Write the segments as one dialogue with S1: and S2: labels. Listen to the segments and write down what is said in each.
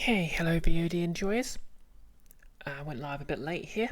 S1: Okay, hello VOD enjoyers. I went live a bit late here.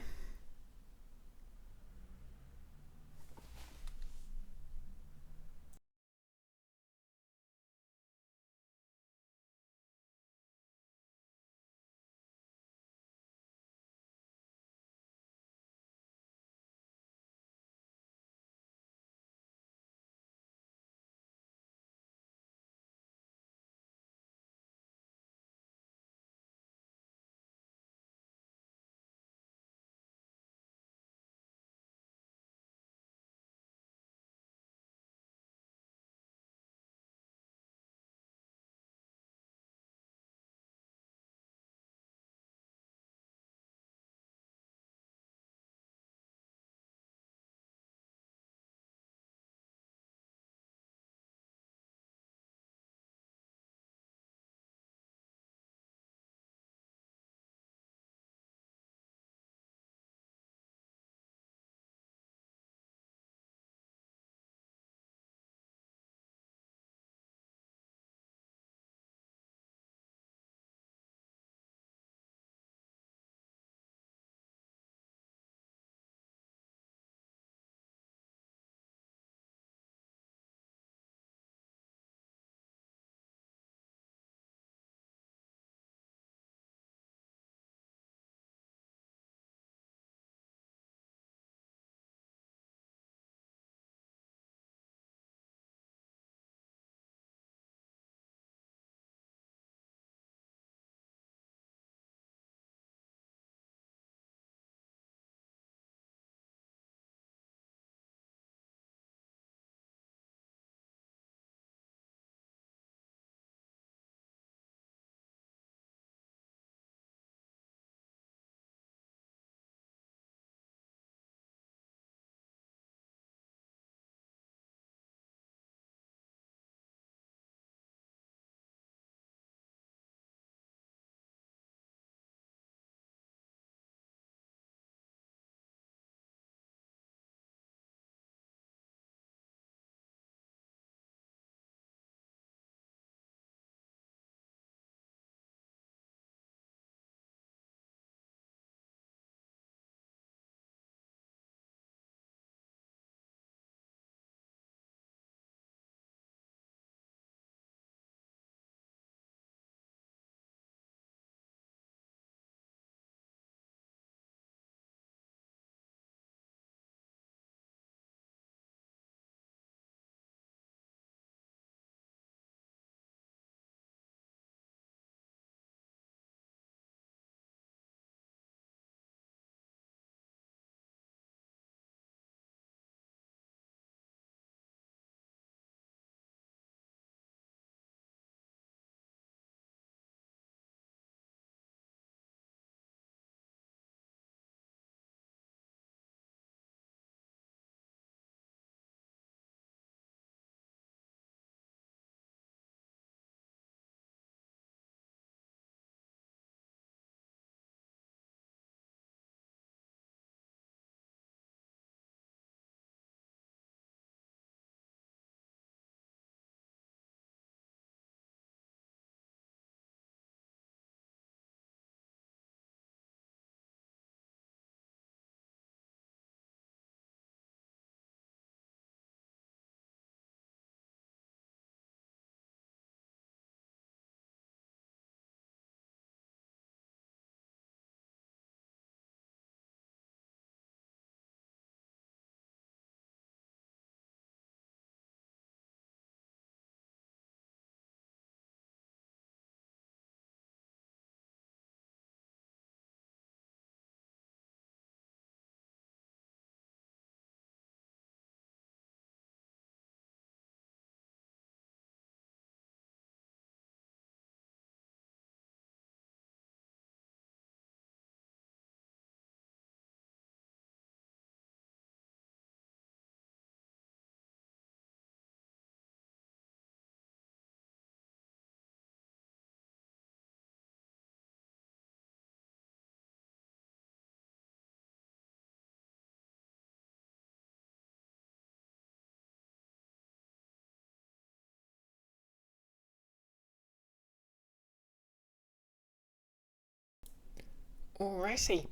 S1: Alrighty.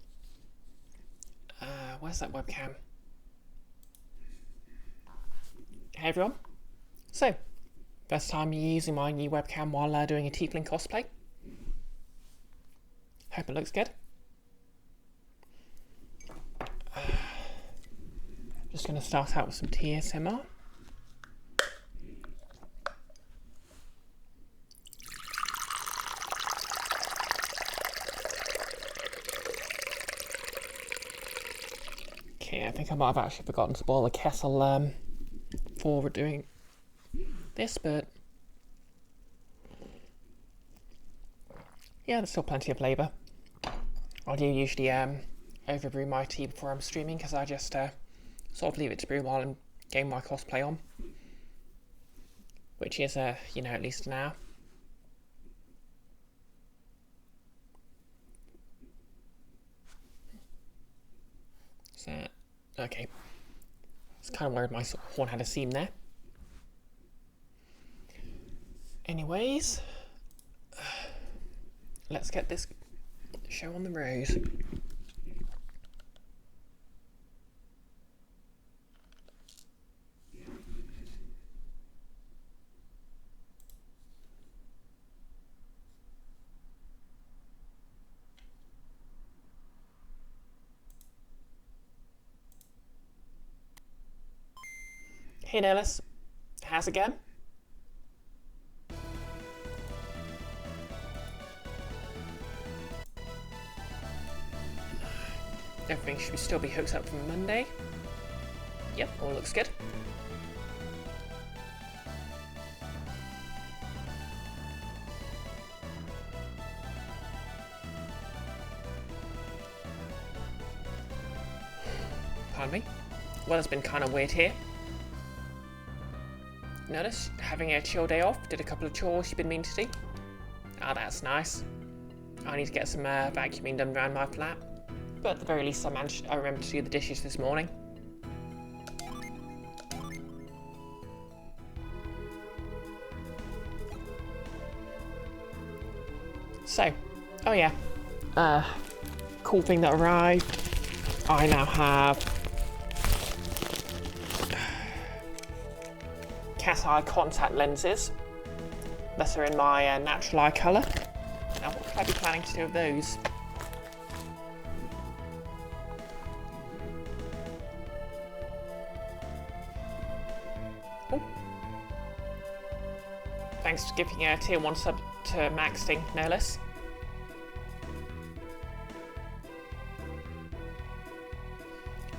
S1: Where's that webcam? Hey everyone. So, first time using my new webcam while doing a Tiefling cosplay. Hope it looks good. Just going to start out with some TSMR. Okay, I think I might have actually forgotten to boil the kettle for doing this, but yeah, there's still plenty of flavour. I do usually overbrew my tea before I'm streaming because I just sort of leave it to brew while I'm getting my cosplay on, which is you know, at least an hour. So, okay. I was kind of worried my horn had a seam there. Anyways, let's get this show on the road. Hey Nellis, how's it going? Everything should still be hooked up from Monday. Yep, all looks good. Pardon me. Well, it's been kind of weird here. Notice, having a chill day off, did a couple of chores you've been meaning to do. Ah, that's nice. I need to get some vacuuming done around my flat. But at the very least, I remembered to do the dishes this morning. So, oh yeah, cool thing that arrived. I now have cat eye contact lenses that are in my natural eye colour. Now, what could I be planning to do with those? Oh. Thanks for giving a tier 1 sub to Maxting, no less.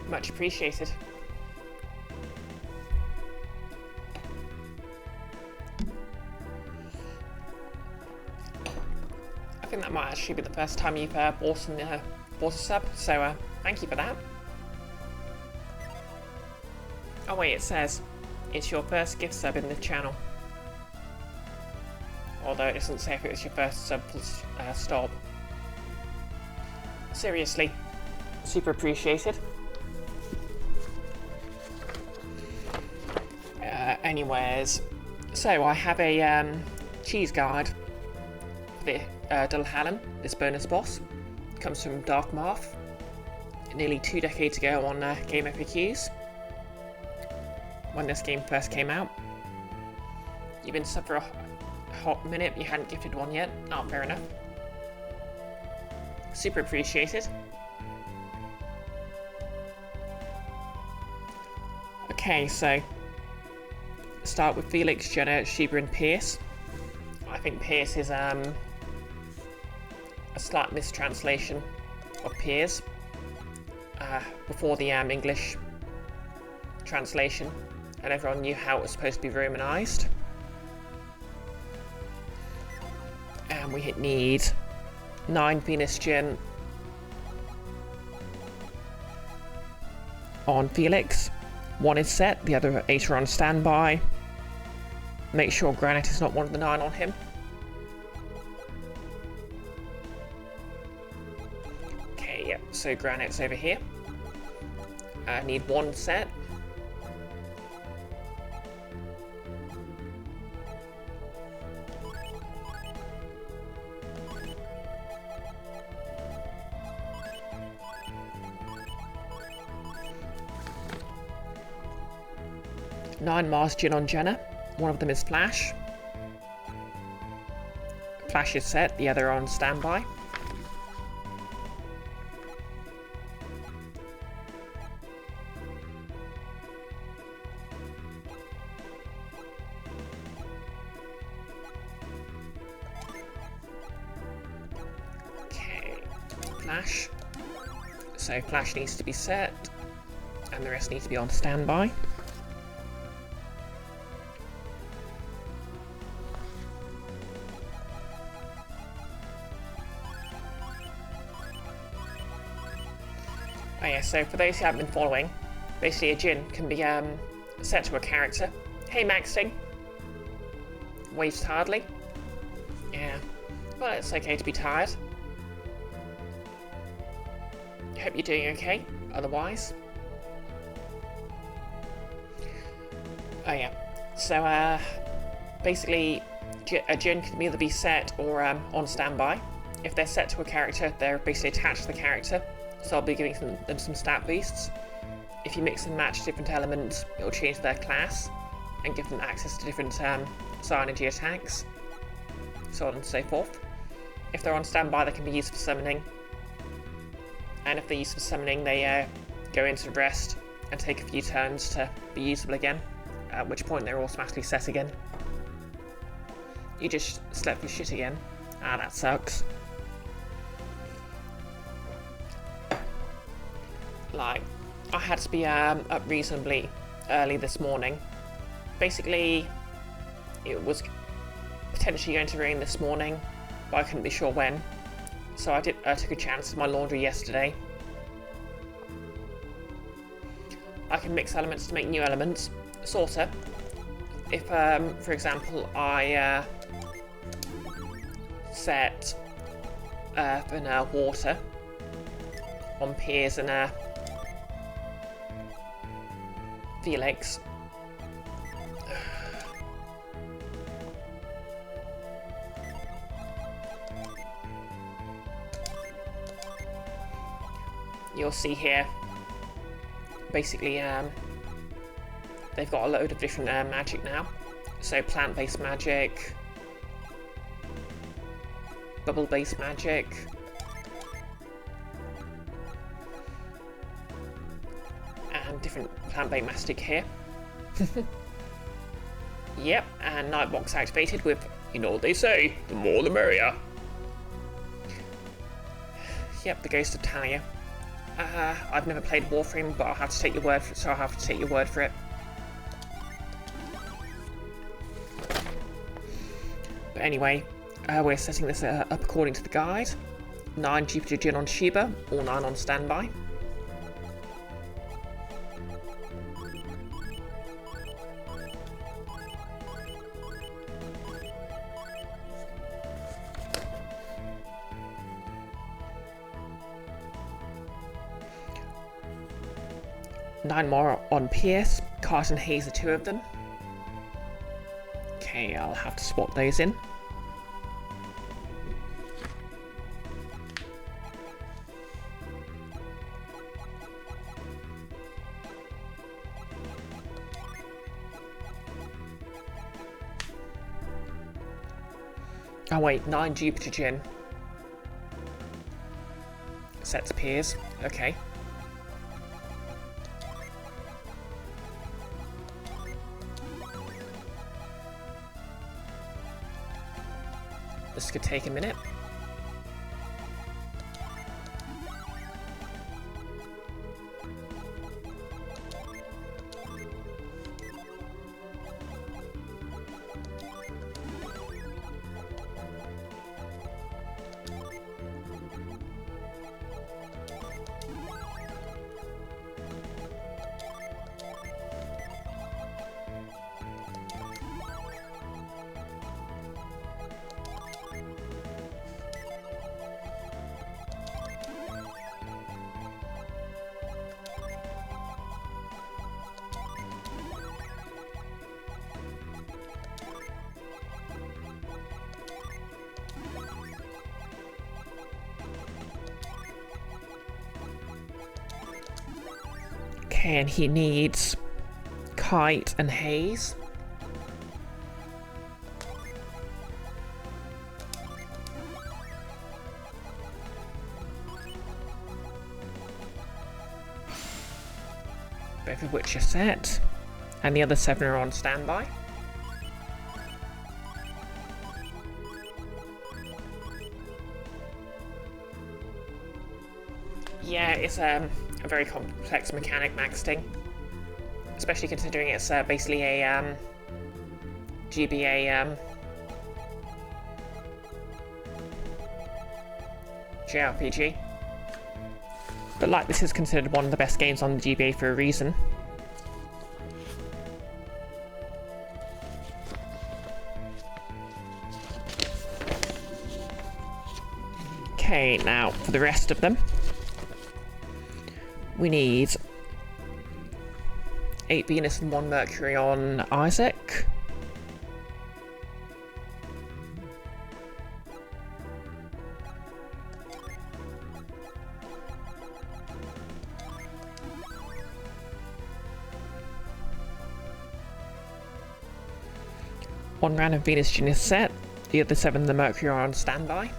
S1: Much appreciated. I think that might actually be the first time you've bought a sub, so thank you for that. Oh wait, it says it's your first gift sub in the channel. Although it doesn't say if it was your first sub stop. Seriously, super appreciated. Anyways, so I have a cheese guide for the Dullhallen, this bonus boss. It comes from DarthMarth, nearly 2 decades ago on Game FAQs, when this game first came out. You've been sub for a hot minute, but you hadn't gifted one yet. Oh, fair enough. Super appreciated. Okay, so start with Felix, Jenna, Sheba and Pierce. I think Pierce is a slight mistranslation of Piers before the English translation, and everyone knew how it was supposed to be romanized. And we need 9 Venus Gen on Felix. 1 is set, the other 8 are on standby. Make sure Granite is not one of the 9 on him. Okay, yep, so Granite's over here. I need 1 set. 9 Mars Jin on Jenna. One of them is Flash. Flash is set, the other on standby. Okay, Flash. So Flash needs to be set, and the rest need to be on standby. Oh yeah, so for those who haven't been following, basically a Jin can be set to a character. Hey Maxing! Waves tiredly. Yeah, well it's okay to be tired. Hope you're doing okay, otherwise. Oh yeah, so basically a Jin can either be set or on standby. If they're set to a character, they're basically attached to the character. So I'll be giving them some stat boosts. If you mix and match different elements, it'll change their class and give them access to different energy attacks, so on and so forth. If they're on standby, they can be used for summoning. And if they're used for summoning, they go into rest and take a few turns to be usable again, at which point they're automatically set again. You just slept your shit again. Ah, that sucks. Like, I had to be up reasonably early this morning. Basically, it was potentially going to rain this morning, but I couldn't be sure when. So I took a chance with my laundry yesterday. I can mix elements to make new elements, sorta. If, for example, I set earth and water on Piers and Felix. You'll see here, basically, they've got a load of different magic now. So plant-based magic, bubble-based magic, and different plant-based magic here. Yep, and Nightbox activated with, you know what they say, the more the merrier. Yep, the Ghost of Talia. I've never played Warframe, but I'll have to take your word for it, so I'll have to take your word for it. But anyway, we're setting this up according to the guide. 9 Jupiter Jin on Shiba, all 9 on standby. Nine more on Pierce, Cart and Hayes are 2 of them. Okay, I'll have to swap those in. Oh wait, 9 Jupiter Jin. Sets Piers, okay. This could take a minute. Okay, and he needs Height and Haze. Both of which are set, and the other 7 are on standby. Yeah, it's a very complex mechanic, maxting, especially considering it's basically a GBA JRPG. But like, this is considered one of the best games on the GBA for a reason. Okay, now for the rest of them, we need 8 Venus and 1 Mercury on Isaac. One random Venus Genius set, the other 7 the Mercury are on standby.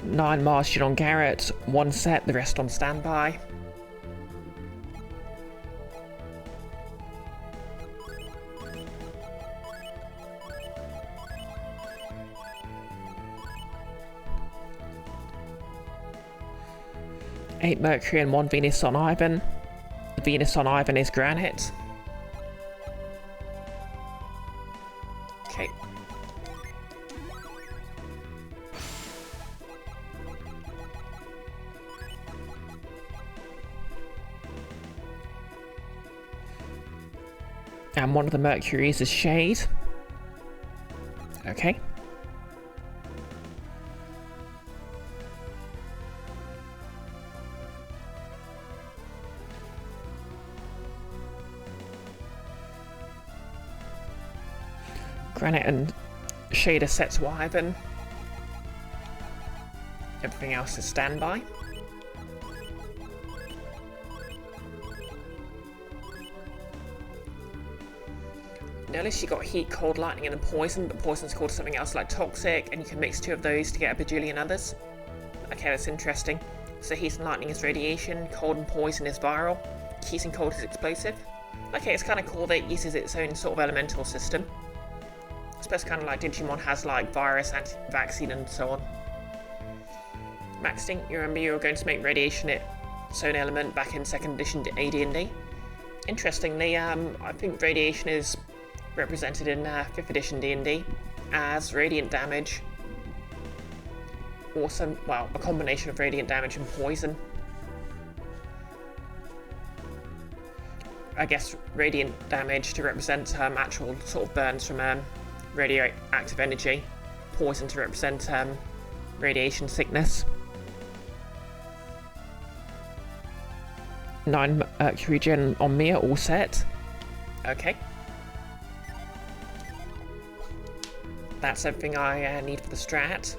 S1: Nine Martian on Garrett, 1 set, the rest on standby. Eight Mercury and 1 Venus on Ivan. The Venus on Ivan is Granite. Okay. And one of the Mercuries is Shade. Okay. Granite and Shade are set to Ivan. Everything else is standby. Notice you got Heat, Cold, Lightning, and then Poison, but Poison's called something else like Toxic, and you can mix 2 of those to get a bajillion others. Okay, that's interesting. So Heat and Lightning is Radiation, Cold and Poison is Viral, Heat and Cold is Explosive. Okay, it's kind of cool that it uses its own sort of elemental system. I suppose kind of like Digimon has like Virus, Anti-Vaccine, and so on. Maxting, you remember you were going to make Radiation its own element back in 2nd edition AD&D? Interestingly, I think Radiation is represented in 5th edition D&D as radiant damage, or a combination of radiant damage and poison. I guess radiant damage to represent actual sort of burns from radioactive energy, poison to represent radiation sickness. 9 Mercury Gen on Mia, all set. Okay. That's everything I need for the strat.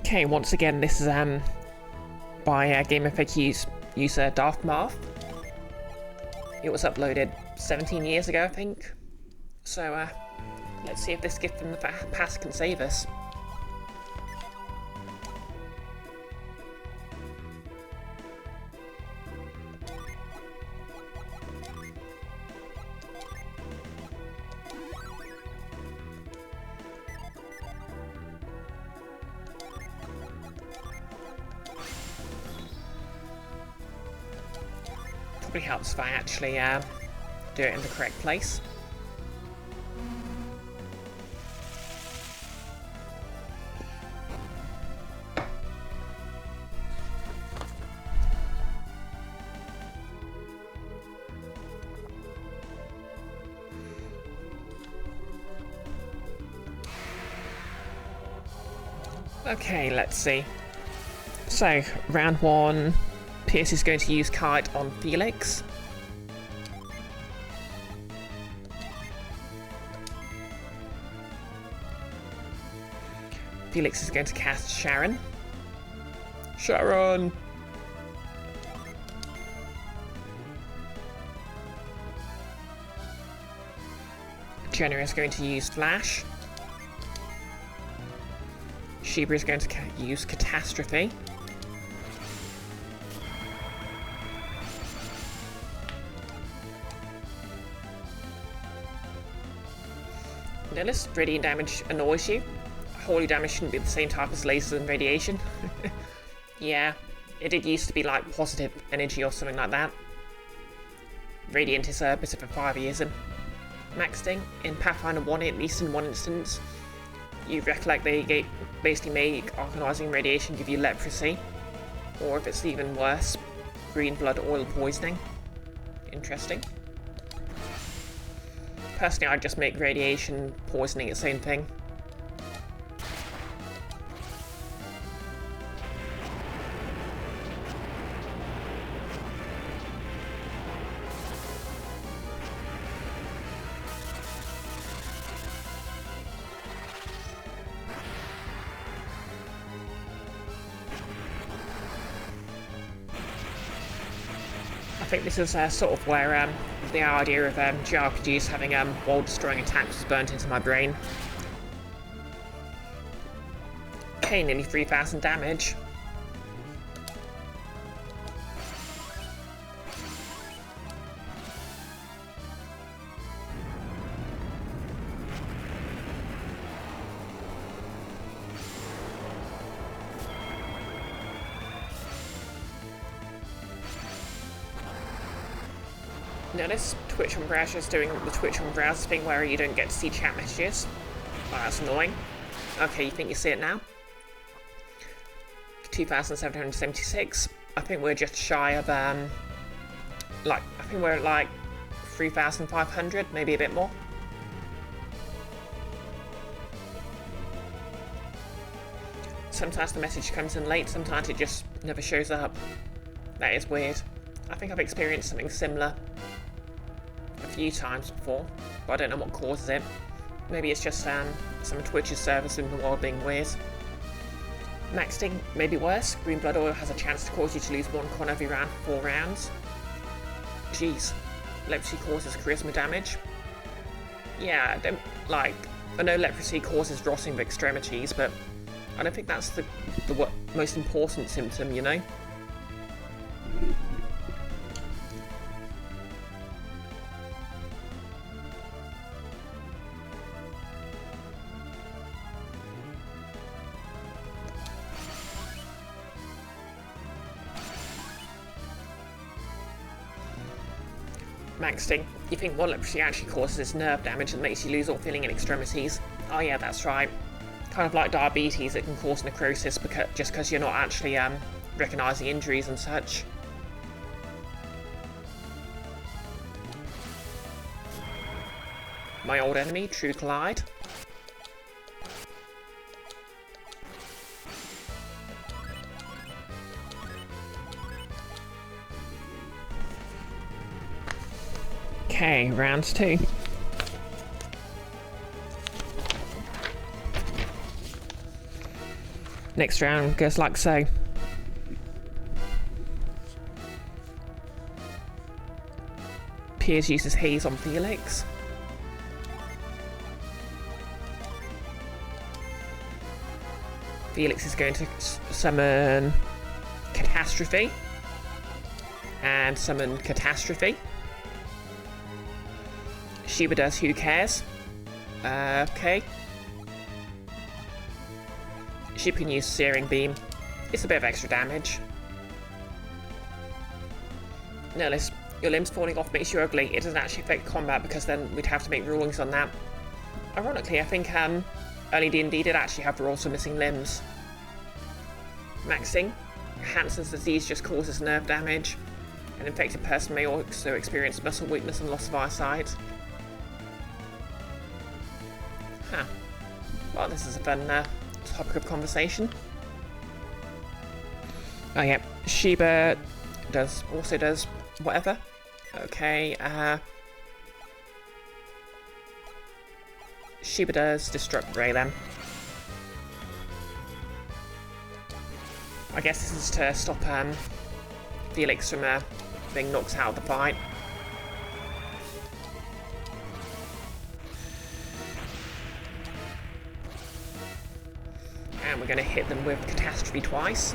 S1: Okay, once again, this is by GameFAQ's user DarthMarth. It was uploaded 17 years ago, I think. So, let's see if this gift from the past can save us. Probably helps if I actually do it in the correct place. Okay, let's see. So, round 1, Pierce is going to use Kite on Felix. Felix is going to cast Sharon. Sharon! Jenna is going to use Flash. Sheba is going to use Catastrophe. Notice radiant damage annoys you. Holy damage shouldn't be the same type as lasers and radiation. Yeah, it did used to be like positive energy or something like that. Radiant is a bit of a 5-year-ism. Maxing in Pathfinder 1, at least in one instance, you recollect they basically make arcanizing radiation give you leprosy, or if it's even worse, green blood oil poisoning. Interesting. Personally, I'd just make radiation poisoning its own thing. I think this is sort of where the idea of JRPGs having world-destroying attacks was burnt into my brain. Okay, nearly 3,000 damage. Notice Twitch on Brioche is doing the Twitch on browser thing where you don't get to see chat messages. Oh, that's annoying. Okay, you think you see it now? 2,776. I think we're just shy of I think we're at like 3,500, maybe a bit more. Sometimes the message comes in late, sometimes it just never shows up. That is weird. I think I've experienced something similar a few times before, but I don't know what causes it. Maybe it's just some of Twitch's servers in the world being weird. Maxing, maybe worse. Green blood oil has a chance to cause you to lose 1 con every round for 4 rounds. Jeez. Leprosy causes charisma damage. Yeah, I know leprosy causes rotting of extremities, but I don't think that's the most important symptom, you know? Maxing, you think what leprosy actually causes is nerve damage that makes you lose all feeling in extremities. Oh yeah, that's right. Kind of like diabetes, it can cause necrosis just because you're not actually recognising injuries and such. My old enemy, True Collide. Okay, round 2. Next round goes like so. Piers uses Haze on Felix. Felix is going to summon Catastrophe. And summon Catastrophe. Sheba does Who Cares. Okay. Sheba can use Searing Beam. It's a bit of extra damage. Notice, your limbs falling off makes you ugly. It doesn't actually affect combat because then we'd have to make rulings on that. Ironically, I think early D&D did actually have rules for missing limbs. Maxing. Hansen's disease just causes nerve damage. An infected person may also experience muscle weakness and loss of eyesight. Huh. Well, this is a fun topic of conversation. Oh yeah, Sheba also does whatever. Okay, Sheba does Destruct Ray then. I guess this is to stop Felix from being knocked out of the fight. And we're going to hit them with Catastrophe twice.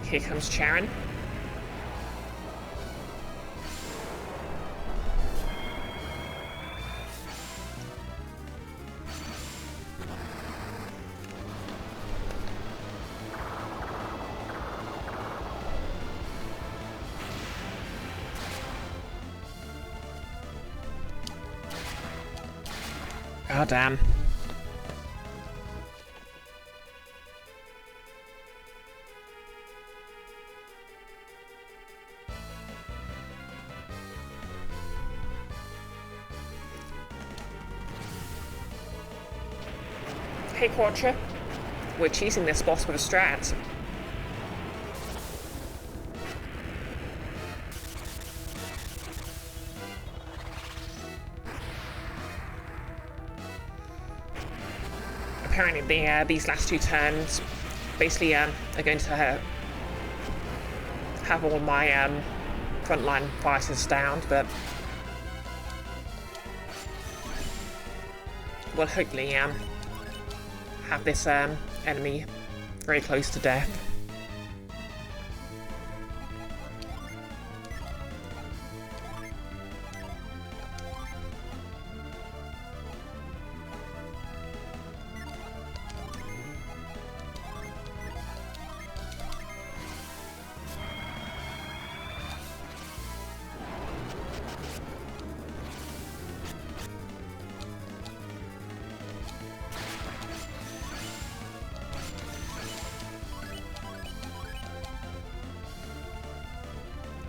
S1: Here comes Charon. Oh damn. Hey Quattro, we're cheating this boss with a strat. Apparently these last two turns basically are going to have all my frontline fighters downed, but we'll hopefully have this enemy very close to death.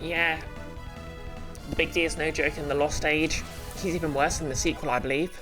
S1: Yeah, the Big D is no joke in the Lost Age. He's even worse in the sequel, I believe.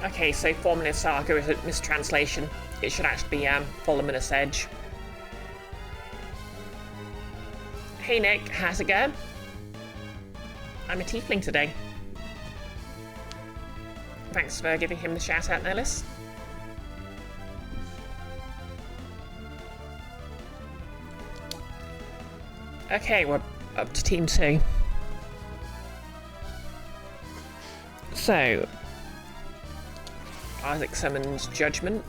S1: Okay, so 4 minutes Saga is a mistranslation. It should actually be Voluminous Edge. Hey Nick, how's it going? I'm a tiefling today. Thanks for giving him the shout out, Nellis. Okay, we're up to Team 2. So, Isaac summons Judgment.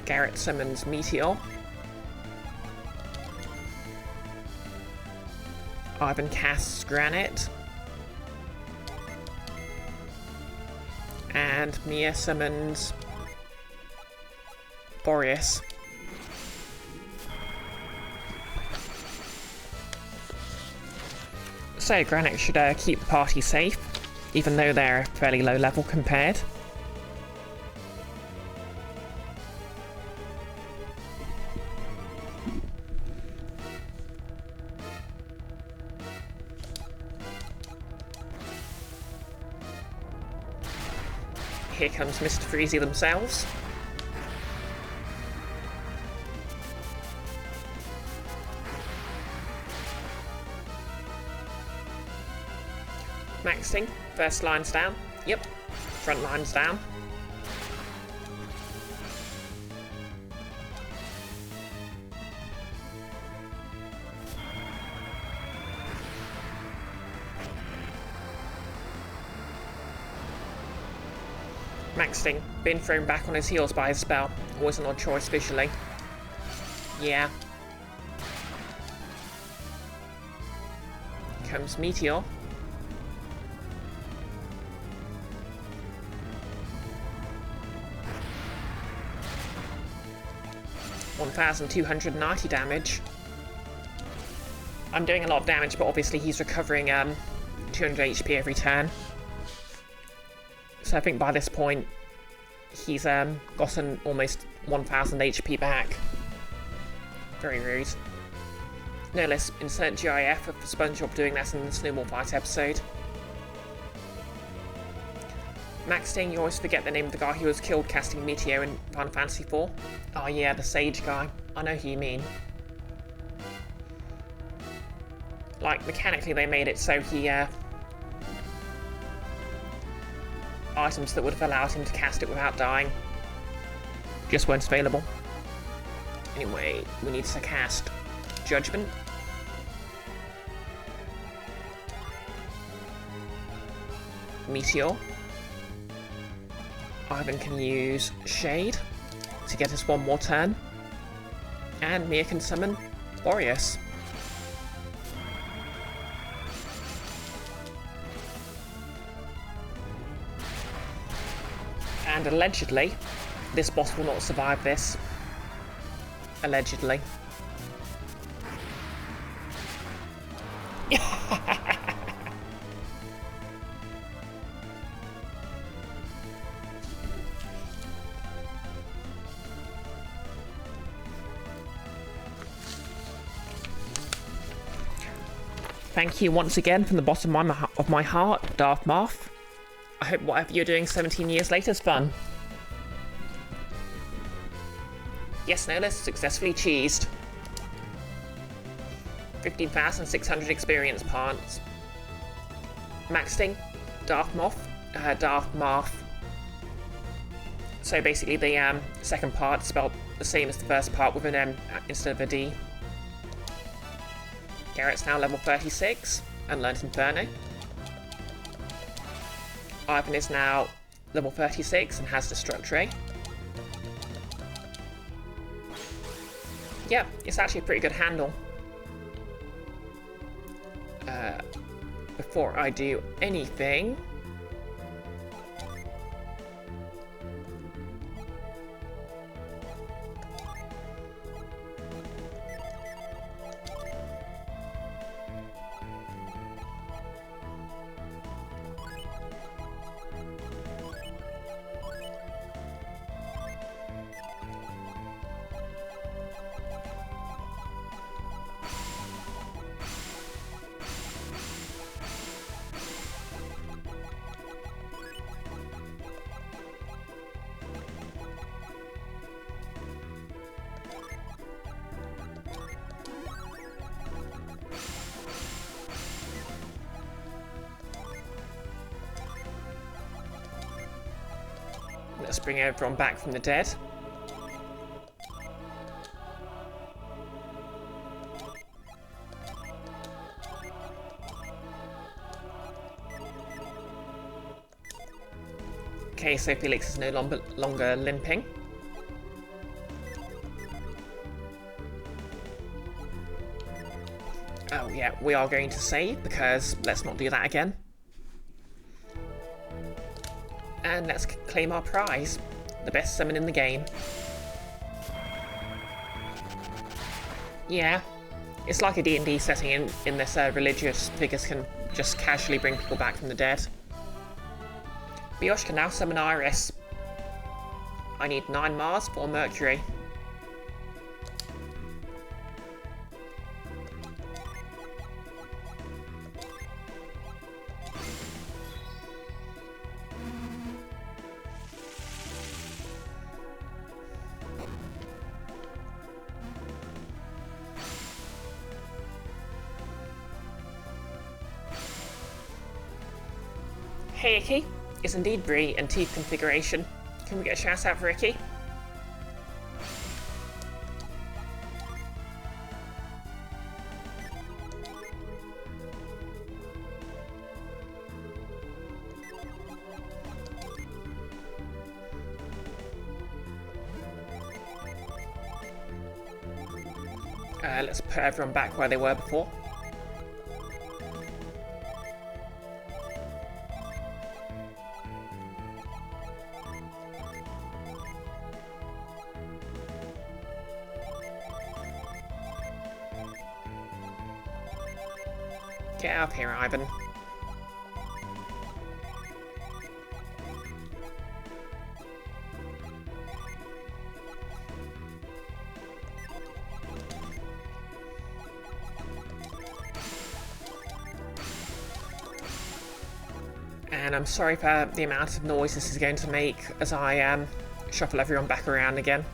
S1: Garrett summons Meteor. Ivan casts Granite. And Mia summons Boreas. So Granite should keep the party safe, even though they're fairly low level compared. Here comes Mr. Freezy themselves. Maxing. First line's down. Yep. Front line's down. Maxing. Been thrown back on his heels by his spell. Always an odd choice visually. Yeah. Comes Meteor. $1,290 damage. I'm doing a lot of damage, but obviously he's recovering 200 HP every turn. So I think by this point, he's gotten almost 1,000 HP back. Very rude. No less, insert GIF of SpongeBob doing that in the Snowball Fight episode. Maxing, you always forget the name of the guy who was killed casting Meteor in Final Fantasy IV. Oh yeah, the Sage guy. I know who you mean. Like, mechanically they made it so he, items that would have allowed him to cast it without dying just weren't available. Anyway, we need to cast Judgment. Meteor. Ivan can use Shade to get us one more turn. And Mia can summon Boreas. And allegedly, this boss will not survive this. Allegedly. Thank you once again from the bottom of my heart, DarthMarth. I hope whatever you're doing 17 years later is fun. Yes, no less, successfully cheesed. 15,600 experience points. Maxing, DarthMarth. So basically the second part spelled the same as the first part with an M instead of a D. Garrett's now level 36 and learnt Inferno. Ivan is now level 36 and has Destructre. Yeah, it's actually a pretty good handle. Before I do anything... Let's bring everyone back from the dead. Okay, so Felix is no longer limping. Oh yeah, we are going to save because let's not do that again. And let's claim our prize, the best summon in the game. Yeah, it's like a D&D setting in this religious figures can just casually bring people back from the dead. Brioche can now summon Iris. I need 9 Mars, 4 Mercury. Hey Icky, it's indeed Brie and Teeth configuration. Can we get a shout out for Icky? Let's put everyone back where they were before. Get out of here, Ivan. And I'm sorry for the amount of noise this is going to make as I shuffle everyone back around again.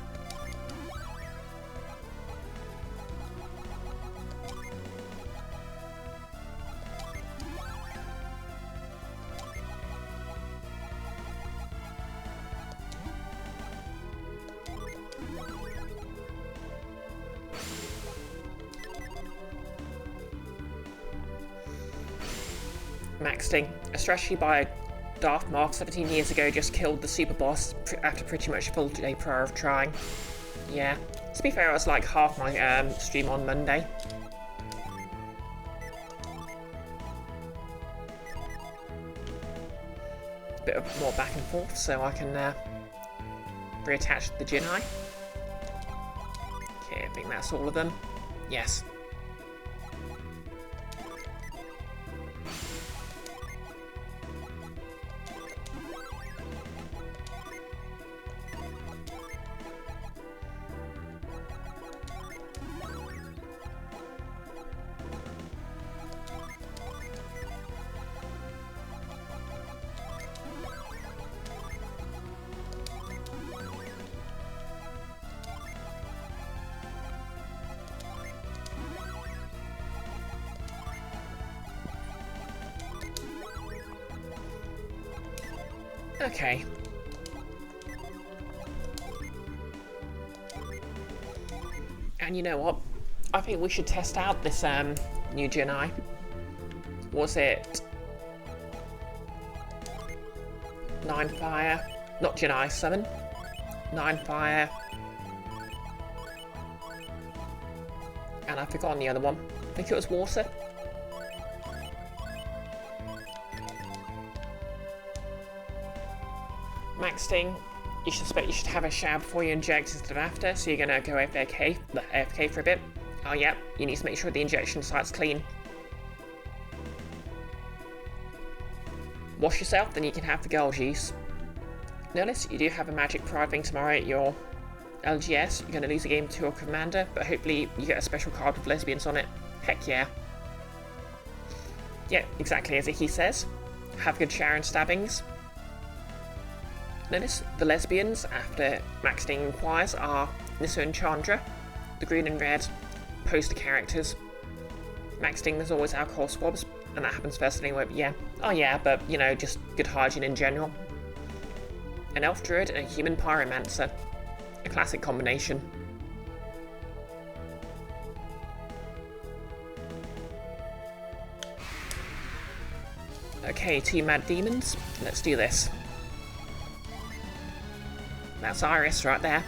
S1: Maxting. A strategy by DarthMarth 17 years ago just killed the superboss after pretty much a full day prior of trying. Yeah. To be fair, it was like half my stream on Monday. Bit of more back and forth so I can reattach the Jinai. Okay, I think that's all of them. Yes. Okay. And you know what? I think we should test out this new Jinai. Was it 9 fire? Not Jinai, 7. 9 fire. And I've forgotten the other one. I think it was water. Maxting, you should have a shower before you inject instead of after, so you're gonna go AFK for a bit. Oh yeah, you need to make sure the injection site's clean. Wash yourself, then you can have the girl juice. Notice you do have a magic pride thing tomorrow at your LGS. You're gonna lose a game to your commander, but hopefully you get a special card with lesbians on it. Heck yeah. Yeah, exactly as he says. Have a good shower and stabbings. Notice the lesbians, after Maxting inquires, are Nissa and Chandra, the green and red poster characters. Maxting, there's always alcohol swabs, and that happens first anyway, but yeah. Oh yeah, but, you know, just good hygiene in general. An elf druid and a human pyromancer. A classic combination. Okay, 2 mad demons. Let's do this. That's Iris right there.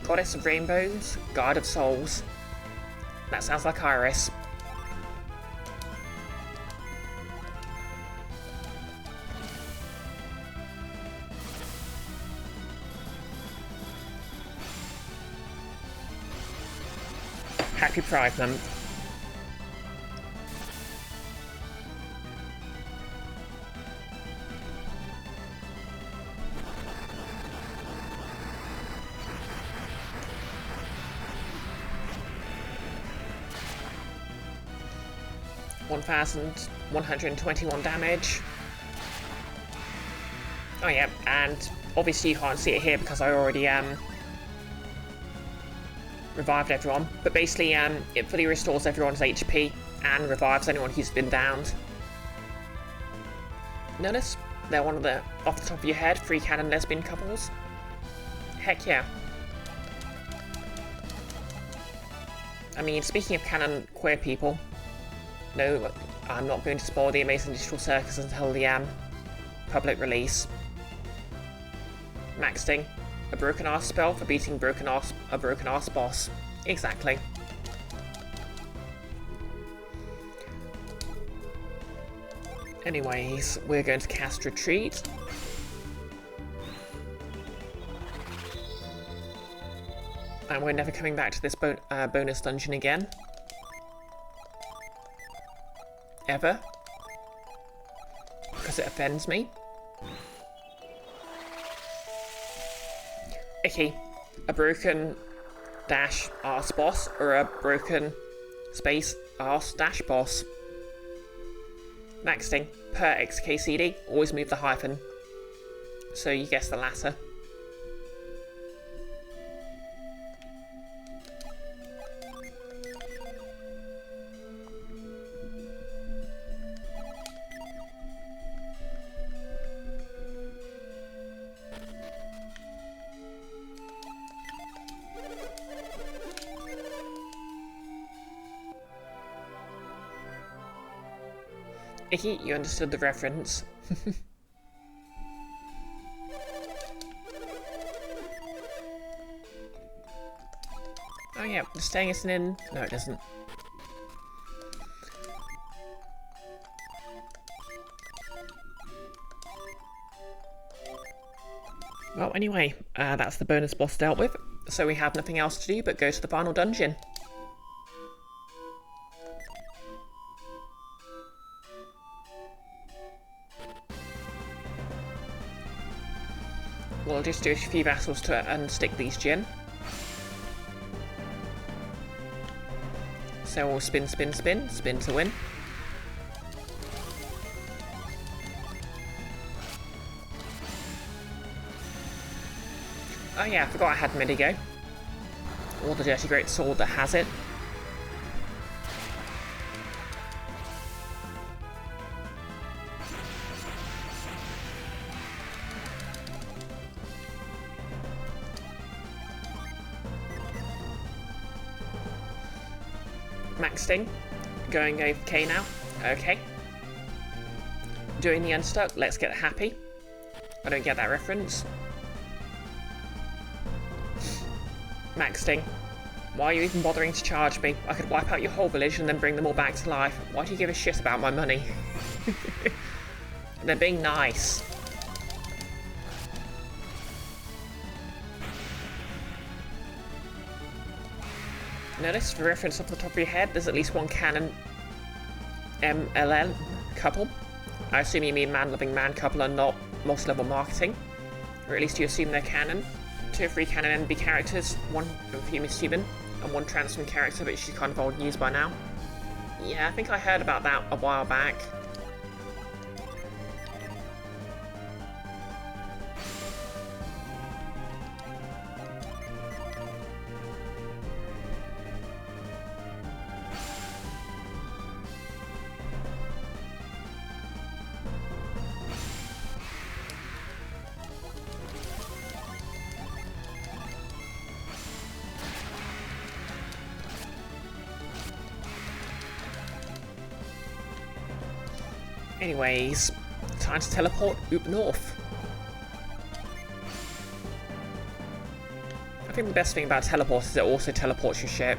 S1: Goddess of Rainbows, Guide of Souls. That sounds like Iris. Happy Pride Month. $1,121 damage. Oh yeah, and obviously you can't see it here because I already revived everyone, but basically it fully restores everyone's HP and revives anyone who's been downed. Notice? They're one of the, off the top of your head, free canon lesbian couples. Heck yeah. I mean, speaking of canon queer people, no, I'm not going to spoil the Amazing Digital Circus until the public release. Maxting a broken arse spell for beating a broken arse boss. Exactly. Anyways, we're going to cast Retreat. And we're never coming back to this bonus dungeon again. Ever. Because it offends me. Icky. A broken dash arse boss or a broken space arse dash boss. Maxting per XKCD, always move the hyphen. So you guess the latter. Icky, you understood the reference. Oh yeah, the staying isn't in. No, it isn't. Well, anyway, that's the bonus boss dealt with, so we have nothing else to do but go to the final dungeon. We'll just do a few battles to unstick these Jinn. So we'll spin, spin, spin, spin to win. Oh yeah, I forgot I had Midigo. Or the Dirty Great Sword that has it. Maxting. Going AFK now. Okay. Doing the unstuck. Let's get happy. I don't get that reference. Maxting. Why are you even bothering to charge me? I could wipe out your whole village and then bring them all back to life. Why do you give a shit about my money? They're being nice. Notice, for reference off the top of your head, there's at least one canon MLL couple. I assume you mean man-loving man couple and not multi-level marketing. Or at least you assume they're canon. 2 free canon NB characters, 1 famous human, and 1 transform character, but she's kind of old news by now. Yeah, I think I heard about that a while back. Anyways, time to teleport up north. I think the best thing about teleport is it also teleports your ship.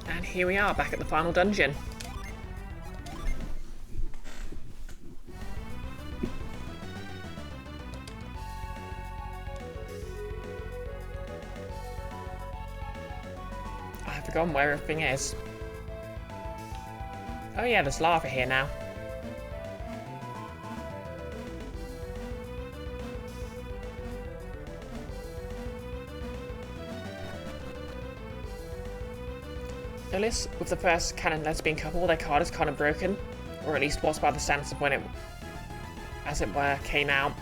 S1: And here we are, back at the final dungeon. I've forgotten where everything is. Oh yeah, there's lava here now. Notice with the first canon lesbian couple, their card is kind of broken, or at least was by the stance of when it, as it were, came out.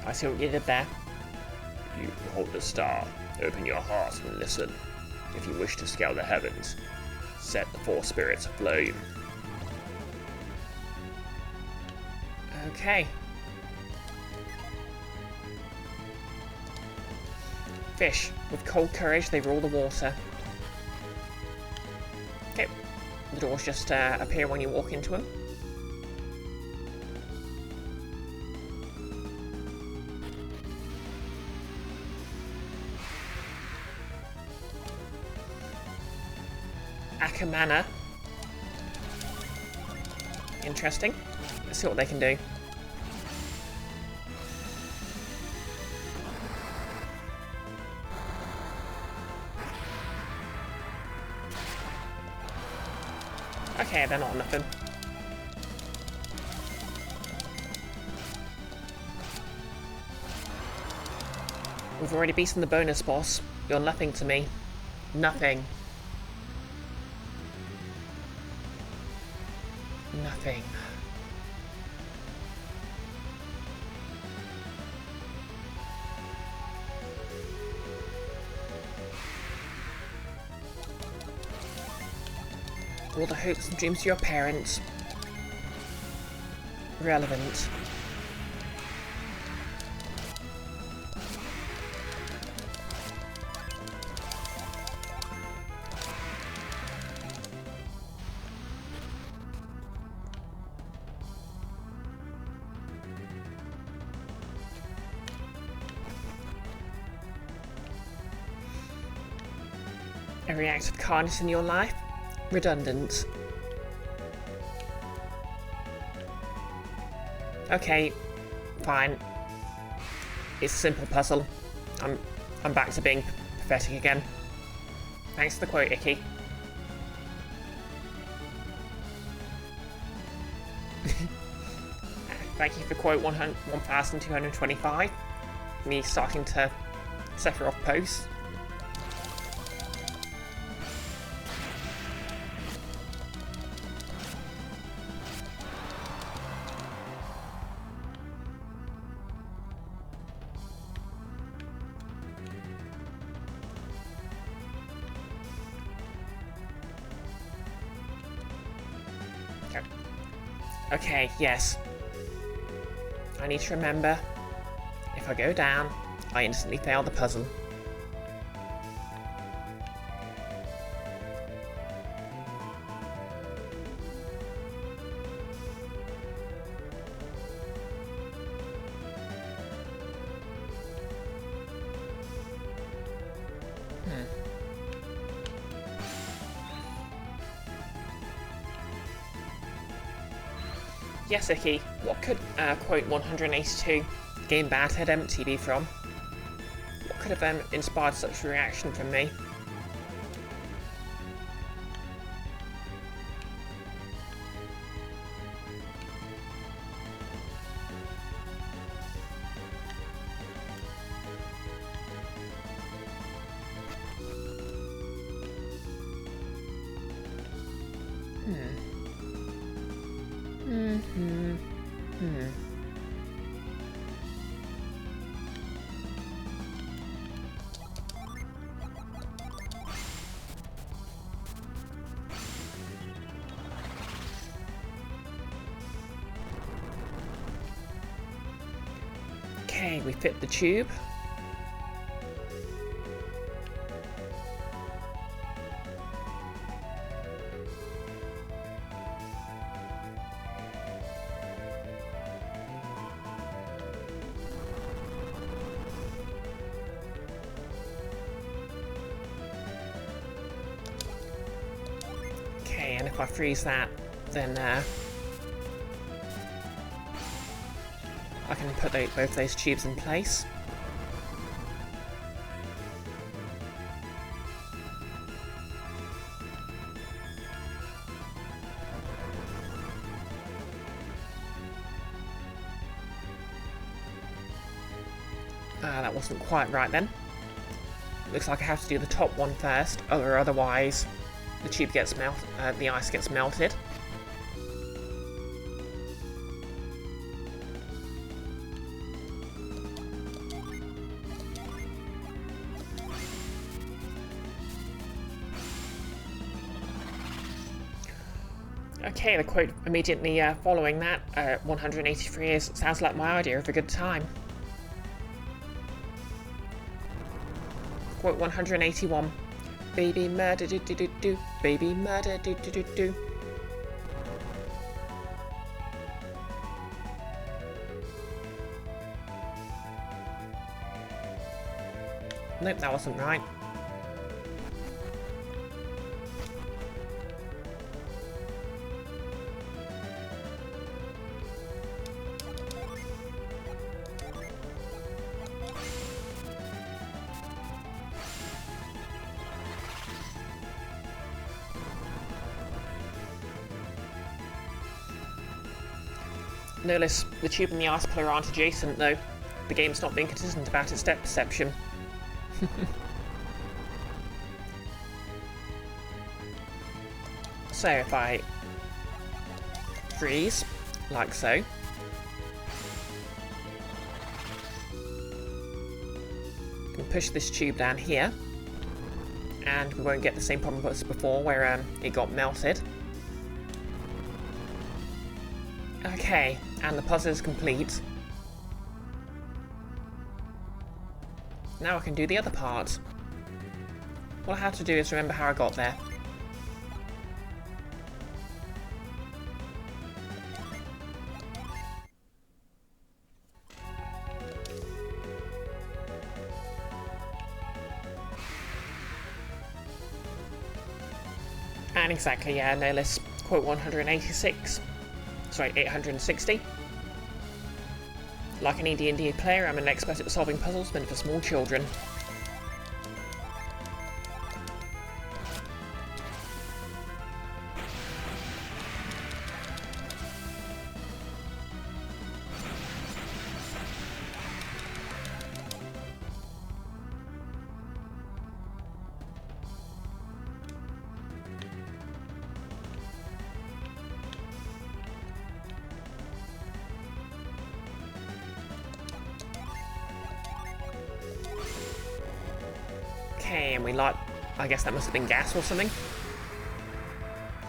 S1: I see what you did there. You hold the star, open your heart and listen. If you wish to scale the heavens, set the four spirits aflame. Okay. Fish. With cold courage, they rule the water. Okay. The doors just appear when you walk into them. Akamana. Interesting. Let's see what they can do. Okay, they're not nothing. We've already beaten the bonus boss. You're nothing to me. Nothing. Nothing. All the hopes and dreams of your parents. Relevant. Every act of kindness in your life? Redundant. Okay, fine. It's a simple puzzle. I'm back to being pathetic again. Thanks for the quote, Icky. Thank you for quote 1225. Me starting to Sephiroth posts. Okay, yes. I need to remember, if I go down, I instantly fail the puzzle. Yes, Icky, what could quote 182 Game Bad Head Empty be from? What could have inspired such a reaction from me? Okay, we fit the tube. Okay, and if I freeze that, then I can put both those tubes in place. That wasn't quite right then. Looks like I have to do the top one first, or otherwise the tube gets the ice gets melted. Okay, the quote immediately following that, 183 is, sounds like my idea of a good time. Quote 181, baby murder do do do do, baby murder do do do do. Nope, that wasn't right. Notice the tube and the ice pillar aren't adjacent though. The game's not being consistent about its depth perception. So if I freeze, like so, and push this tube down here, and we won't get the same problem as before where it got melted. Okay, and the puzzle is complete. Now I can do the other part. What I have to do is remember how I got there. And exactly, yeah, no less. Quote 186. Sorry, 860. Like an D&D player, I'm an expert at solving puzzles meant for small children. Okay, and we light, I guess that must have been gas or something.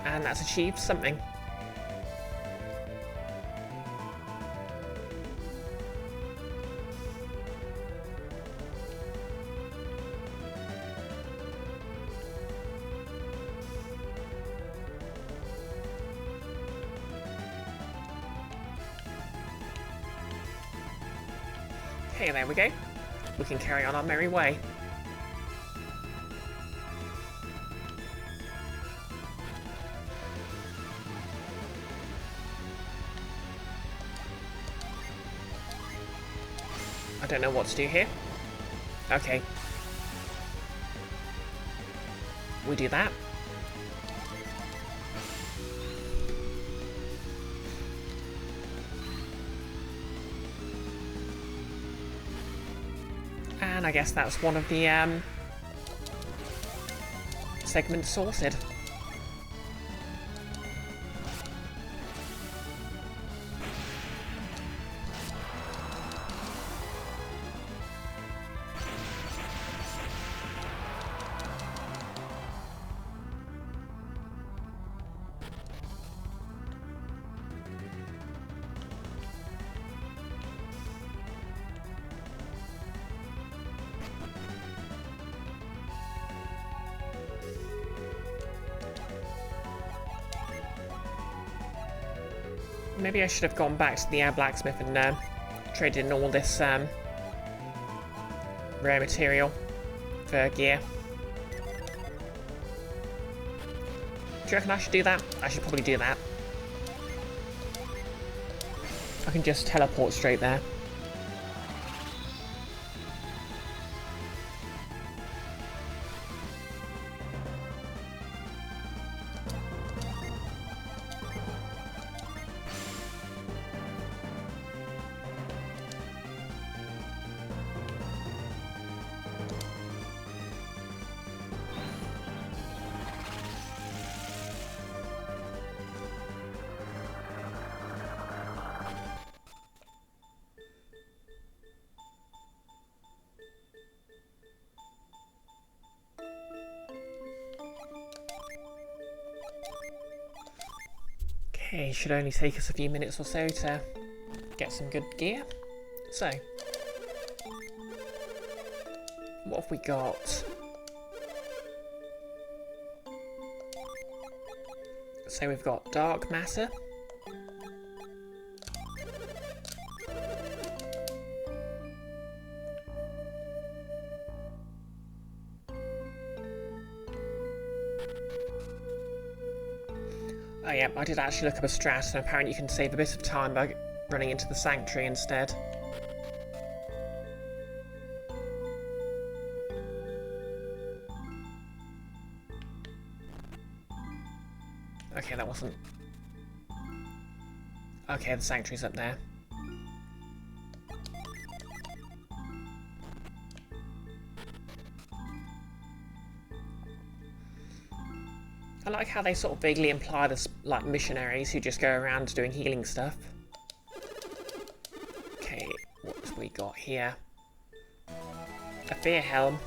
S1: And that's achieved something. Okay, there we go. We can carry on our merry way. I don't know what to do here. Okay. We do that. And I guess that's one of the segments sorted. Maybe I should have gone back to the blacksmith and traded in all this rare material for gear. Do you reckon I should do that? I should probably do that. I can just teleport straight there. Okay, should only take us a few minutes or so to get some good gear. So, what have we got? So we've got dark matter. Oh yeah, I did actually look up a strat, and apparently you can save a bit of time by running into the sanctuary instead. Okay, that wasn't... Okay, the sanctuary's up there. I like how they sort of vaguely imply this, like, missionaries who just go around doing healing stuff. Okay, what have we got here? A fear helm.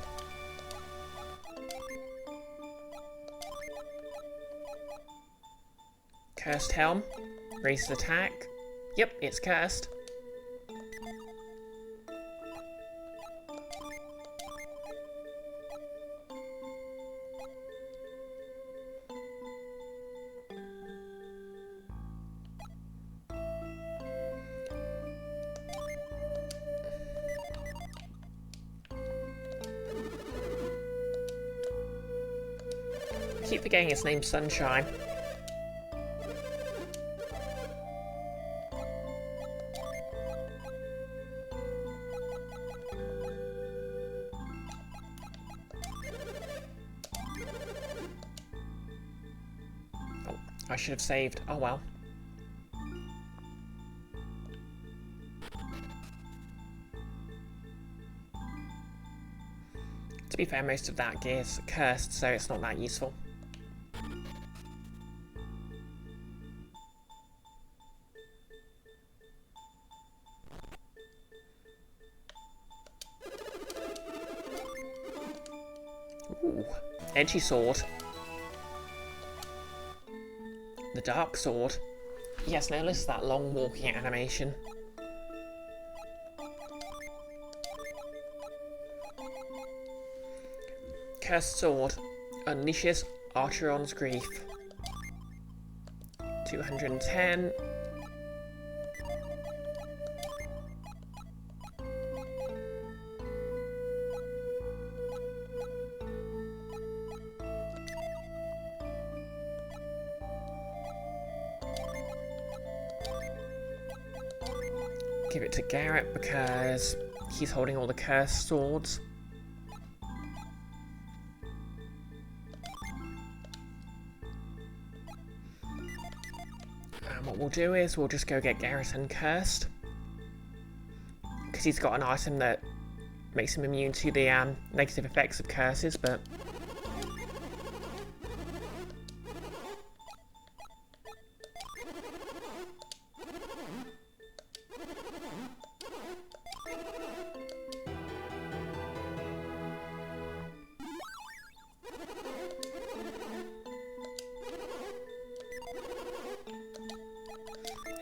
S1: Cursed helm. Raises attack. Yep, it's cursed. I keep forgetting its name's Sunshine. Oh, I should have saved. Oh well. To be fair, most of that gear's cursed, so it's not that useful. Ooh, edgy sword. The dark sword. Yes, notice that long walking animation. Cursed sword unleashes Archeron's grief. 210. Give it to Garrett because he's holding all the cursed swords. And what we'll do is we'll just go get Garrett uncursed, because he's got an item that makes him immune to the negative effects of curses, but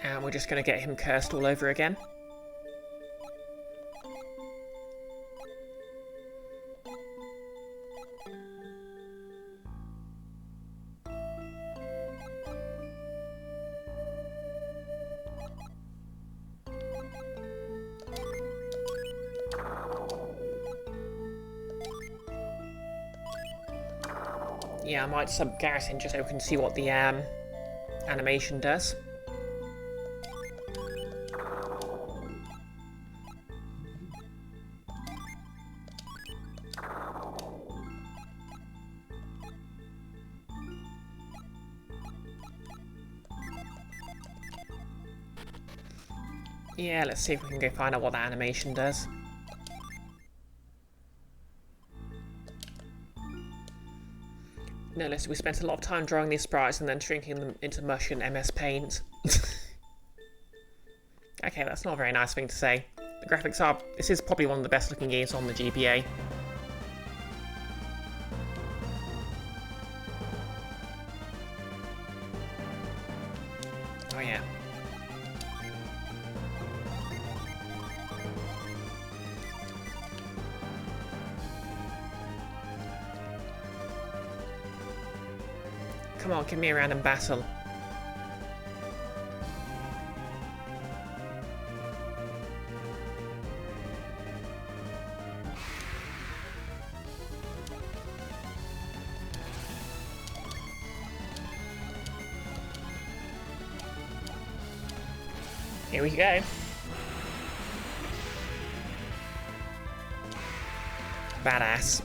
S1: and we're just going to get him cursed all over again. Yeah, I might sub Garrett in just so we can see what the animation does. Yeah, let's see if we can go find out what that animation does. No, listen, we spent a lot of time drawing these sprites and then shrinking them into mush in MS Paint. Okay, that's not a very nice thing to say. The graphics are... This is probably one of the best looking games on the GBA. Oh yeah. Come on, give me a random battle. Here we go. Badass.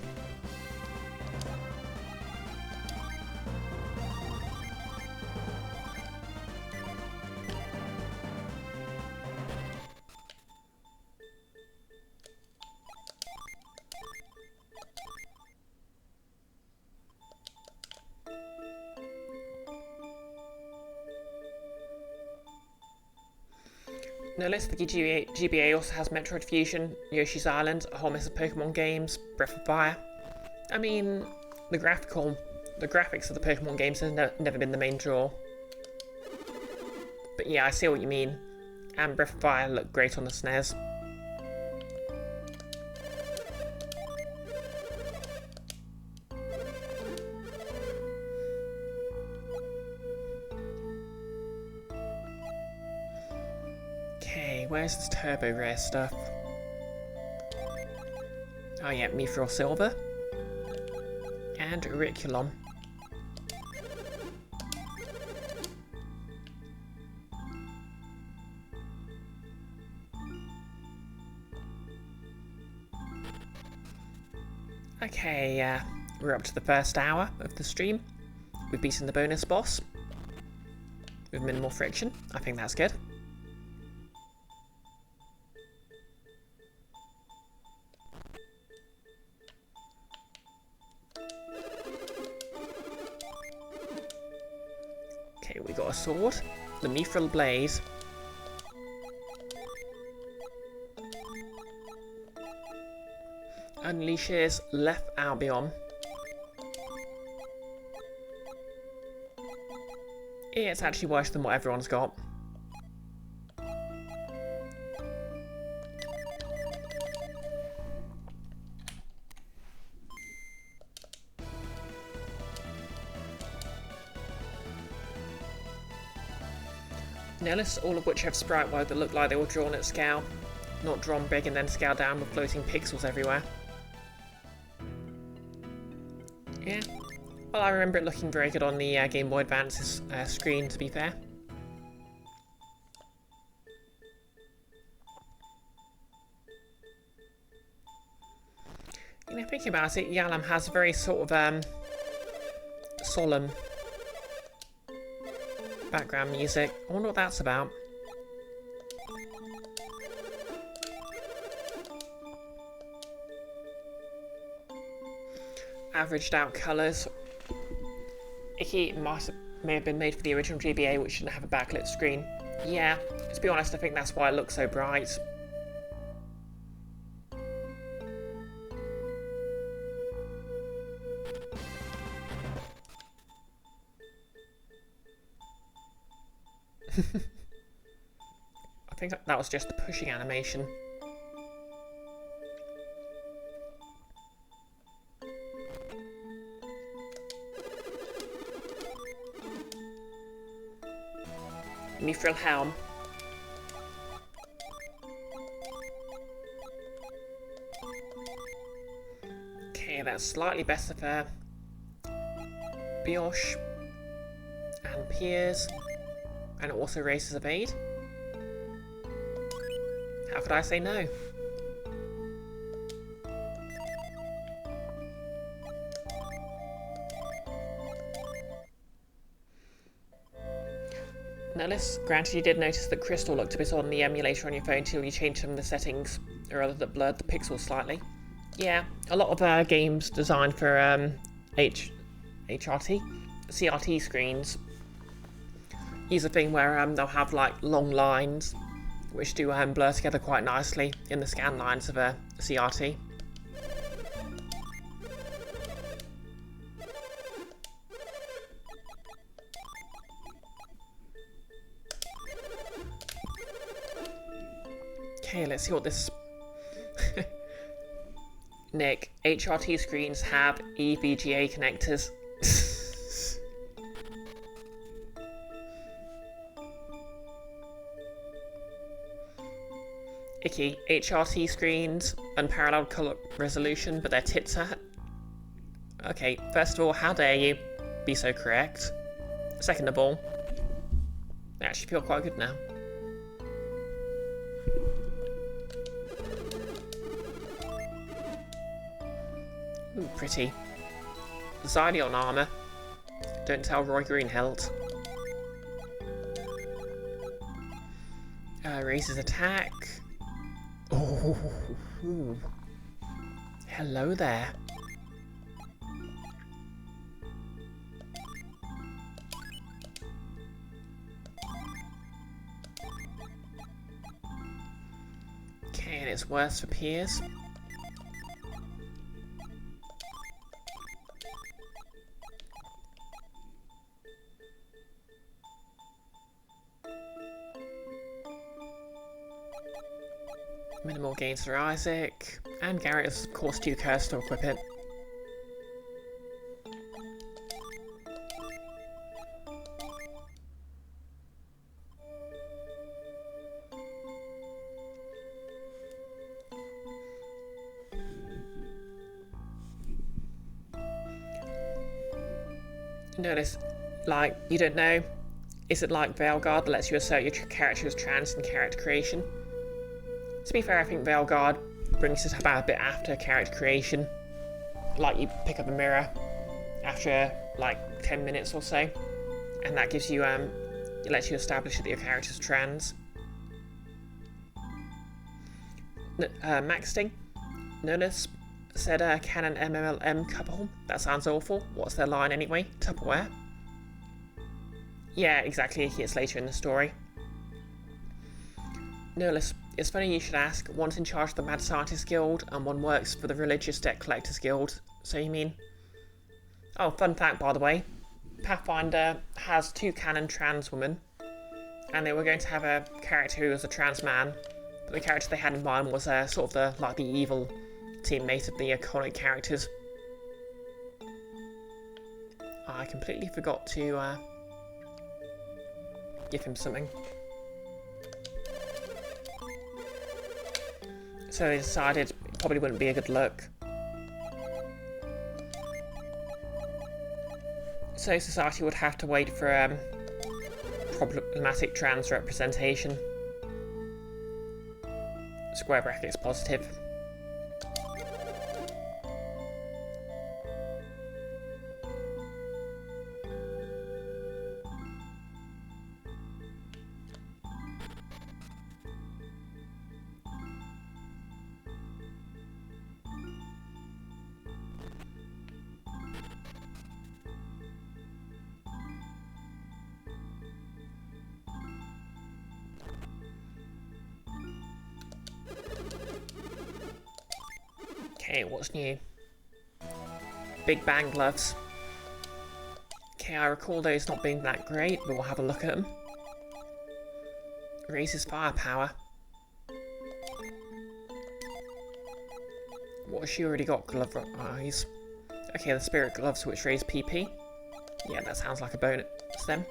S1: Notice the GBA also has Metroid Fusion, Yoshi's Island, a whole mess of Pokemon games, Breath of Fire. I mean, the graphics of the Pokemon games has never been the main draw. But yeah, I see what you mean. And Breath of Fire looked great on the SNES. Where's this turbo rare stuff? Oh yeah, Mithril Silver. And Auriculum. Okay, we're up to the first hour of the stream. We've beaten the bonus boss with minimal friction. I think that's good. Okay, we got a sword, the Mithril Blaze. Unleashes Left Albion. Yeah, it's actually worse than what everyone's got. Notice all of which have sprite work that look like they were drawn at scale, not drawn big and then scaled down with floating pixels everywhere. Yeah, well, I remember it looking very good on the Game Boy Advance's screen, to be fair. You know, thinking about it, Yalam has a very sort of solemn background music. I wonder what that's about. Averaged out colours. Icky may have been made for the original GBA, which didn't have a backlit screen. Yeah, to be honest, I think that's why it looks so bright. I think that was just the pushing animation. Mithril Helm. Okay, that's slightly better for Brioche and Piers, and it also raises evade. How could I say no? Nellis, granted you did notice that Crystal looked a bit on the emulator on your phone until you changed some of the settings, or rather that blurred the pixels slightly. Yeah, a lot of games designed for CRT screens use a thing where they'll have like long lines which do blur together quite nicely in the scan lines of a CRT. Okay, let's see what this... Nick, HRT screens have EVGA connectors. Icky, HRT screens, unparalleled colour resolution, but their tits are... Okay, first of all, how dare you be so correct? Second of all, I actually feel quite good now. Ooh, pretty. Zydion armour. Don't tell Roy Greenhelt. Raises attack. Oh, ooh. Hello there. Okay, and it's worse for Piers. Minimal gains for Isaac, and Garrett is of course too cursed to equip it. Notice, like, you don't know, is it like Veilguard that lets you assert your character as trans in character creation? To be fair, I think Veilguard brings it about a bit after character creation. Like, you pick up a mirror after, like, 10 minutes or so, and that gives you, it lets you establish that your character's trans. Maxting, Nonus said, canon MMLM couple. That sounds awful. What's their line anyway? Tupperware? Yeah, exactly. It's later in the story. Nonus, it's funny you should ask. One's in charge of the Mad Scientist Guild, and one works for the Religious Debt Collectors Guild. So you mean... Oh, fun fact, by the way. Pathfinder has 2 canon trans women, and they were going to have a character who was a trans man, but the character they had in mind was sort of the evil teammate of the iconic characters. I completely forgot to give him something. So they decided it probably wouldn't be a good look. So society would have to wait for problematic trans representation. Square brackets positive. Okay, what's new? Big Bang gloves. Okay, I recall those not being that great, but we'll have a look at them. Raises firepower. What has she already got? Glove eyes. Okay, the spirit gloves which raise PP. Yeah, that sounds like a bonus then.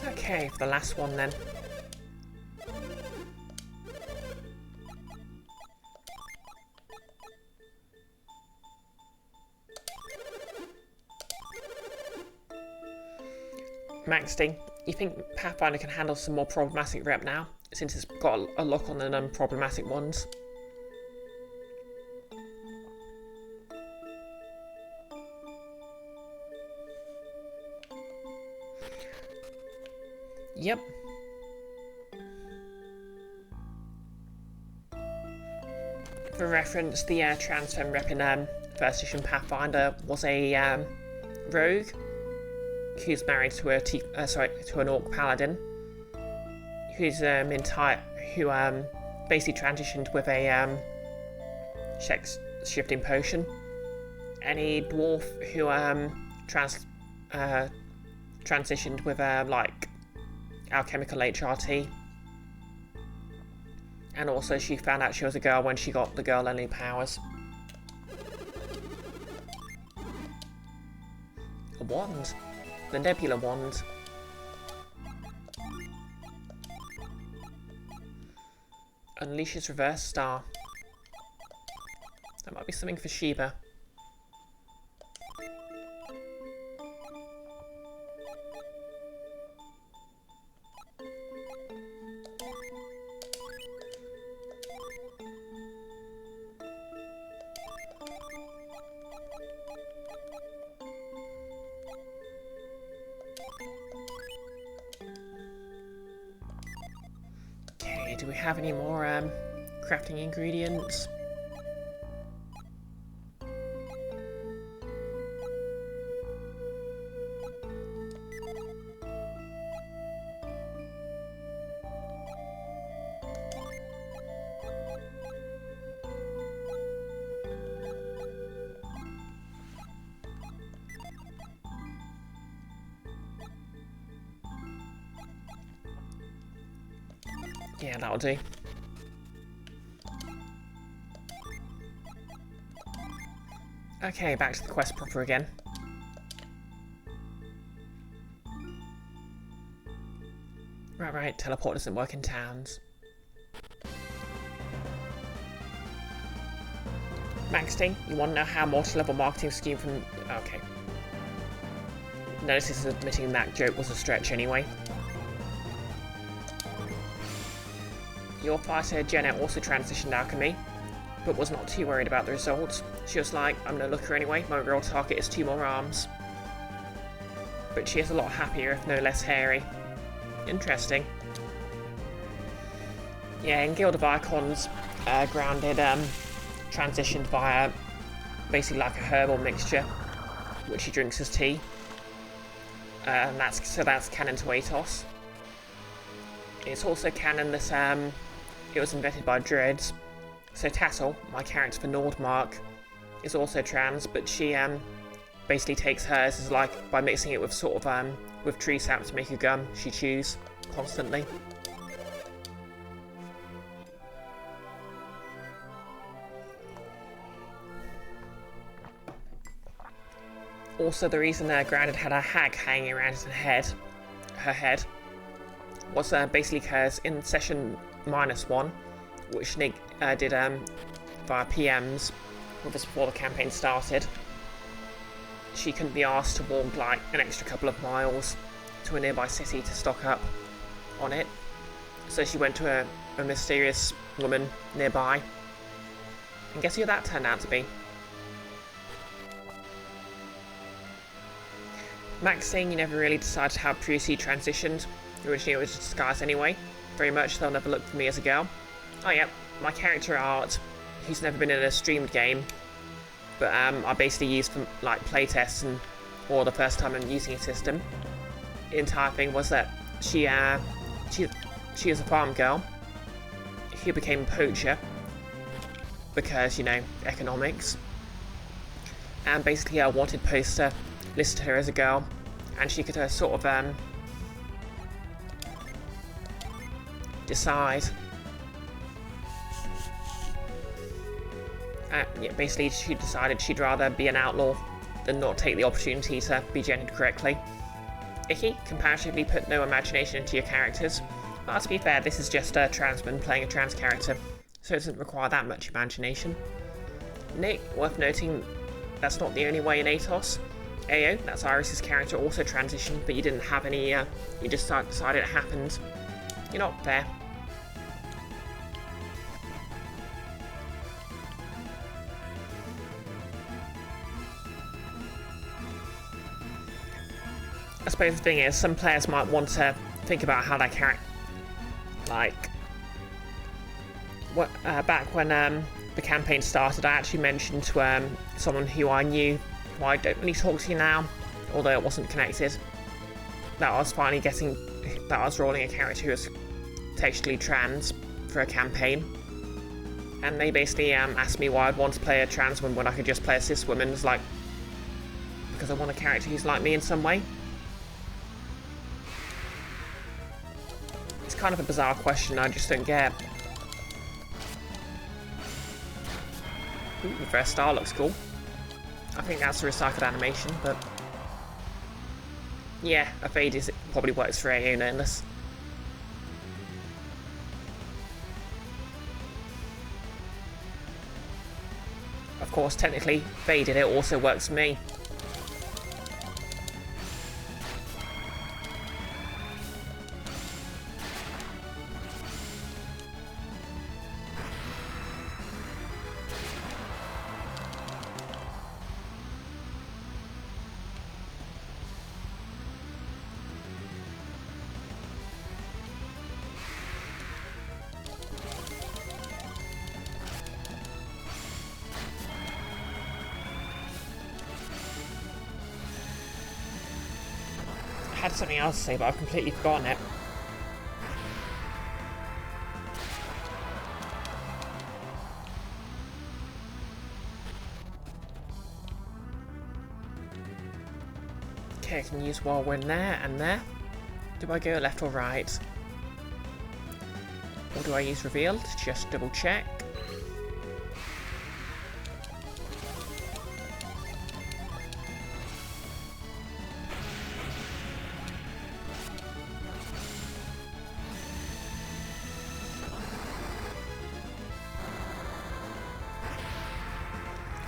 S1: Okay, for the last one then. Maxting, you think Pathfinder can handle some more problematic rep now? since it's got a lock on the non-problematic ones. Yep. For reference, the trans femme rep in first edition Pathfinder was a rogue who's married to to an orc paladin who's who basically transitioned with a sex shifting potion. Any dwarf who transitioned with like alchemical HRT. And also she found out she was a girl when she got the girl-only powers. A wand. The Nebula wand. Unleashes reverse star. That might be something for Sheba. Do we have any more crafting ingredients? Yeah, that'll do. Okay, back to the quest proper again. Right, teleport doesn't work in towns. Maxting, you want to know how multi-level marketing scheme from... Okay. Notice admitting that joke was a stretch anyway. Your fighter, Jenna, also transitioned alchemy, but was not too worried about the results. She was like, I'm no looker anyway, my real target is 2 more arms. But she is a lot happier, if no less hairy. Interesting. Yeah, in Guild of Icons, Grounded transitioned via basically like a herbal mixture, which he drinks as tea. And that's canon to Atos. It's also canon that it was invented by Dreads. So Tassel, my character for Nordmark, is also trans, but she basically takes hers as like by mixing it with sort of with tree sap to make a gum she chews constantly. Also, the reason Grounded had a hag hanging around her head, was basically because in session -1, which Nick did via PMs with us before the campaign started, she couldn't be asked to walk like an extra couple of miles to a nearby city to stock up on it, so she went to a mysterious woman nearby, and guess who that turned out to be? Max saying you never really decided how Brucey transitioned. Originally it was a disguise anyway. Very much they'll never look for me as a girl. Oh yeah, my character Art, he's never been in a streamed game, but I basically used for like playtests or the first time I'm using a system. The entire thing was that she was a farm girl who became a poacher because, you know, economics, and basically a wanted poster listed her as a girl, and she could sort of decide. Yeah, basically she decided she'd rather be an outlaw than not take the opportunity to be gendered correctly. Icky, comparatively put no imagination into your characters. But to be fair, this is just a transman playing a trans character, so it doesn't require that much imagination. Nick, worth noting, that's not the only way in Atos. Ayo, that's Iris's character, also transitioned, but you didn't have any, you just decided it happened. You're not fair. I suppose the thing is, some players might want to think about how they character, like, back when the campaign started, I actually mentioned to someone who I knew, who I don't really talk to now, although it wasn't connected, that I was finally getting, that I was rolling a character who was textually trans for a campaign, and they basically asked me why I'd want to play a trans woman when I could just play a cis woman. It's like, because I want a character who's like me in some way. It's kind of a bizarre question, I just don't get. Ooh, reverse star looks cool. I think that's a recycled animation, but yeah, a fade is, it probably works for AO Nameless. Of course, technically, faded it also works for me. I had something else to say, but I've completely forgotten it. Okay, I can use whirlwind there and there. Do I go left or right? Or do I use revealed? Just double check.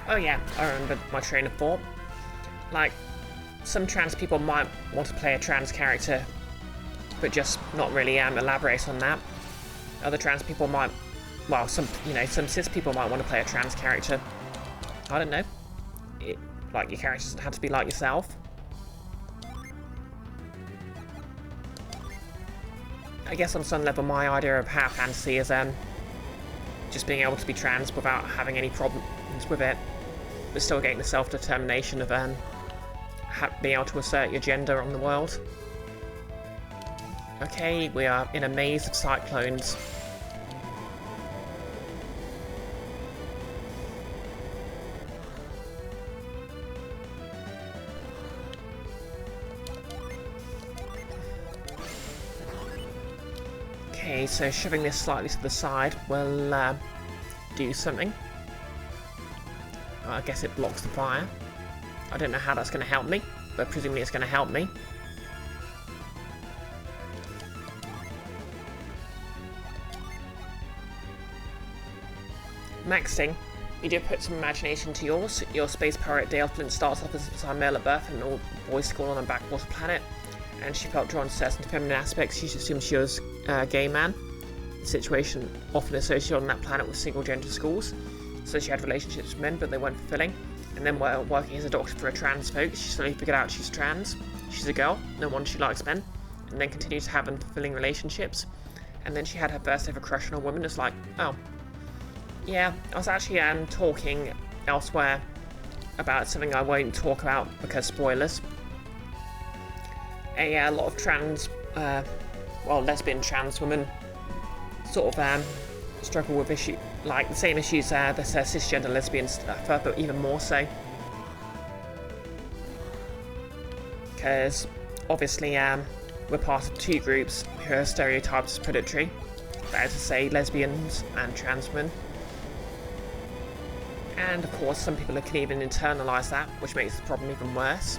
S1: Oh yeah, I remember my train of thought. Like, some trans people might want to play a trans character, but just not really elaborate on that. Other trans people might, well, some cis people might want to play a trans character. I don't know. Like, your character doesn't have to be like yourself. I guess on some level my idea of how fantasy is just being able to be trans without having any problems with it, but still getting the self-determination of being able to assert your gender on the world. Okay, we are in a maze of cyclones. Okay, so shoving this slightly to the side will do something. I guess it blocks the fire. I don't know how that's going to help me, but presumably it's going to help me. Maxing. You do put some imagination to yours. Your space pirate Dale Flint starts off as a male at birth in an all-boys school on a backwater planet, and she felt drawn to certain feminine aspects. She assumed she was a gay man. The situation often associated on that planet with single-gender schools, so she had relationships with men, but they weren't fulfilling. And then while working as a doctor for a trans folks, she slowly figured out she's trans. She's a girl, no wonder she likes men, and then continued to have unfulfilling relationships. And then she had her first ever crush on a woman. It's like, oh. Yeah, I was actually talking elsewhere about something I won't talk about because spoilers. A lot of trans, lesbian trans women sort of struggle with issues, like the same issues that cisgender lesbians suffer, but even more so. Because obviously we're part of two groups who are stereotyped as predatory, that is to say lesbians and trans women. And of course some people can even internalise that, which makes the problem even worse.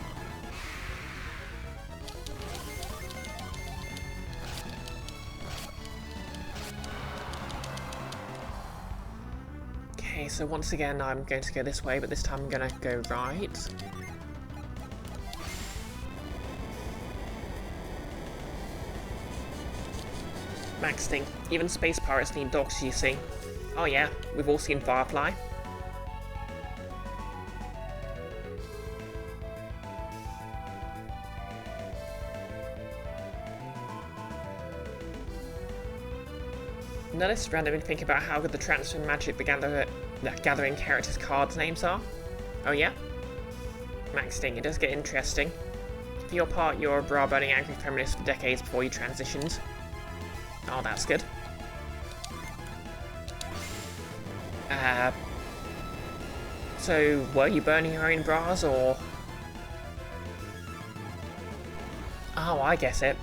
S1: Okay, so once again I'm going to go this way, but this time I'm going to go right. Max thing. Even space pirates need dogs, you see. Oh yeah, we've all seen Firefly. Notice randomly think about how good the transfer magic the gathering characters' cards names are. Oh yeah? Maxting, it does get interesting. For your part, you're a bra-burning angry feminist for decades before you transitioned. Oh, that's good. So, were you burning your own bras, or...? Oh, I get it.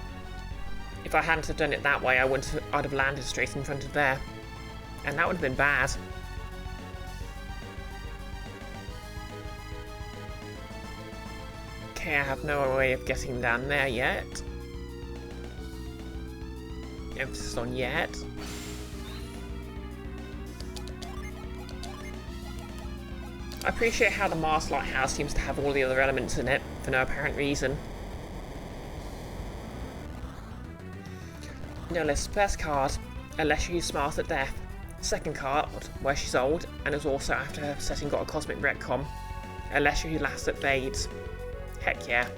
S1: If I hadn't have done it that way, I'd have landed straight in front of there. And that would have been bad. Okay, I have no way of getting down there yet. Emphasis on yet. I appreciate how the Mars Lighthouse seems to have all the other elements in it, for no apparent reason. No less. First card, unless you smart at death. Second card, where she's old, and is also after her setting got a cosmic retcon. Unless you last at fades. Heck yeah.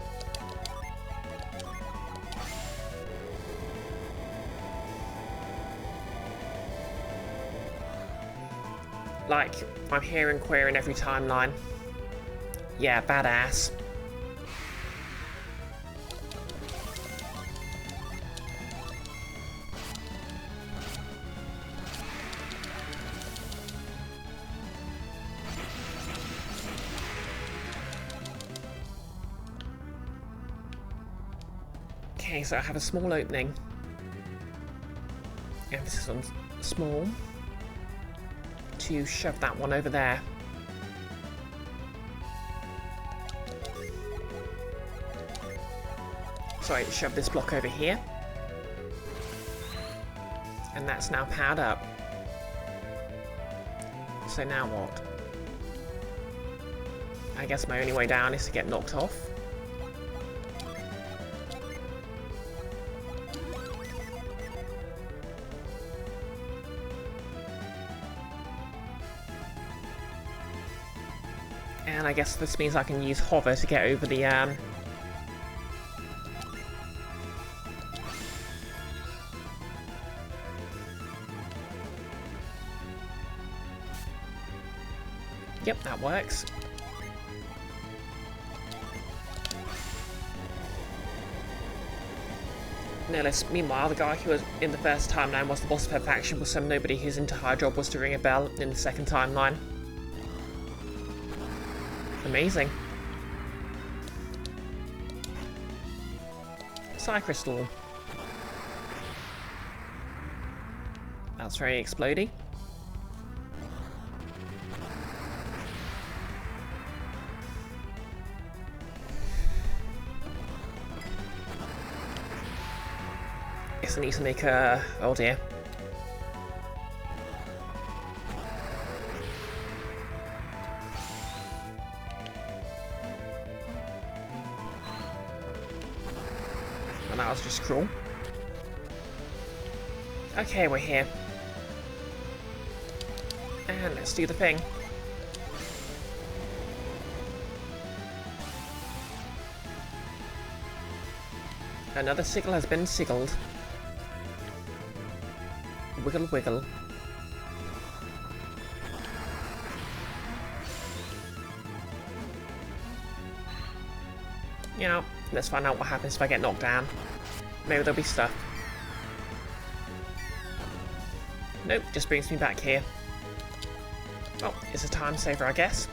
S1: Like, I'm hearing queer in every timeline. Yeah, badass. Okay, so I have a small opening. Emphasis on small. To shove that one over there. Sorry, shove this block over here. And that's now powered up. So now what? I guess my only way down is to get knocked off. And I guess this means I can use hover to get over the Yep, that works. Nihilus. Meanwhile, the guy who was in the first timeline was the boss of her faction was some nobody whose entire job was to ring a bell in the second timeline. Amazing. Psy Crystal. That's very explodey. Guess I need to make a... oh dear. Well, that was just cruel. Okay, we're here. And let's do the thing. Another sigil has been sigiled. Wiggle, wiggle. You know, let's find out what happens if I get knocked down. Maybe there'll be stuff. Nope, just brings me back here. Oh, it's a time saver, I guess.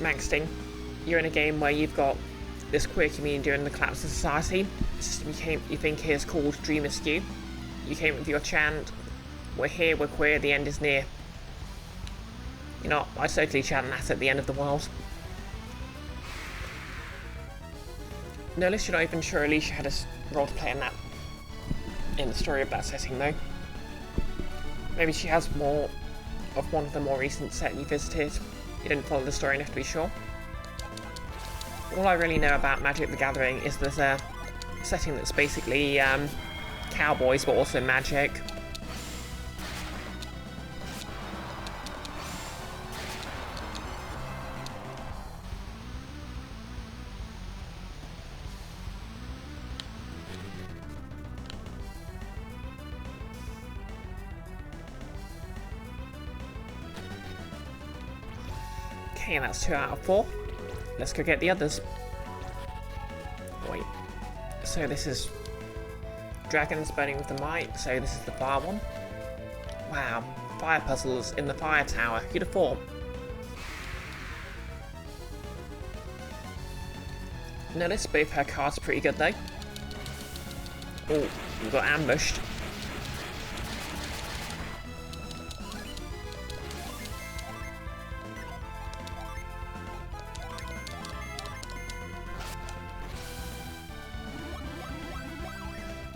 S1: Maxting, you're in a game where you've got this queer community during the collapse of society. The system you think is called Dream Askew. You came with your chant, we're here, we're queer, the end is near. You know, I totally chant that at the end of the world. No less you're not even sure Alicia had a role to play in that, in the story of that setting though. Maybe she has more of one of the more recent set you visited. You didn't follow the story enough to be sure. All I really know about Magic the Gathering is there's a setting that's basically cowboys but also magic. Okay, that's 2 out of 4. Let's go get the others. Wait. So this is dragons burning with the might. So this is the fire one. Wow. Fire puzzles in the fire tower. Who'd have thought? Notice both her cards are pretty good though. Oh, we got ambushed.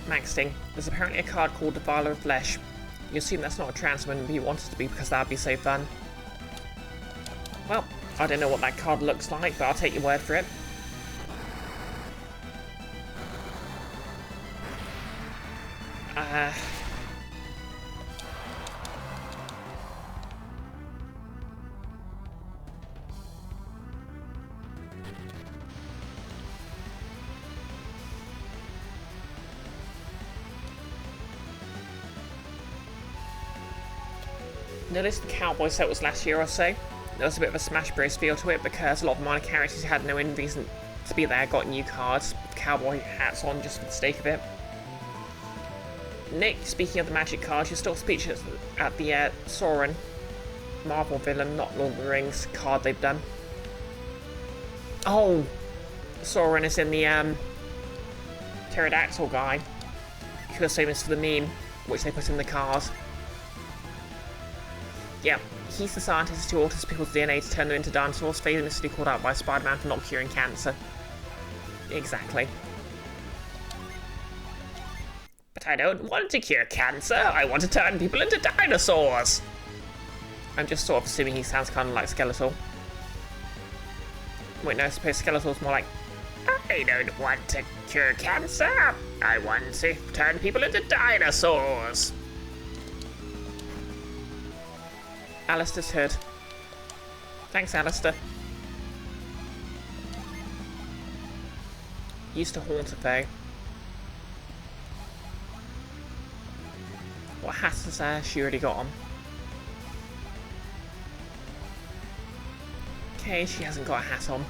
S1: Maxting. There's apparently a card called Defiler of Flesh. You assume that's not a trans woman, but you want it to be because that'd be so fun. Well, I don't know what that card looks like, but I'll take your word for it. Noticed the cowboy set was last year or so. There was a bit of a Smash Bros feel to it because a lot of minor characters who had no reason to be there got new cards with cowboy hats on just for the sake of it. Nick, speaking of the magic cards, you're still speechless at the Sauron Marvel villain, not Lord of the Rings card they've done. Oh! Sauron is in the pterodactyl guy, who was famous for the meme, which they put in the card. Yeah, he's the scientist who alters people's DNA to turn them into dinosaurs, famously called out by Spider-Man for not curing cancer. Exactly. But I don't want to cure cancer, I want to turn people into dinosaurs! I'm just sort of assuming he sounds kind of like Skeletor. Wait, no, I suppose Skeletor's more like, I don't want to cure cancer, I want to turn people into dinosaurs! Alistair's hood. Thanks, Alistair. Used to haunt a foe. What hat has she already got on? Okay, she hasn't got a hat on.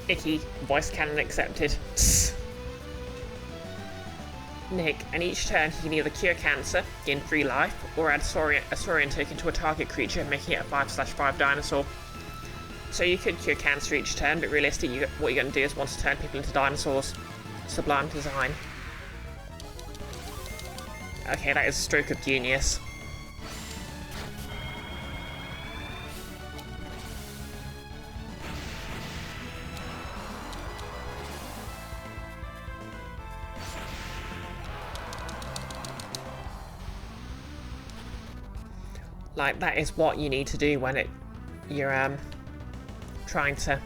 S1: Icky, voice canon accepted. Nick, and each turn he can either cure cancer, gain free life, or add a Saurian token to a target creature, making it a 5/5 dinosaur. So you could cure cancer each turn, but realistically what you're going to do is want to turn people into dinosaurs. Sublime design. Okay, that is a stroke of genius. Like, that is what you need to do when you're trying to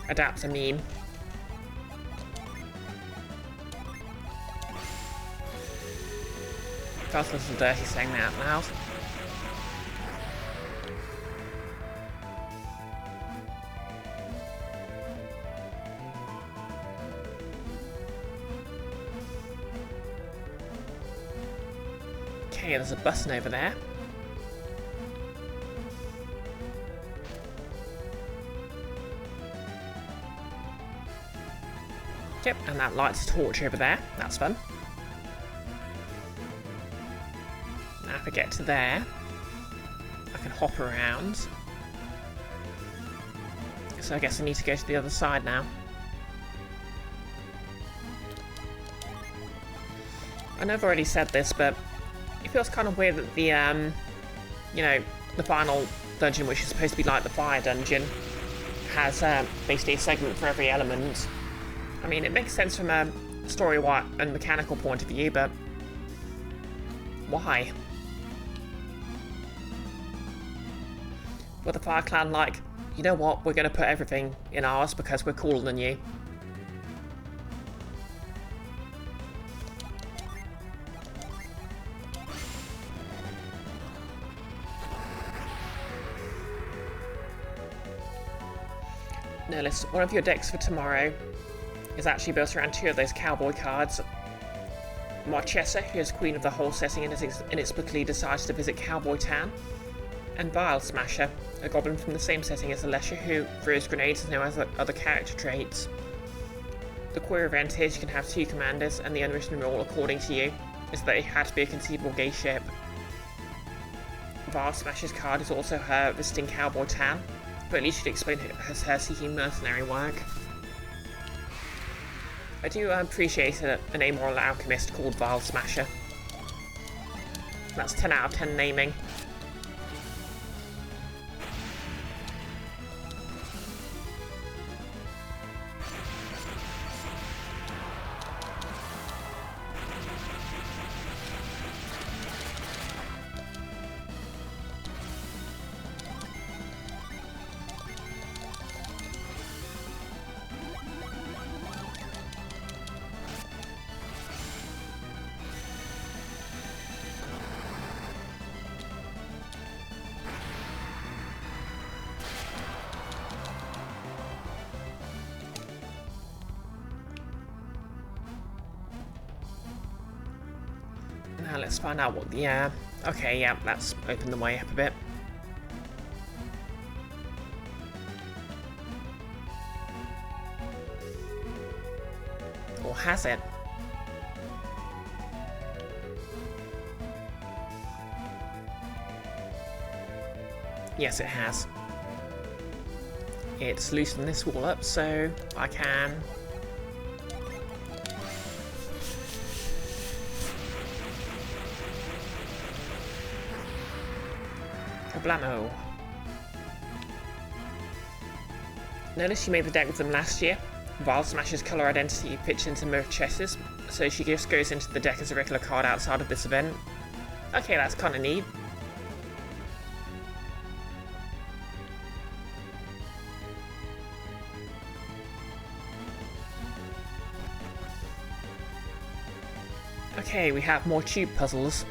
S1: adapt a meme. Feels a little dirty saying that out loud. Okay, there's a button over there. Yep, and that lights a torch over there. That's fun. Now if I get to there, I can hop around. So I guess I need to go to the other side now. I know I've already said this, but it feels kind of weird that the, you know, the final dungeon, which is supposed to be like the fire dungeon, has basically a segment for every element. I mean, it makes sense from a story and mechanical point of view, but why? Were the Fire Clan like, you know what, we're going to put everything in ours because we're cooler than you? Nihilist, one of your decks for tomorrow is actually built around 2 of those cowboy cards. Marchesa, who is queen of the whole setting and inexplicably decides to visit Cowboy Town, and Vile Smasher, a goblin from the same setting as Alessia who throws grenades and no other character traits. The queer event is you can have 2 commanders, and the unwritten rule, according to you, is that it had to be a conceivable gay ship. Vile Smasher's card is also her visiting Cowboy Town, but at least you'd explain it as her seeking mercenary work. I do appreciate an amoral alchemist called Vile Smasher. That's 10 out of 10 naming. Now let's find out what the, okay, yeah, that's opened the way up a bit. Or has it? Yes, it has. It's loosened this wall up, so I can... Kablamo. Notice you made the deck with them last year. Vile Smasher's colour identity pitched into Marchesa's, so she just goes into the deck as a regular card outside of this event. Okay, that's kinda neat. Okay, we have more tube puzzles.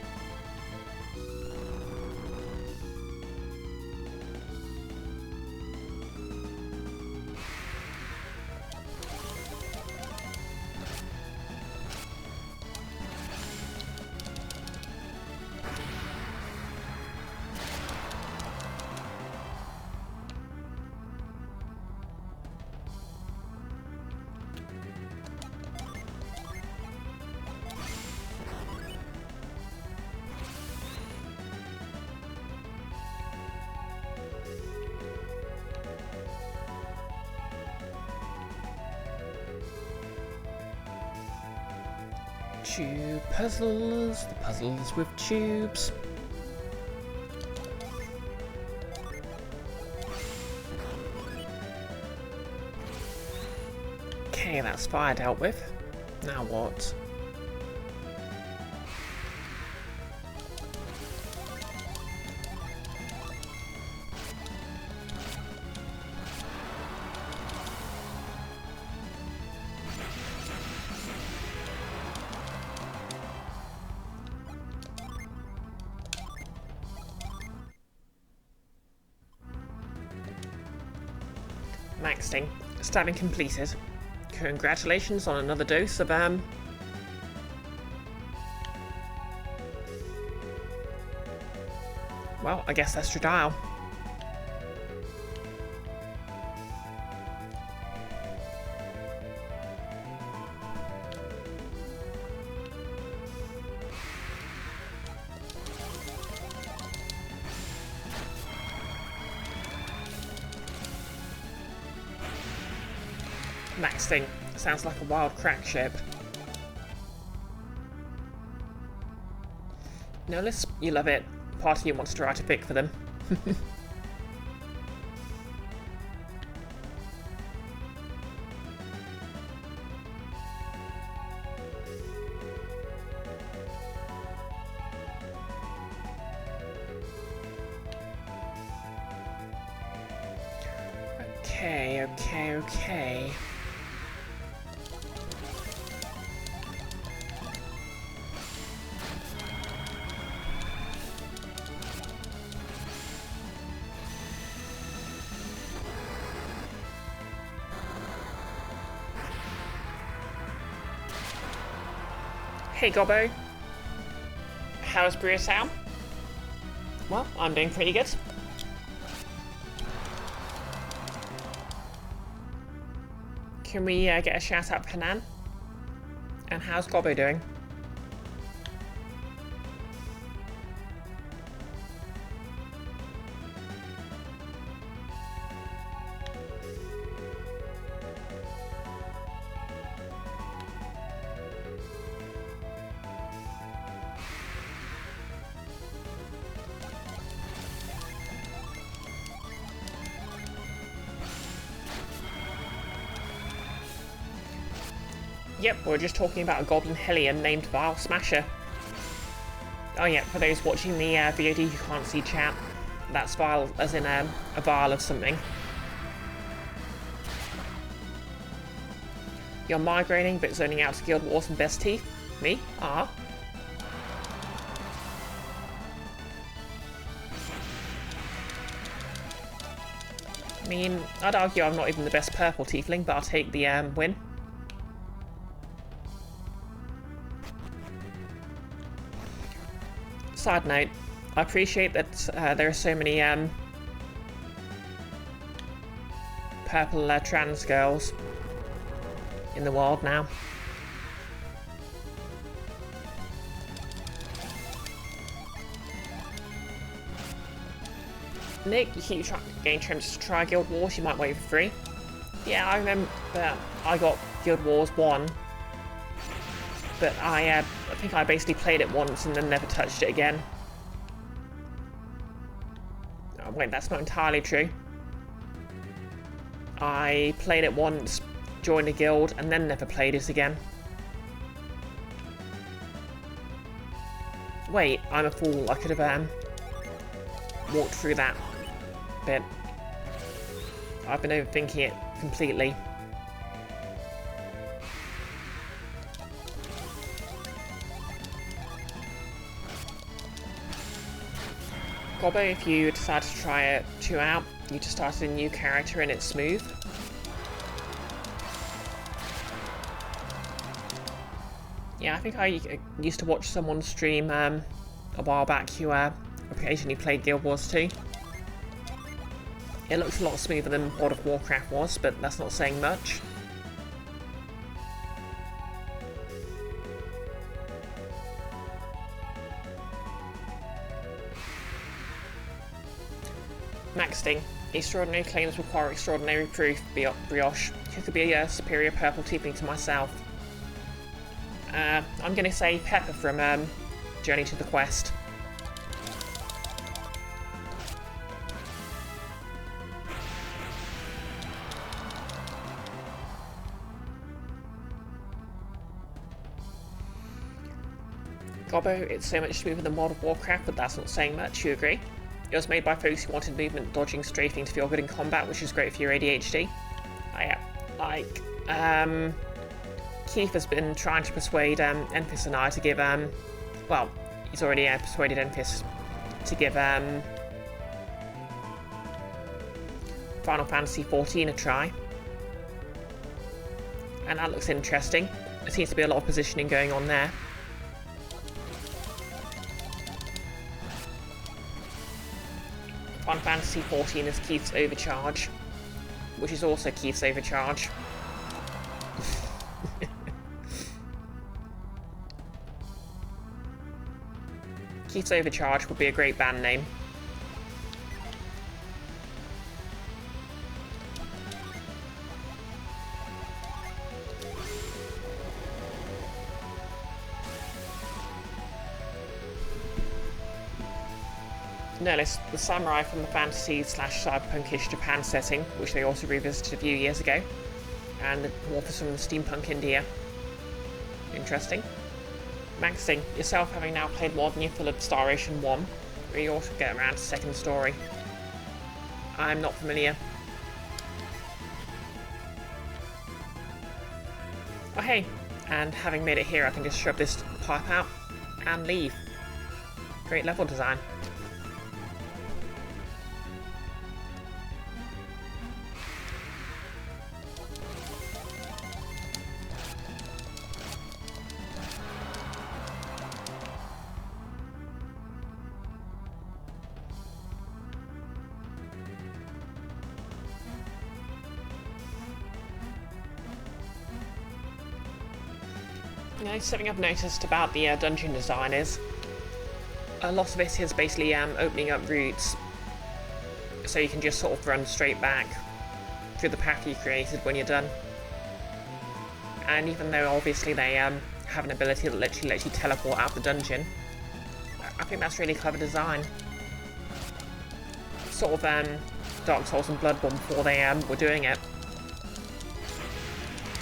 S1: Tube puzzles, the puzzles with tubes. Okay, that's fire dealt with. Now what? Maxing. Stabbing completed. Congratulations on another dose of, well, I guess that's your dial. Next thing, sounds like a wild crack ship. Notice, you love it. Part of you wants to write a pic for them. Okay. Hey Gobbo. How's Brioche? Well, I'm doing pretty good. Can we get a shout out for Hanan? And how's Gobbo doing? Yep, we're just talking about a goblin hellion named Vile Smasher. Oh yeah, for those watching the VOD who can't see chat, that's Vile as in a vial of something. You're migrating but zoning out to Guild Wars and Best Teeth? Me? Ah. I mean, I'd argue I'm not even the best purple tiefling, but I'll take the win. Side note, I appreciate that there are so many purple trans girls in the world now. Nick, you keep getting attempts to try Guild Wars, you might wait for free. Yeah, I remember I got Guild Wars 1, but I think I basically played it once and then never touched it again. Oh, wait, that's not entirely true. I played it once, joined a guild, and then never played it again. Wait, I'm a fool. I could have walked through that bit. I've been overthinking it completely. Gobbo, if you decide to try it 2 out, you just started a new character and it's smooth. Yeah, I think I used to watch someone stream a while back who occasionally played Guild Wars 2. It looks a lot smoother than World of Warcraft was, but that's not saying much. Maxting. Extraordinary claims require extraordinary proof, Brioche. Who could be a superior purple tiefling to myself? I'm going to say Pepper from Journey to the Quest. Gobbo, it's so much smoother than World of Warcraft, but that's not saying much, you agree? It was made by folks who wanted movement, dodging, strafing to feel good in combat, which is great for your ADHD. Keith has been trying to persuade Enfys and I to give, well, he's already persuaded Enfys to give Final Fantasy XIV a try. And that looks interesting. There seems to be a lot of positioning going on there. Final Fantasy XIV is Keith's Overcharge, which is also Keith's Overcharge. Keith's Overcharge would be a great band name. Nerlis, the samurai from the fantasy/cyberpunkish Japan setting, which they also revisited a few years ago, and the authors from the steampunk India. Interesting. Maxing, yourself having now played more than you're full of Star Ocean 1, where you also get around to second story. I'm not familiar. Oh hey, and having made it here, I can just shove this pipe out and leave. Great level design. You know, something I've noticed about the dungeon design is a lot of it is basically opening up routes so you can just sort of run straight back through the path you created when you're done. And even though obviously they have an ability that lets you teleport out of the dungeon, I think that's really clever design. Sort of Dark Souls and Bloodborne before they were doing it.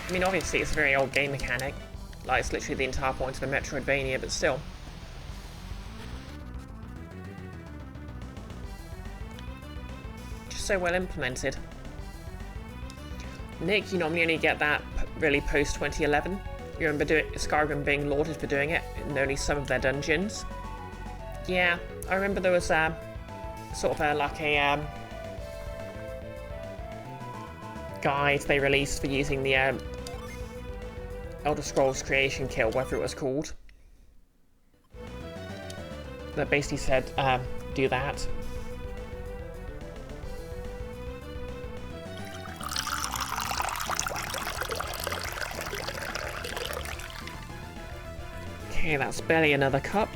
S1: I mean, obviously it's a very old game mechanic, like it's literally the entire point of a Metroidvania, but still. Just so well implemented. Nick, you normally only get that really post 2011. You remember Skyrim being lauded for doing it in only some of their dungeons? Yeah, I remember there was sort of like a guide they released for using the Elder Scrolls Creation Kill, whatever it was called, that basically said do that. Okay, that's barely another cup.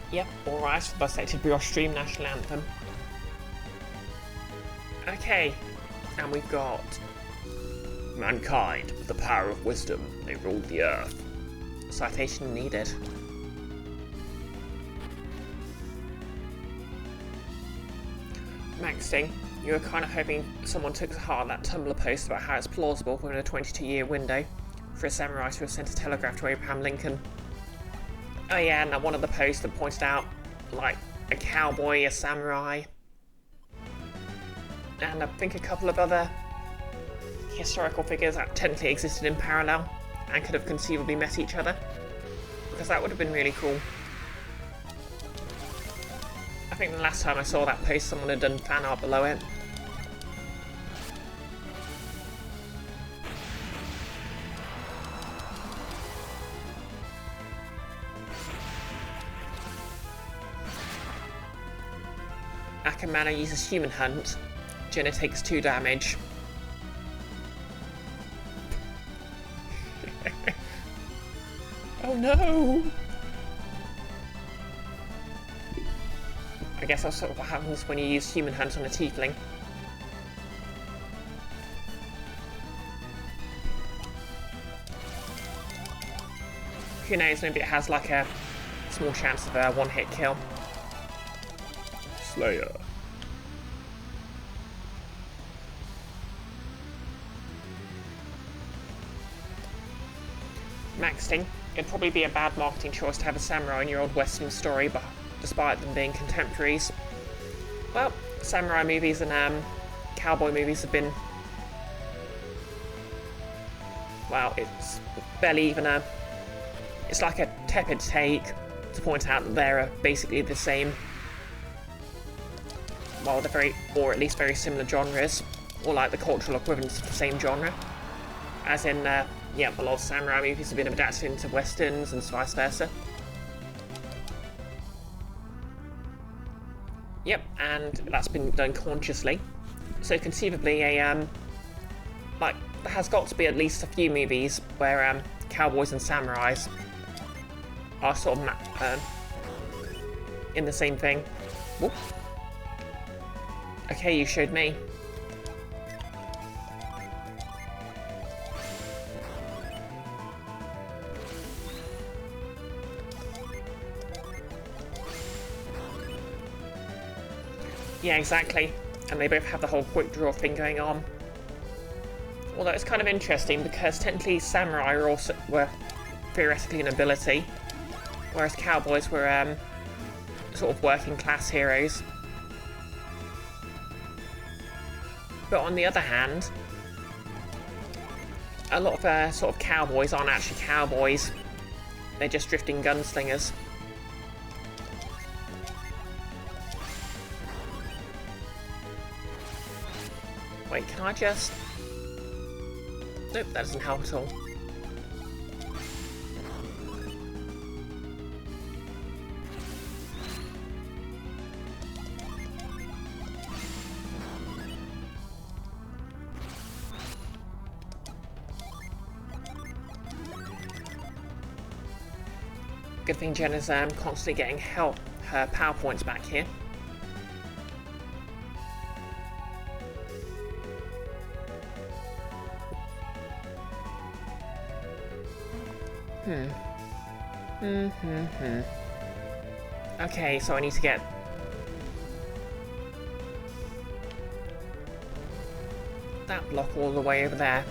S1: Yep, alright, for the BisectedBrioche stream national anthem. Okay, and we've got mankind, with the power of wisdom, they ruled the earth. Citation needed. Maxting, you were kind of hoping someone took to heart that Tumblr post about how it's plausible within a 22-year window for a samurai to have sent a telegraph to Abraham Lincoln. Oh yeah, and one of the posts that pointed out, like, a cowboy, a samurai, and I think a couple of other historical figures that technically existed in parallel and could have conceivably met each other, because that would have been really cool. I think the last time I saw that post, someone had done fan art below it. Akamana uses Human Hunt. Jenna takes 2 damage. Oh no! I guess that's sort of what happens when you use Human Hunt on a tiefling. Who knows, maybe it has like a small chance of a one-hit kill. Slayer. Maxting. It'd probably be a bad marketing choice to have a samurai in your old western story, but despite them being contemporaries. Well, samurai movies and cowboy movies have been... well, it's barely even a... it's like a tepid take to point out that they're basically the same. Well, they're very, or at least very similar genres, or like the cultural equivalents of the same genre. As in, yeah, a lot of samurai movies have been adapted into westerns and vice versa. Yep, and that's been done consciously. So conceivably, like, there has got to be at least a few movies where cowboys and samurais are sort of in the same thing. Whoop. Okay, you showed me. Yeah, exactly. And they both have the whole quick draw thing going on. Although it's kind of interesting because technically samurai were theoretically an ability, whereas cowboys were sort of working class heroes. But on the other hand, a lot of sort of cowboys aren't actually cowboys. They're just drifting gunslingers. Wait, can I just... nope, that doesn't help at all. Good thing Jenna's constantly getting her power points back here. Okay, so I need to get... that block all the way over there.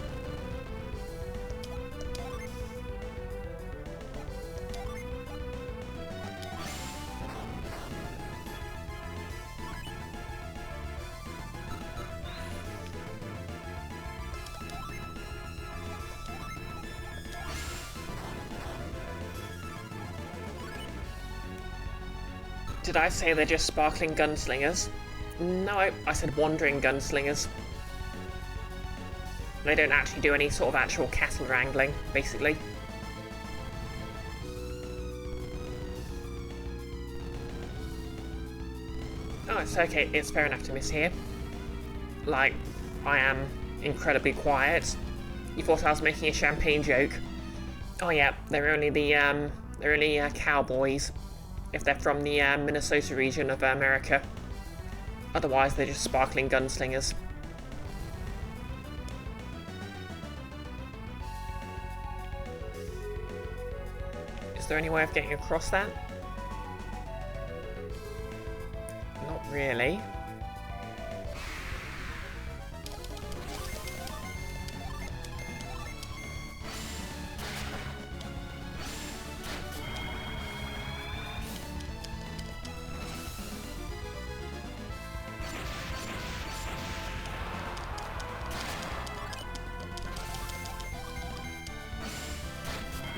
S1: Did I say they're just sparkling gunslingers? No, I said wandering gunslingers. They don't actually do any sort of actual cattle wrangling, basically. Oh, it's okay, it's fair enough to miss here. Like, I am incredibly quiet. You thought I was making a champagne joke. Oh yeah, they're only cowboys. If they're from the Minnesota region of America. Otherwise, they're just sparkling gunslingers. Is there any way of getting across that? Not really.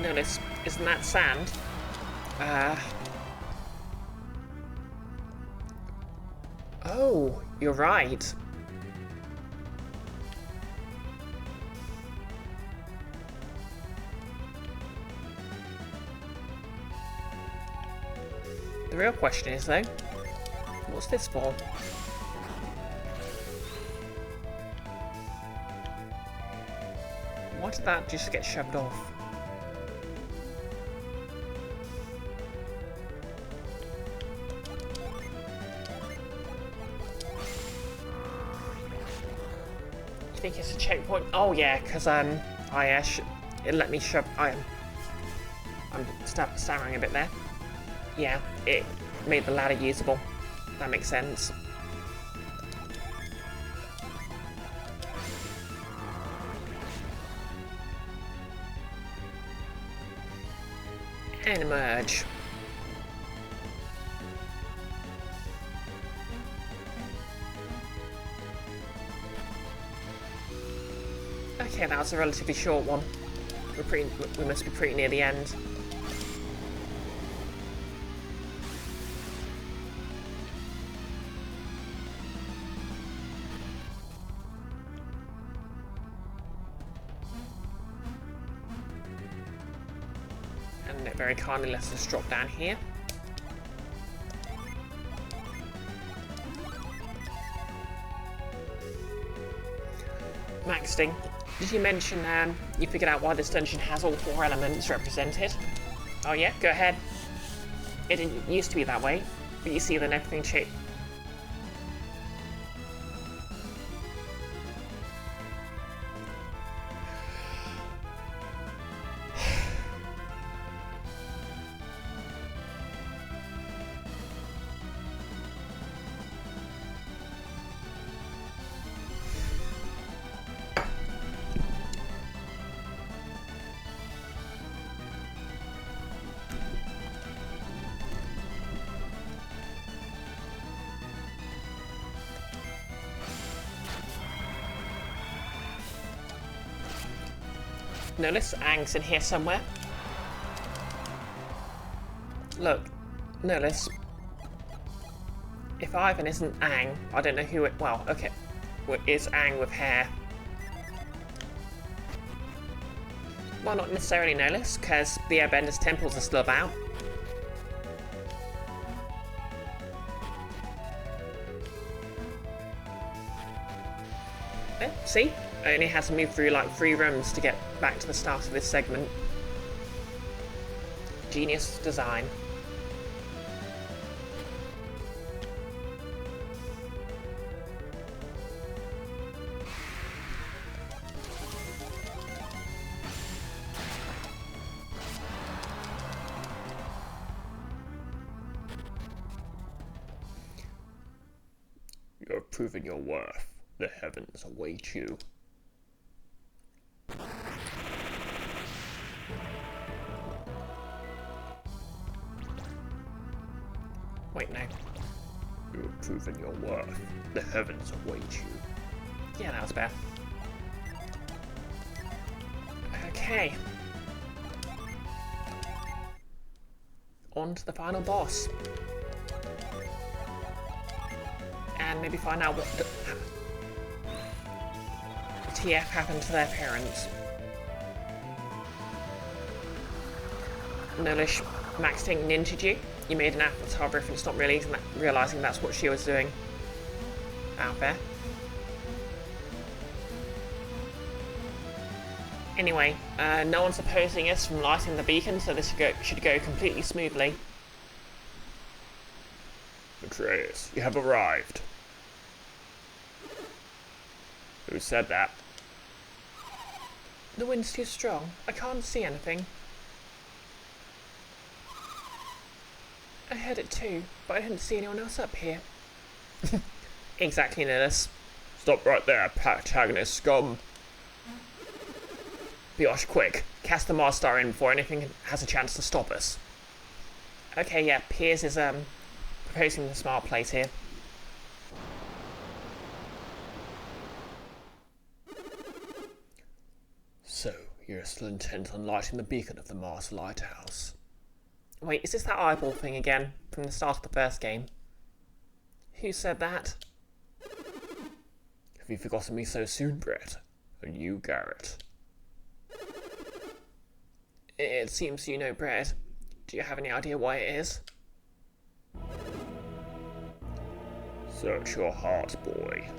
S1: Notice, isn't that sand? Oh, you're right. The real question is, though, what's this for? Why did that just get shoved off? I think it's a checkpoint. Oh yeah, because it let me shove. I'm stammering a bit there. Yeah, it made the ladder usable. That makes sense. And emerge. Okay, that was a relatively short one. We must be pretty near the end. And it very kindly lets us drop down here. Maxting. Did you mention you figured out why this dungeon has all 4 elements represented? Oh yeah, go ahead. It didn't used to be that way, but you see then everything changed. Notice Aang's in here somewhere. Look, notice. If Ivan isn't Aang, I don't know who it. Well, okay, well, it's Aang with hair. Well, not necessarily Notice, because the Airbender's temples are still about. There, see? I only had to move through like 3 rooms to get back to the start of this segment. Genius design.
S2: You have proven your worth. The heavens await you.
S1: Wait, no.
S2: You have proven your worth. The heavens await you.
S1: Yeah, that was better. Okay. On to the final boss. And maybe find out what the TF happened to their parents. Nullish maxing ninja'd you. You made an Avatar reference, not realising that's what she was doing out there. Anyway, no one's opposing us from lighting the beacon, so this should go completely smoothly.
S2: Atreus, you have arrived. Who said that?
S1: The wind's too strong. I can't see anything. I heard it too, but I didn't see anyone else up here. Exactly, Nillis.
S2: Stop right there, protagonist scum.
S1: Brioche, quick. Cast the Mars Star in before anything has a chance to stop us. Okay, yeah, Piers is proposing the smart place here.
S2: So, you're still intent on lighting the beacon of the Mars lighthouse?
S1: Wait, is this that eyeball thing again, from the start of the first game? Who said that?
S2: Have you forgotten me so soon, Brett? And you, Garrett?
S1: It seems you know Brett. Do you have any idea why it is?
S2: Search your heart, boy.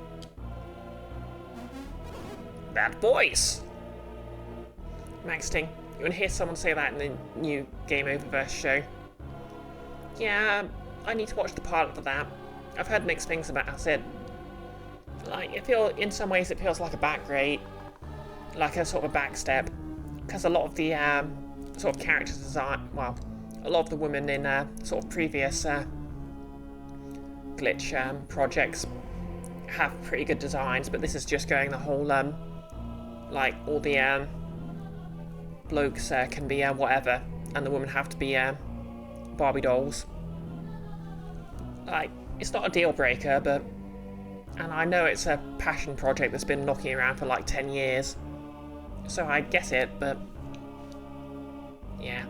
S1: That voice! Maxting, you want to hear someone say that in the new Game Oververse show? Yeah, I need to watch the pilot for that. I've heard mixed things about it. Like, in some ways it feels like a backgrate, like a sort of a backstep, because a lot of the sort of character design, well, a lot of the women in sort of previous glitch projects have pretty good designs, but this is just going the whole like all the blokes can be whatever, and the women have to be Barbie dolls. Like, it's not a deal breaker, but, and I know it's a passion project that's been knocking around for like 10 years, so I get it, but yeah,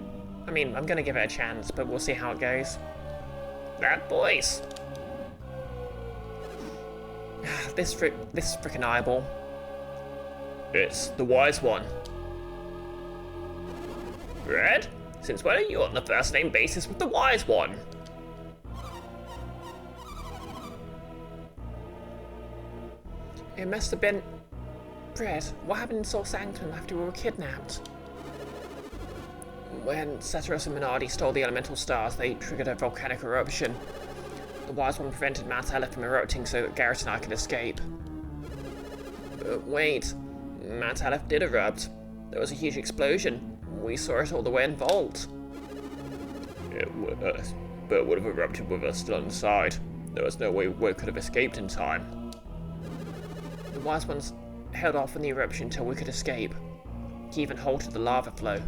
S1: I mean, I'm gonna give it a chance, but we'll see how it goes. That voice! this frickin' eyeball.
S2: It's the wise one.
S1: Red? Since when are you on the first name basis with the wise one? It must have been... Brett, what happened in Soul Sanctum after we were kidnapped? When Ceteris and Minardi stole the elemental stars, they triggered a volcanic eruption. The wise one prevented Mount Aleph from erupting so that Garrett and I could escape. But wait, Mount Aleph did erupt. There was a huge explosion. We saw it all the way in Vault.
S2: But it would have erupted with us still inside. There was no way we could have escaped in time.
S1: The wise ones held off in the eruption until we could escape. He even halted the lava flow.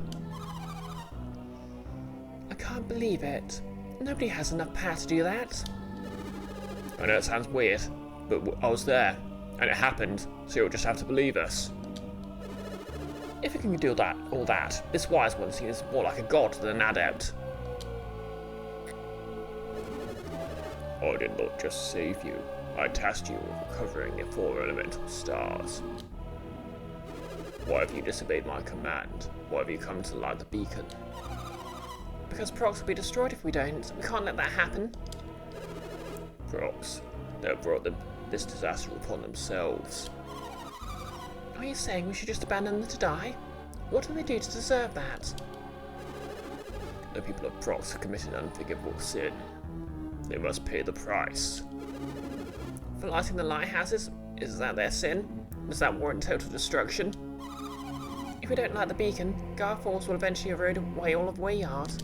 S1: I can't believe it. Nobody has enough power to do that.
S2: I know it sounds weird, but I was there, and it happened, so you'll just have to believe us.
S1: If it can do all that, this wise one seems more like a god than an adept.
S2: I did not just save you. I tasked you with recovering the 4 elemental stars. Why have you disobeyed my command? Why have you come to light the beacon?
S1: Because Prox will be destroyed if we don't. We can't let that happen.
S2: Prox, they have brought this disaster upon themselves.
S1: Are you saying we should just abandon them to die? What do they do to deserve that?
S2: The people of Prox have committed unforgivable sin. They must pay the price.
S1: For lighting the lighthouses? Is that their sin? Does that warrant total destruction? If we don't light the beacon, Garforce will eventually erode away all of Wayyard.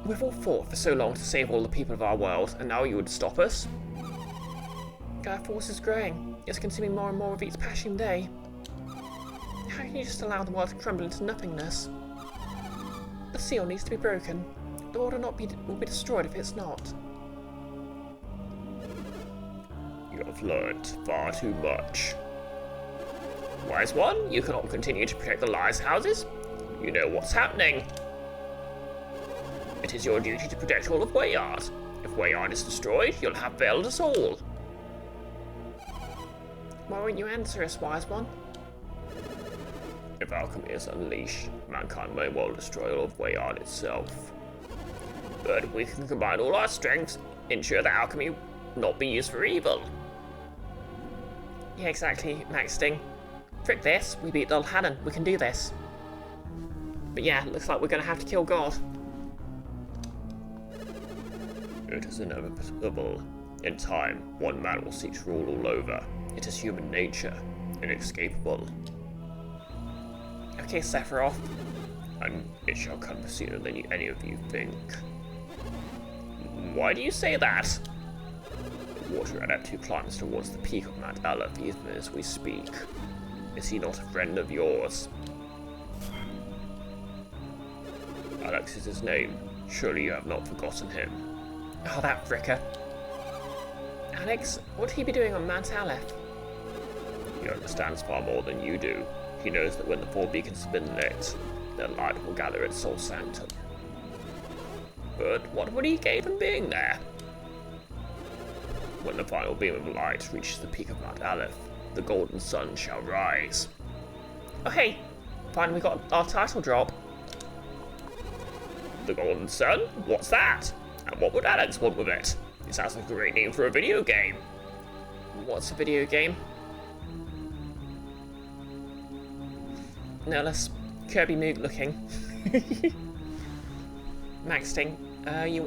S1: We've all fought for so long to save all the people of our world, and now you would stop us? Garforce is growing. It's consuming more and more of each passing day. How can you just allow the world to crumble into nothingness? The seal needs to be broken. The world will be destroyed if it's not.
S2: You have learned far too much. Wise one, you cannot continue to protect the lighthouses. You know what's happening. It is your duty to protect all of Wayyard. If Wayyard is destroyed, you'll have failed us all.
S1: Why won't you answer us, Wise One?
S2: If alchemy is unleashed, mankind may well destroy all of Wayyard itself. But we can combine all our strengths, ensure that alchemy will not be used for evil.
S1: Yeah, exactly, Max Sting. Frick this, we beat Dulhanan, we can do this. But yeah, looks like we're gonna have to kill God.
S2: It is inevitable. In time, one man will seek to rule all over. It is human nature, inescapable.
S1: Okay, Sephiroth.
S2: And it shall come sooner than any of you think. Why do you say that? The water adept who climbs towards the peak of Mount Aleph even as we speak. Is he not a friend of yours? Alex is his name. Surely you have not forgotten him.
S1: Oh, that fricker. Alex, what would he be doing on Mount Aleph?
S2: He understands far more than you do. He knows that when the 4 beacons have been lit, their light will gather at Sol Sanctum. But what would he gain from being there? When the final beam of light reaches the peak of Mount Aleph, the golden sun shall rise.
S1: Oh hey, finally we got our title drop.
S2: The golden sun? What's that? And what would Alex want with it? It sounds like a great name for a video game.
S1: What's a video game? No less Kirby Moog looking. Max Sting, you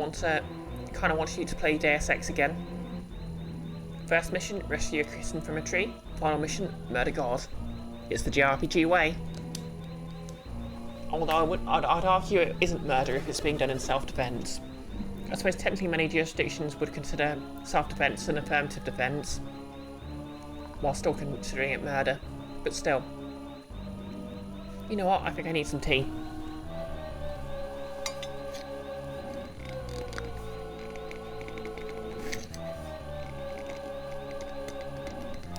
S1: kind of want you to play Deus Ex again. First mission, rescue a Christian from a tree. Final mission, murder God. It's the JRPG way. Although I'd argue it isn't murder if it's being done in self-defense. I suppose technically many jurisdictions would consider self-defense an affirmative defense, while still considering it murder. But still. You know what? I think I need some tea.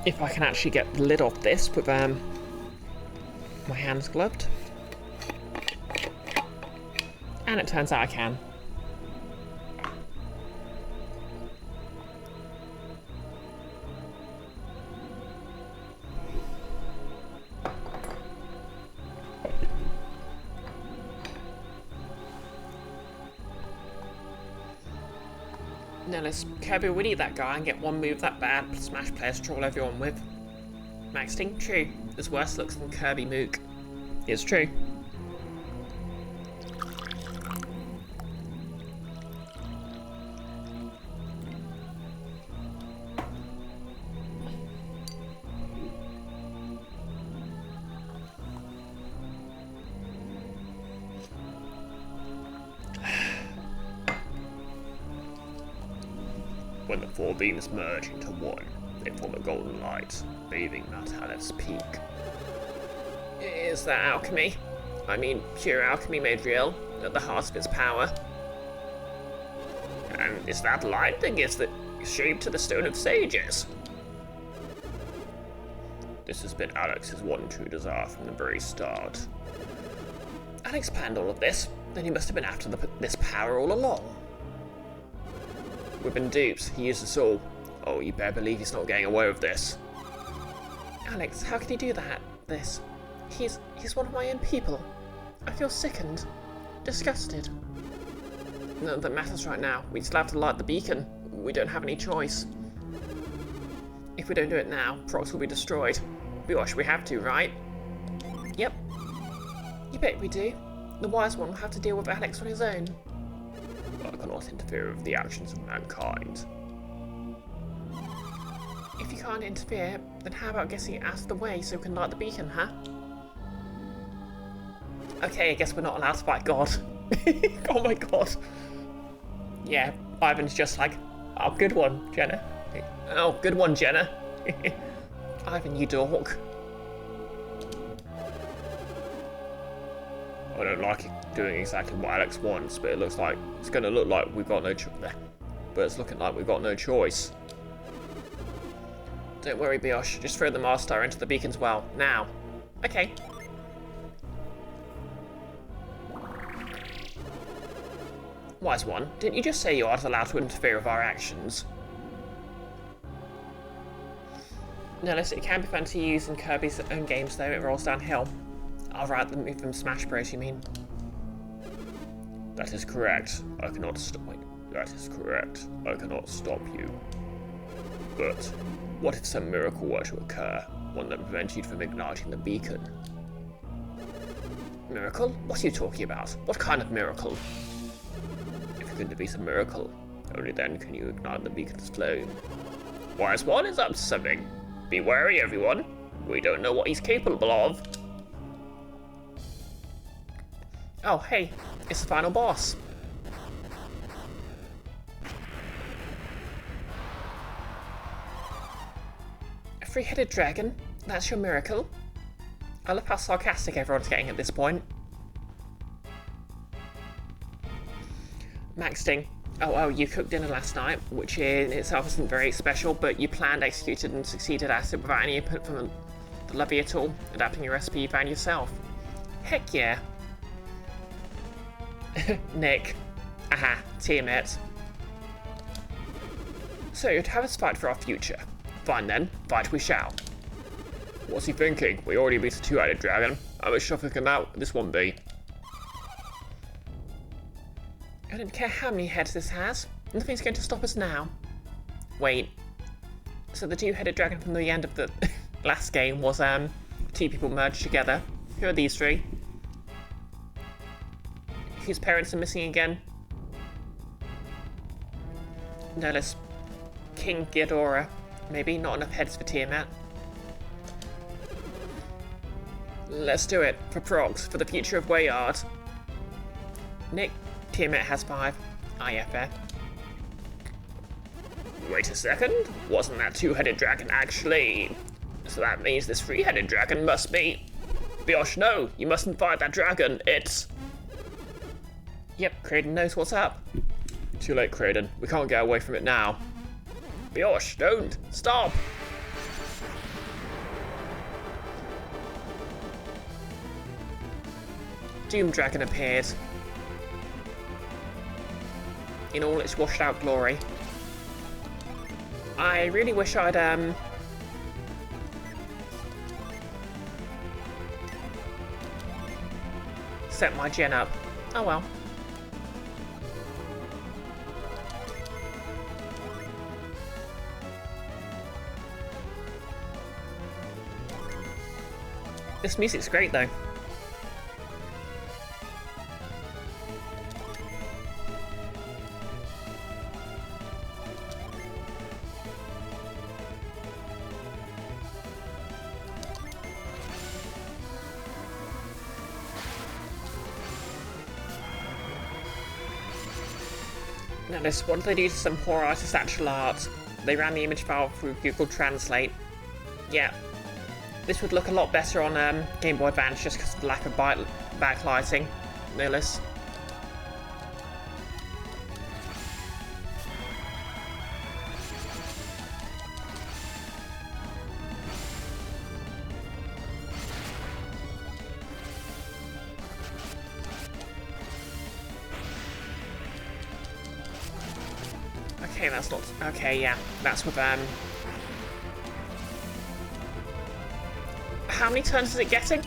S1: If I can actually get the lid off this with my hands gloved. And it turns out I can. Now let's Kirby would eat that guy and get one move that bad Smash players troll everyone with. Max Sting, true. There's worse looks than Kirby Moog. It's true.
S2: When the 4 beams merge into one, they form a golden light, bathing Mount Aleph's peak.
S1: Is that alchemy? I mean, pure alchemy made real, at the heart of its power.
S2: And is that light that gives the shape to the Stone of Sages? This has been Alex's one true desire from the very start.
S1: Alex planned all of this, then he must have been after this power all along.
S2: We've been duped. He used us all. Oh, you better believe he's not getting away with this.
S1: Alex, how could he do that? He's one of my own people. I feel sickened. Disgusted. None that matters right now. We still have to light the beacon. We don't have any choice. If we don't do it now, Prox will be destroyed. Brioche, we have to, right? Yep. You bet we do. The wise one will have to deal with Alex on his own.
S2: I cannot interfere with the actions of mankind.
S1: If you can't interfere, then how about getting it out of the way so we can light the beacon, huh? Okay, I guess we're not allowed to fight God. Oh my god. Yeah, Ivan's just like, oh, good one, Jenna. Oh, good one, Jenna. Ivan, you dork.
S2: I don't like it doing exactly what Alex wants, but it looks like it's going to look like we've got no but it's looking like we've got no choice.
S1: Don't worry, Brioche. Just throw the Mars Star into the beacon's well. Now. Okay. Wise one, didn't you just say you aren't allowed to interfere with our actions? No, listen, it can be fun to use in Kirby's own games, though. It rolls downhill. I'll write the move from Smash Bros, you mean?
S2: That is correct. I cannot stop. Wait, that is correct. I cannot stop you. But what if some miracle were to occur, one that prevented you from igniting the beacon?
S1: Miracle? What are you talking about? What kind of miracle?
S2: If it could be some miracle, only then can you ignite the beacon's flame. Wise one is up to something. Be wary, everyone. We don't know what he's capable of.
S1: Oh, hey, it's the final boss. A three-headed dragon? That's your miracle? I love how sarcastic everyone's getting at this point. Max Ding. Oh, you cooked dinner last night, which in itself isn't very special, but you planned, executed, and succeeded at it without any input from the lobby at all, adapting your recipe you found yourself. Heck yeah. Nick. Aha, teammate. So you'd have us fight for our future. Fine then, fight we shall.
S2: What's he thinking? We already beat a two-headed dragon. How much tougher can this one be?
S1: I don't care how many heads this has. Nothing's going to stop us now. Wait. So the two-headed dragon from the end of the last game was, two people merged together. Who are these three? Whose parents are missing again? Notice. King Ghidorah. Maybe not enough heads for Tiamat. Let's do it. For progs. For the future of Wayard. Nick. Tiamat has 5. Ah, yeah, fair.
S2: Wait a second. Wasn't that two-headed dragon actually? So that means this three-headed dragon must be... Brioche, no! You mustn't fight that dragon. It's...
S1: Yep, Kraden knows what's up.
S2: Too late, Kraden. We can't get away from it now. Brioche, don't! Stop!
S1: Doom Dragon appeared. In all its washed out glory. I really wish I'd set my gen up. Oh well. This music's great though. Notice, what did they do to some poor artist's actual art? They ran the image file through Google Translate. Yeah. This would look a lot better on Game Boy Advance just because of the lack of backlighting. No less. Okay, that's not... Okay, yeah. That's with, How many turns is it getting?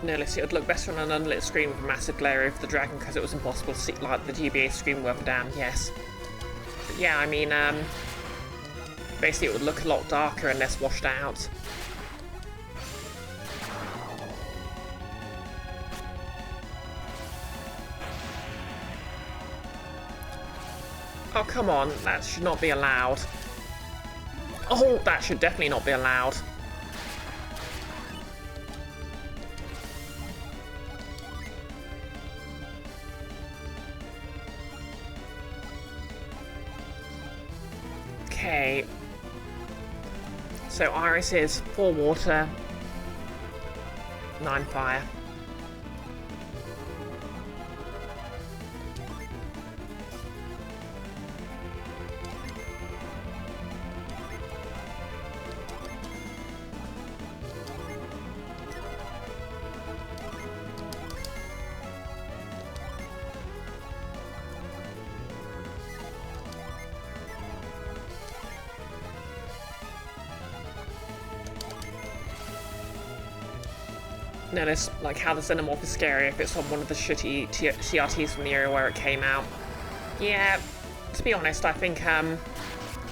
S1: Notice it would look better on an unlit screen with a massive glare over the dragon because it was impossible to see like the GBA screen worth a damn, yes. But yeah, I mean, basically it would look a lot darker and less washed out. Oh, come on, that should not be allowed. Oh, that should definitely not be allowed. Okay. So Iris is 4 water, 9 fire. Notice like how the Xenomorph is scary if it's on one of the shitty CRTs from the area where it came out. Yeah, to be honest, I think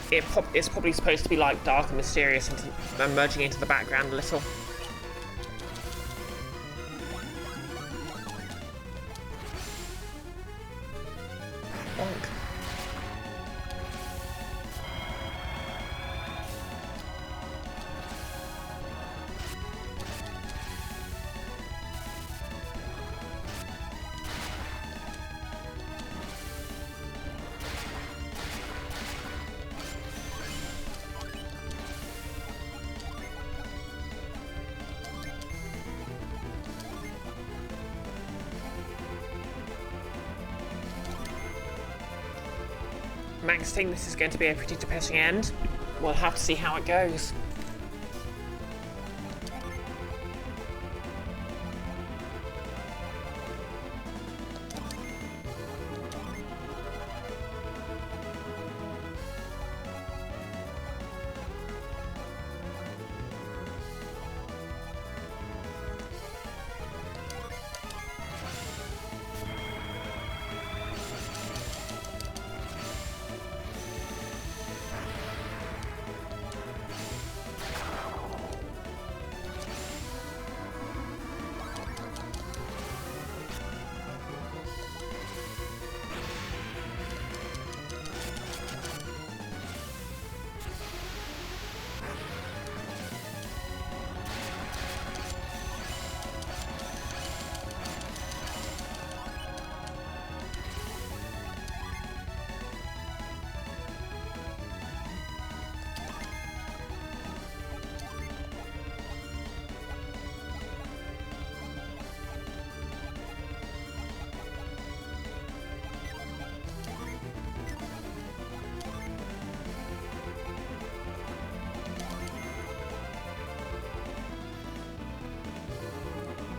S1: it's probably supposed to be like dark and mysterious and merging into the background a little. Bonk. Max think this is going to be a pretty depressing end. We'll have to see how it goes.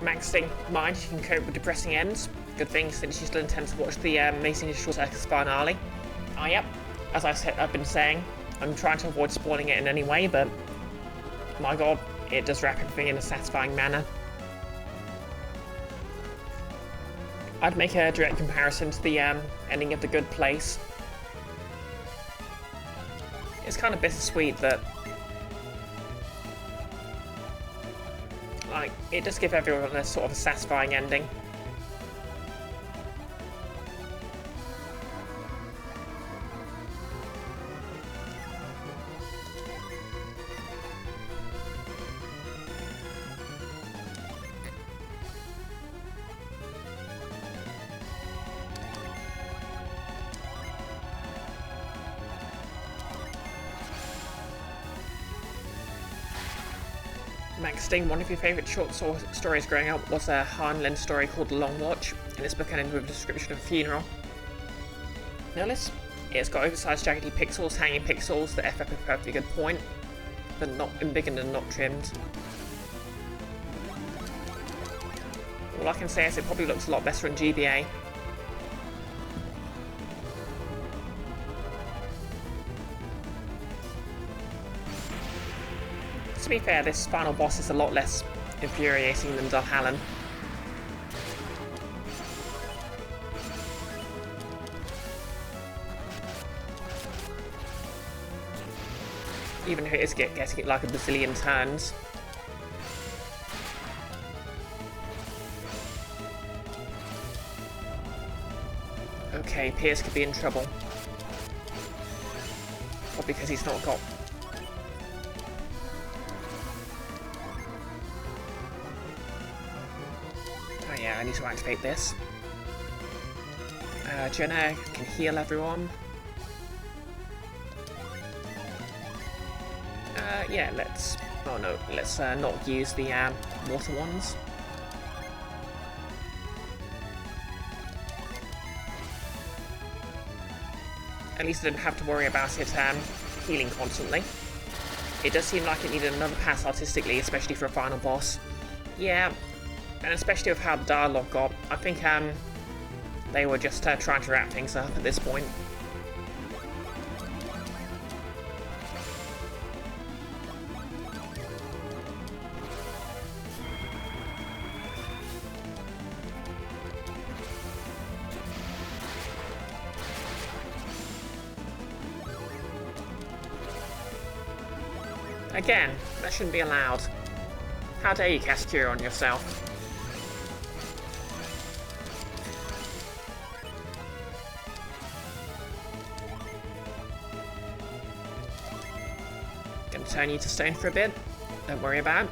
S1: Maxing mind you can cope with depressing ends. Good thing since you still intend to watch the Amazing Digital Circus finale. Oh yep, as I've been saying, I'm trying to avoid spoiling it in any way, but my god, it does wrap everything in a satisfying manner. I'd make a direct comparison to the ending of The Good Place. It's kind of bittersweet that like, it does give everyone a sort of a satisfying ending. Max Sting, one of your favourite short stories growing up was a Han Lin story called The Long Watch, and it's book ended with a description of a funeral. Notice? It's got oversized jaggedy pixels, hanging pixels that F up a perfectly good point, but not embiggened and not trimmed. All I can say is it probably looks a lot better in GBA. To be fair, this final boss is a lot less infuriating than Darth Hallen. Even if it is getting it like a bazillion turns. Okay, Piers could be in trouble. Or because he's not got... Oh yeah, I need to activate this. Jenna can heal everyone. Yeah, let's... Oh no, let's not use the water ones. At least I didn't have to worry about it healing constantly. It does seem like it needed another pass artistically, especially for a final boss. Yeah, and especially with how the dialogue got. I think they were just trying to wrap things up at this point. Again, that shouldn't be allowed. How dare you cast Cure on yourself? Gonna turn you to stone for a bit. Don't worry about it.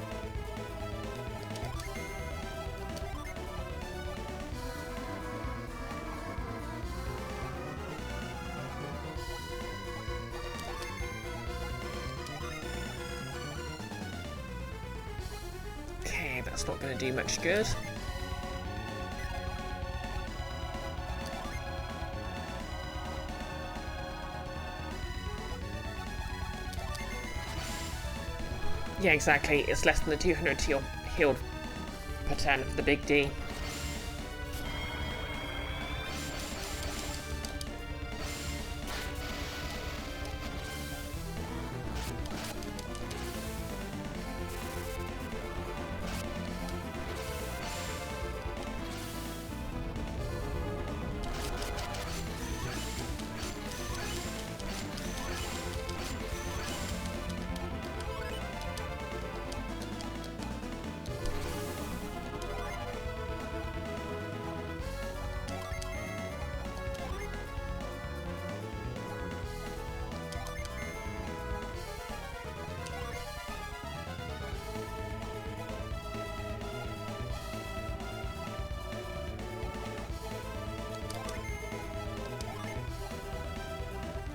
S1: That's not going to do much good. Yeah, exactly. It's less than the 200 healed per turn for the big D.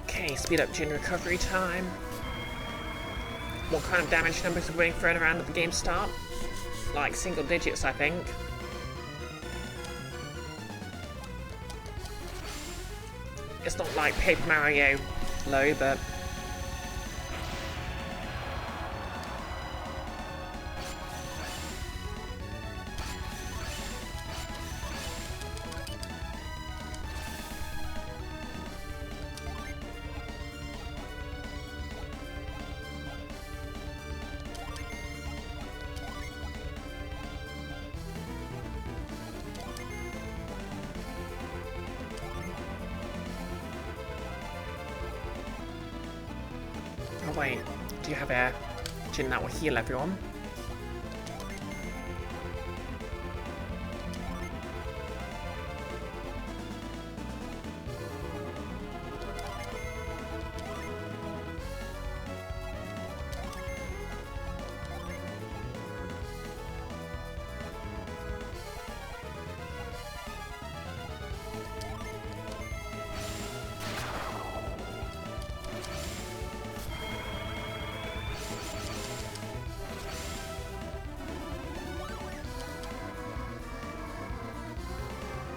S1: Okay, speed up Jin recovery time. What kind of damage numbers are being thrown around at the game start? Like single digits, I think. It's not like Paper Mario low, but... Oh wait, do you have a Jin that will heal everyone?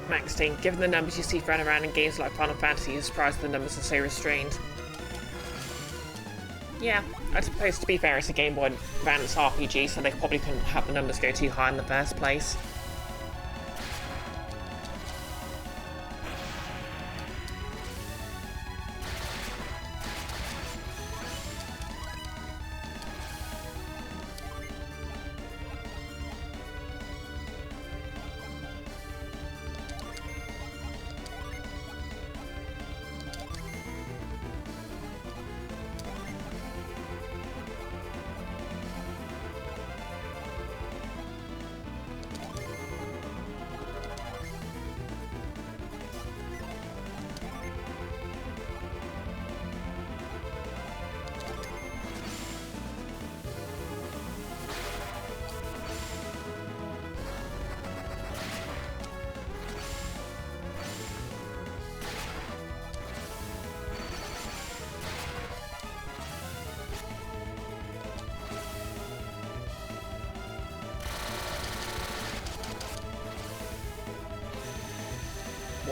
S1: Maxting, given the numbers you see thrown around in games like Final Fantasy, you're surprised the numbers are so restrained. Yeah, I suppose to be fair, it's a Game Boy Advance RPG, so they probably couldn't have the numbers go too high in the first place.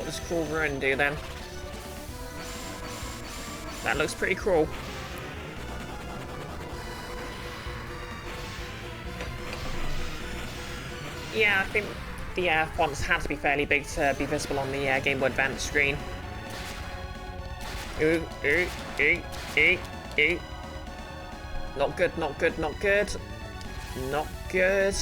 S1: does Cruel Ruin do then? That looks pretty cruel. Yeah, I think the fonts had to be fairly big to be visible on the Game Boy Advance screen. Ooh, ooh, ooh, ooh, ooh. Not good, not good, not good. Not good.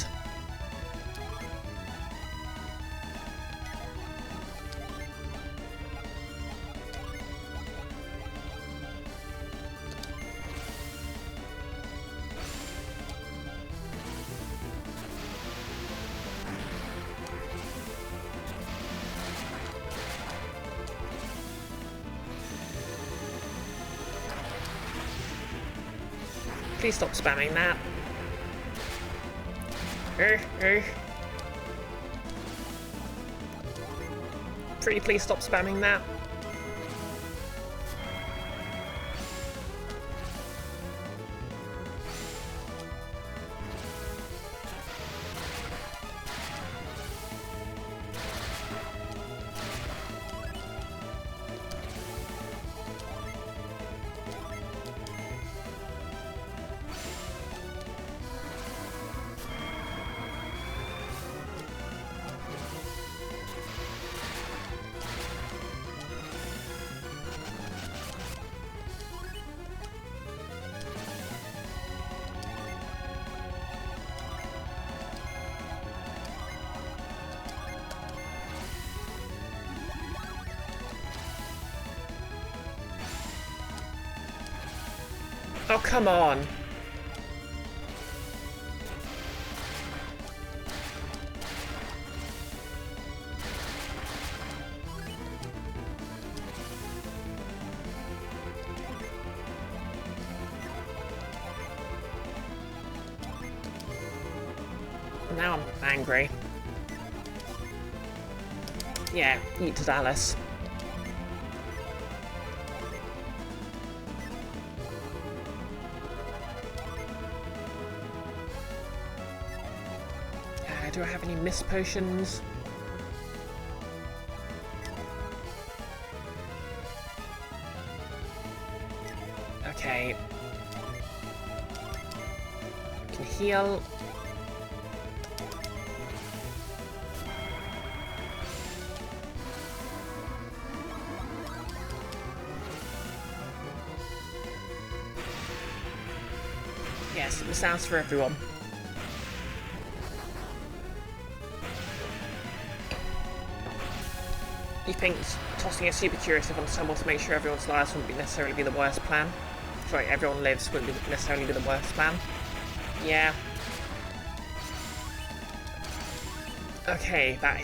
S1: Please stop spamming that. Pretty please stop spamming that. Oh, come on. Now I'm angry. Yeah, eat to Dallas. Do I have any mist potions? Okay. Can heal. Yes, it sounds for everyone. You think tossing a super curative on someone to make sure everyone's lives wouldn't necessarily be the worst plan? Sorry, everyone lives wouldn't necessarily be the worst plan? Yeah. Okay, that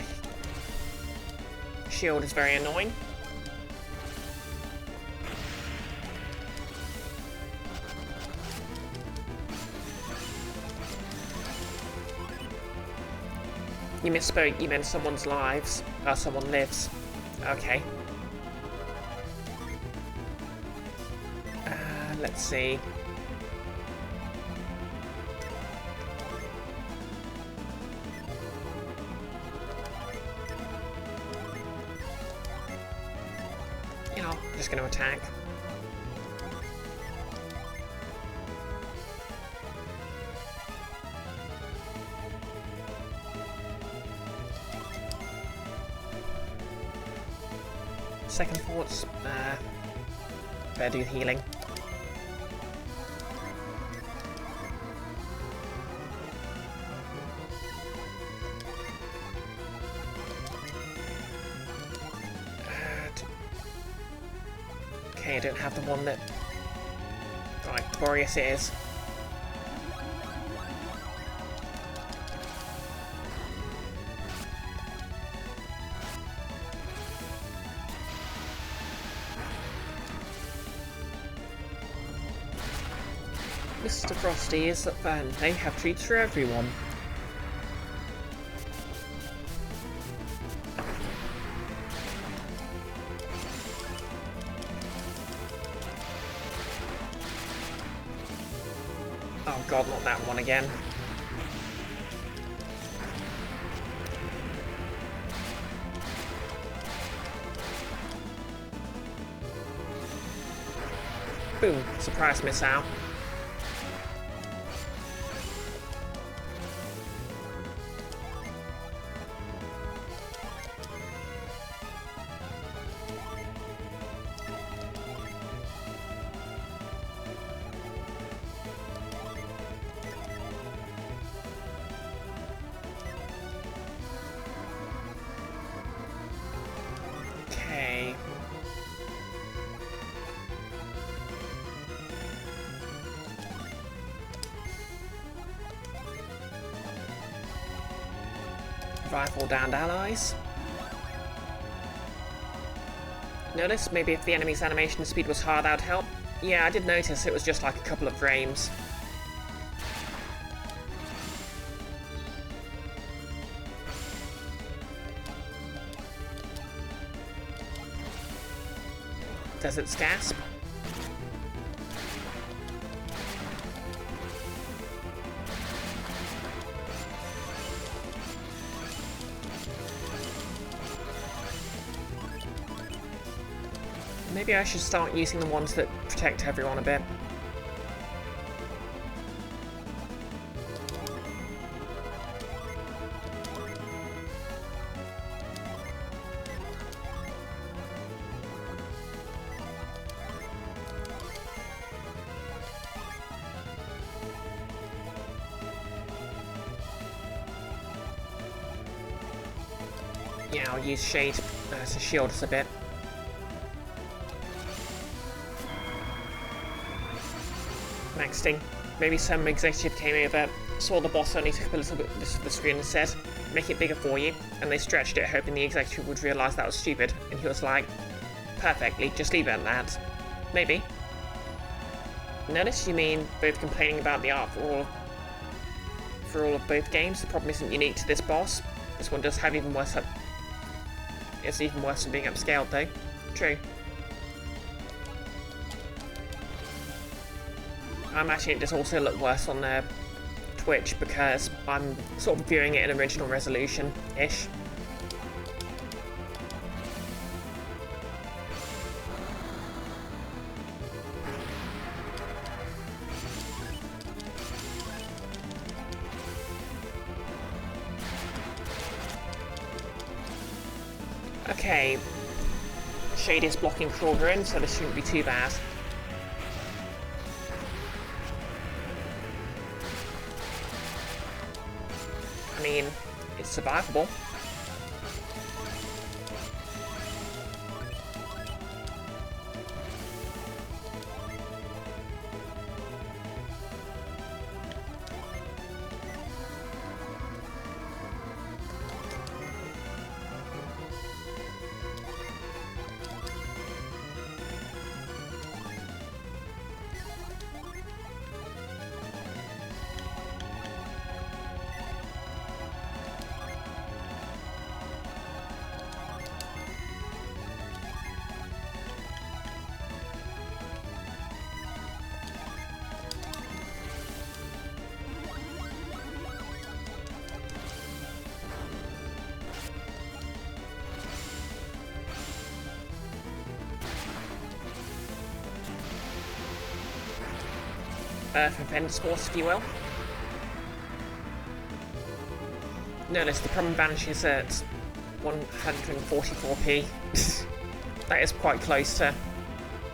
S1: shield is very annoying. You misspoke, you meant someone's lives. Someone lives. Okay. Let's see. Yeah, I'm just going to attack. Second thoughts, better do healing. Okay, I don't have the one that... Right, Boreas it is. Mr. Frosty is that fun. They have treats for everyone. Oh god, not that one again. Boom, surprise missile. Okay. Rifle downed allies. Notice maybe if the enemy's animation speed was hard, that would help. Yeah, I did notice it was just like a couple of frames. Desert's Gasp. Maybe I should start using the ones that protect everyone a bit. Yeah, I'll use Shade to shield us a bit. Next thing, maybe some executive came over, saw the boss only took up a little bit of the screen and said, make it bigger for you, and they stretched it hoping the executive would realise that was stupid, and he was like, perfectly, just leave it at that. Maybe. Notice you mean both complaining about the art for all of both games. The problem isn't unique to this boss. This one does have even worse it's even worse than being upscaled though. True. I'm actually, it does also look worse on Twitch because I'm sort of viewing it in original resolution-ish. Okay, Shade is blocking Crawl Ruin, so this shouldn't be too bad. I mean, it's survivable. Earth and Fence Force, if you will. Notice the problem vanishes at 144p. That is quite close to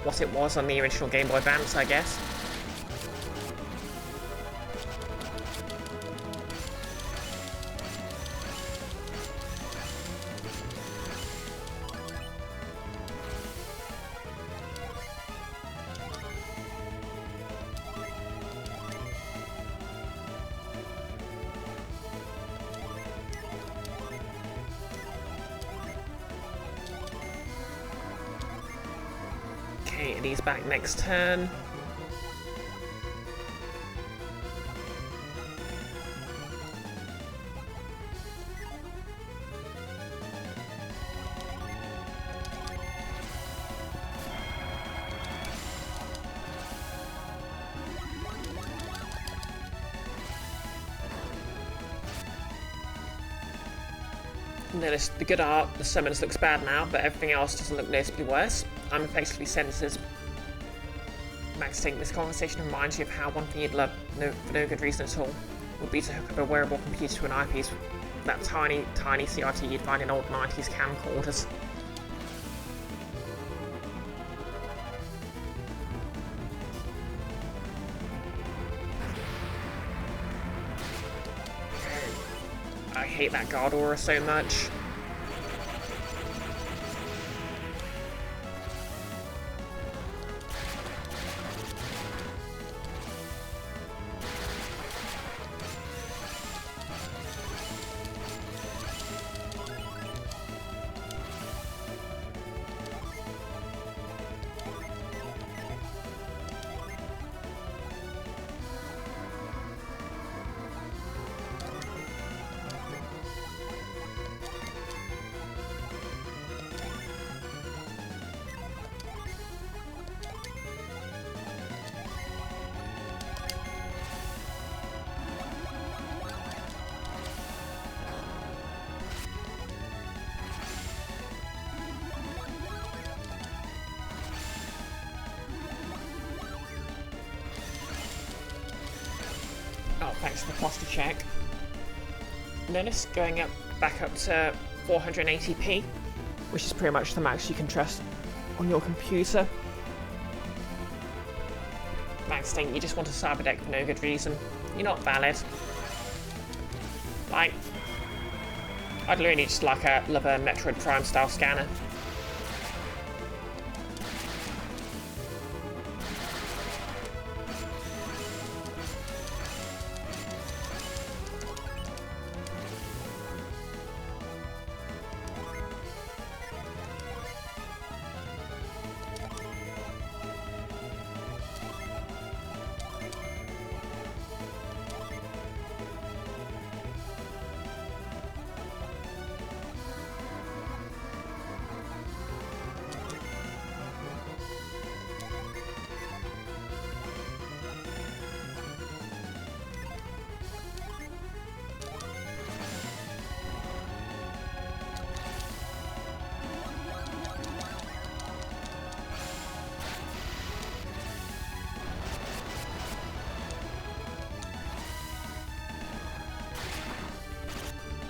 S1: what it was on the original Game Boy Advance, I guess. Okay, and he's back next turn. Notice the good art, the summons looks bad now, but everything else doesn't look noticeably worse. I'm effectively maxing Max think this conversation reminds you of how one thing you'd love for no good reason at all would be to hook up a wearable computer to an eyepiece with that tiny CRT you'd find in old 90s camcorders. I hate that guard aura so much. Oh, thanks for the posture check. Notice going back up to 480p, which is pretty much the max you can trust on your computer. Max think you just want to cyber deck for no good reason. You're not valid. Like, I'd really just like a Metroid Prime style scanner.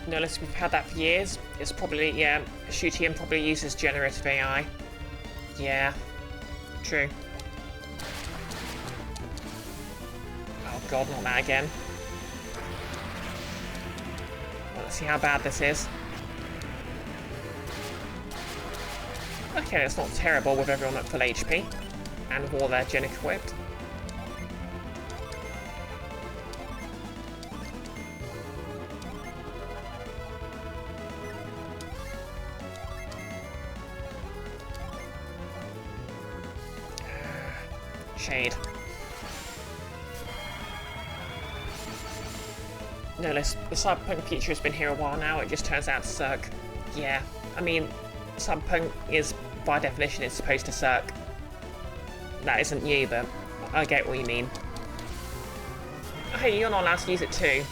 S1: Notice we've had that for years. It's probably, yeah, Shootium probably uses generative AI. Yeah, true. Oh god, not that again. Well, let's see how bad this is. Okay, it's not terrible with everyone at full HP, and with all their gen equipped. Shade. Notice, the Cyberpunk future has been here a while now, it just turns out to suck. Yeah, I mean, Cyberpunk is, by definition, it's supposed to suck. That isn't you, but I get what you mean. Hey, you're not allowed to use it too.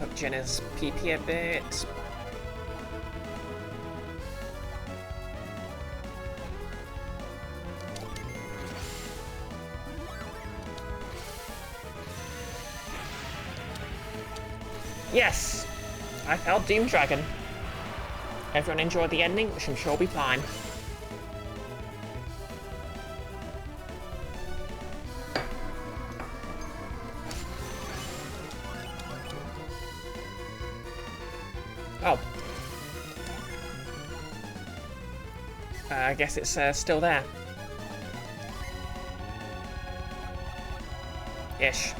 S1: Up Jenna's PP a bit. Yes! I felt Doom Dragon. Everyone enjoyed the ending, which I'm sure will be fine. Oh. I guess it's still there. Ish.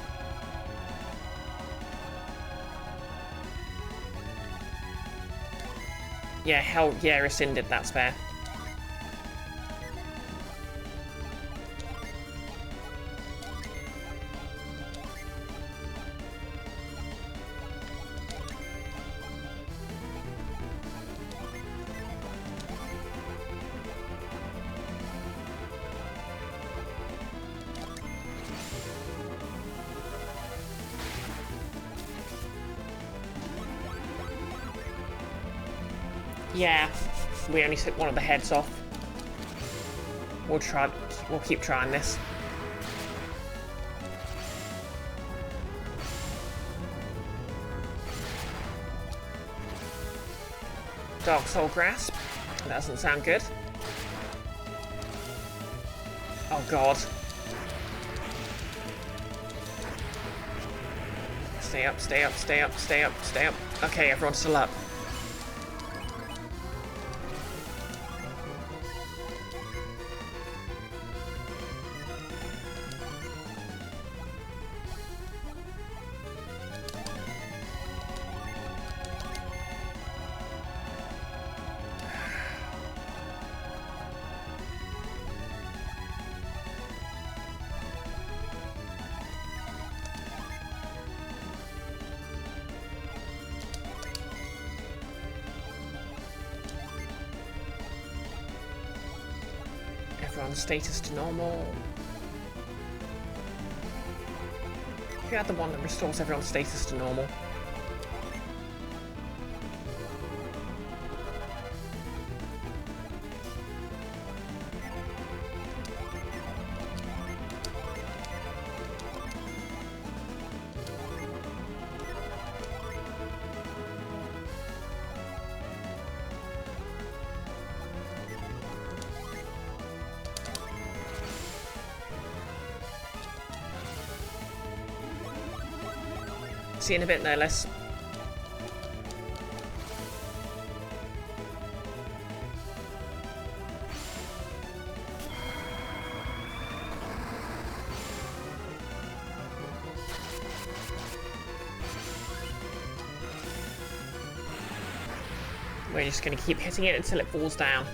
S1: Yeah, hell yeah, rescinded, that's fair. Yeah, we only took one of the heads off. We'll keep trying this. Dark Soul Grasp. That doesn't sound good. Oh god. Stay up, stay up, stay up, stay up, stay up. Okay, everyone's still up. Everyone's status to normal. Who had the one that restores everyone's status to normal? See you in a bit, no less. We're just going to keep hitting it until it falls down.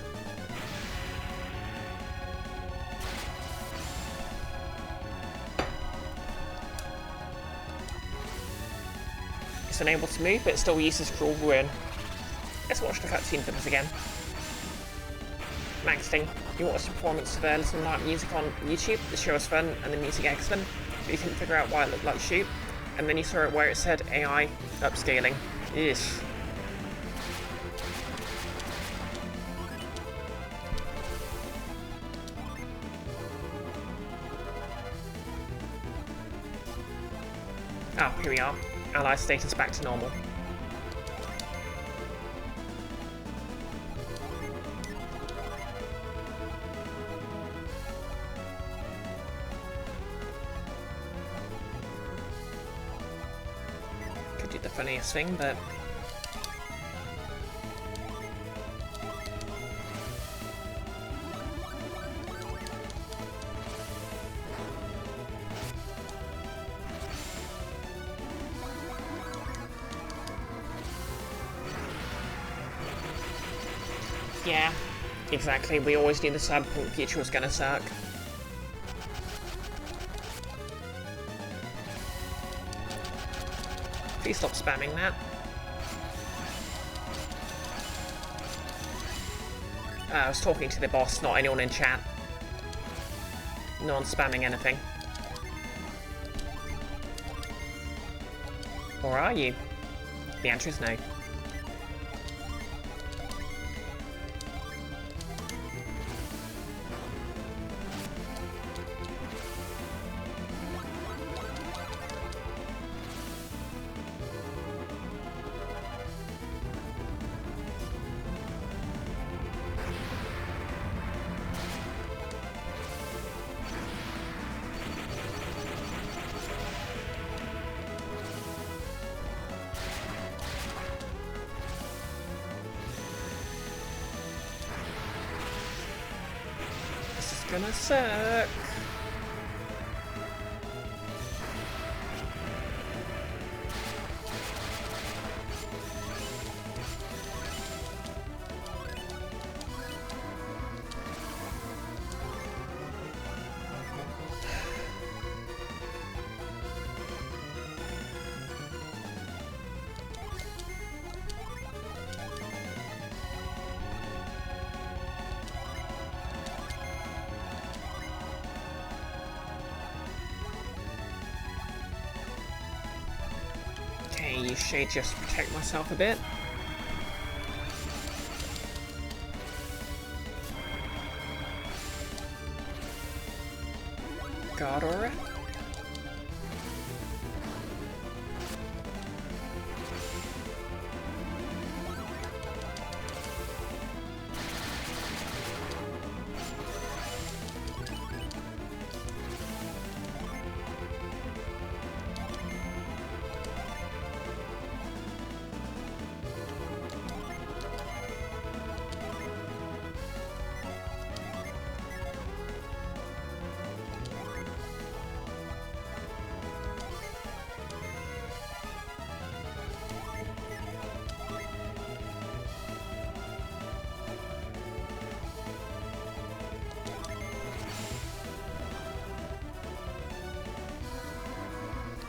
S1: It's unable to move, but it still uses Cruel Ruin. Let's watch the cutscene for this again. Maxting. You watched the performance of Little Night Music on YouTube. The show was fun and the music excellent, but you couldn't figure out why it looked like shoot. And then you saw it where it said AI upscaling. Ish. Oh, here we are. Ally status back to normal. Could do the funniest thing, but... yeah, exactly. We always knew the Cyberpunk future was gonna suck. Please stop spamming that. I was talking to the boss, not anyone in chat. No one's spamming anything. Or are you? The answer is no. Gonna suck. Use shade just to protect myself a bit. Guard aura.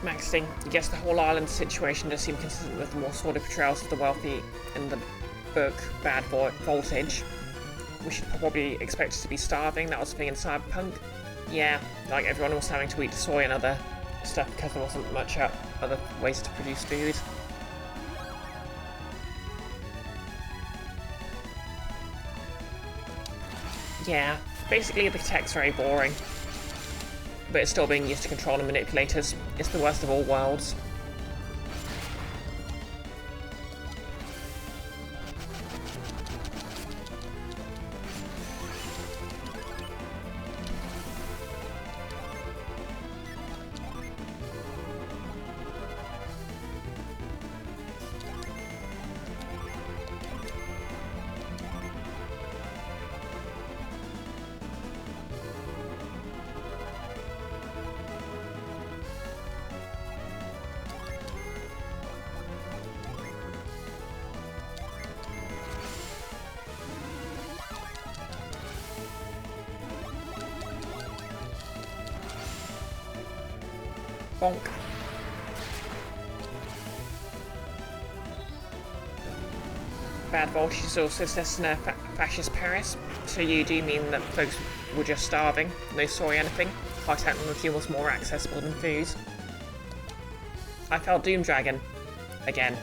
S1: Maxing. I guess the whole island situation does seem consistent with the more sordid portrayals of the wealthy in the book Bad Voltage. We should probably expect us to be starving. That was the thing in Cyberpunk. Yeah, like everyone was having to eat soy and other stuff because there wasn't much other ways to produce food. Yeah, basically the tech's very boring. But it's still being used to control the manipulators. It's the worst of all worlds. Bonk. Bad Voltage is also set in a fascist Paris, so you do mean that folks were just starving, no soy anything. High technology was more accessible than food. I felt Doom Dragon. Again.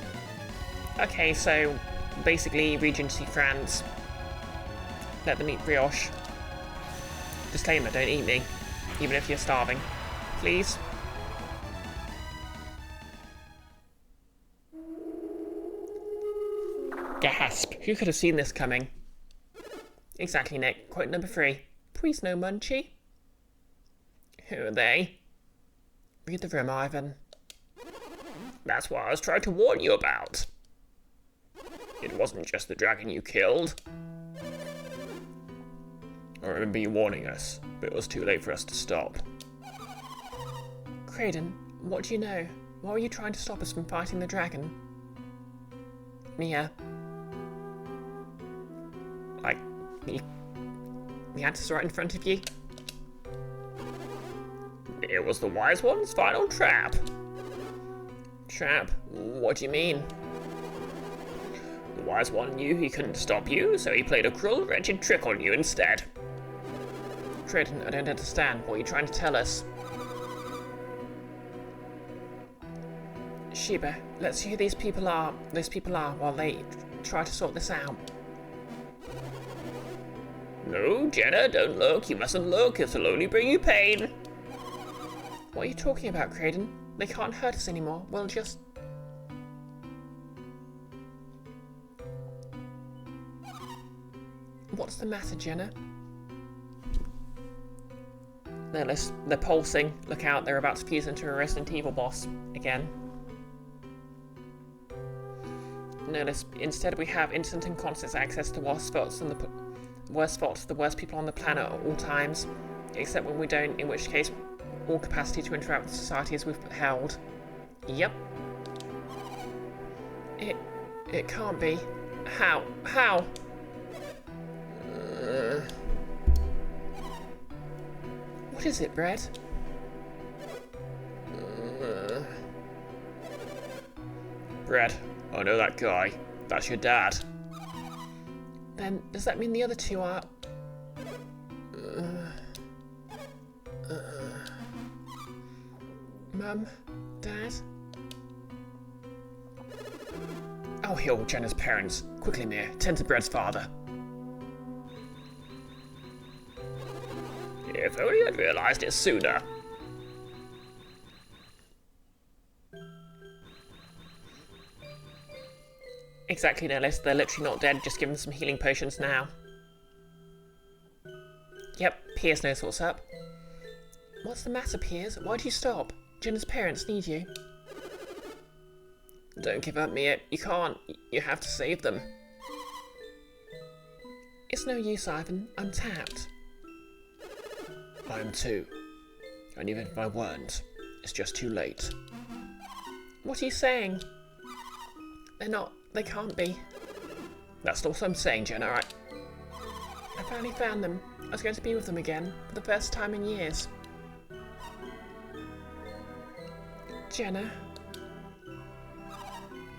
S1: Okay, so basically Regency France. Let them eat brioche. Disclaimer, don't eat me, even if you're starving. Please. Gasp! Who could have seen this coming? Exactly, Nick. Quote number 3. Please no Munchie. Who are they? Read the room, Ivan.
S2: That's what I was trying to warn you about. It wasn't just the dragon you killed. I remember you warning us, but it was too late for us to stop.
S1: Kraden, what do you know? Why were you trying to stop us from fighting the dragon? Mia. Like, the answer's right in front of you.
S2: It was the Wise One's final trap.
S1: Trap? What do you mean?
S2: The Wise One knew he couldn't stop you, so he played a cruel, wretched trick on you instead.
S1: Kraden, I don't understand. What are you trying to tell us? Sheba, let's see who those people are while they try to sort this out.
S2: No, Jenna, don't look. You mustn't look. It'll only bring you pain.
S1: What are you talking about, Kraden? They can't hurt us anymore. We'll just... What's the matter, Jenna? They're pulsing. Look out, they're about to fuse into a Resident Evil boss again. Notice, instead we have instant and constant access to Wasp spots worst spots, the worst people on the planet at all times, except when we don't, in which case all capacity to interact with society is withheld. Yep. It can't be. How? How? What is it, Bread?
S2: Brad, I know that guy. That's your dad.
S1: Then, does that mean the other two are... Mum? Dad?
S2: I'll heal Jenna's parents. Quickly, Mia. Tend to Brad's father. If only I'd realised it sooner.
S1: Exactly, Nellis. They're literally not dead, just give them some healing potions now. Yep, Piers knows what's up. What's the matter, Piers? Why'd you stop? Jenna's parents need you.
S2: Don't give up, Mia. You can't. You have to save them.
S1: It's no use, Ivan. I'm tapped.
S2: I am too. And even if I weren't, it's just too late.
S1: What are you saying? They're not. They can't be.
S2: That's not what I'm saying, Jenna.
S1: I finally found them. I was going to be with them again, for the first time in years. Jenna.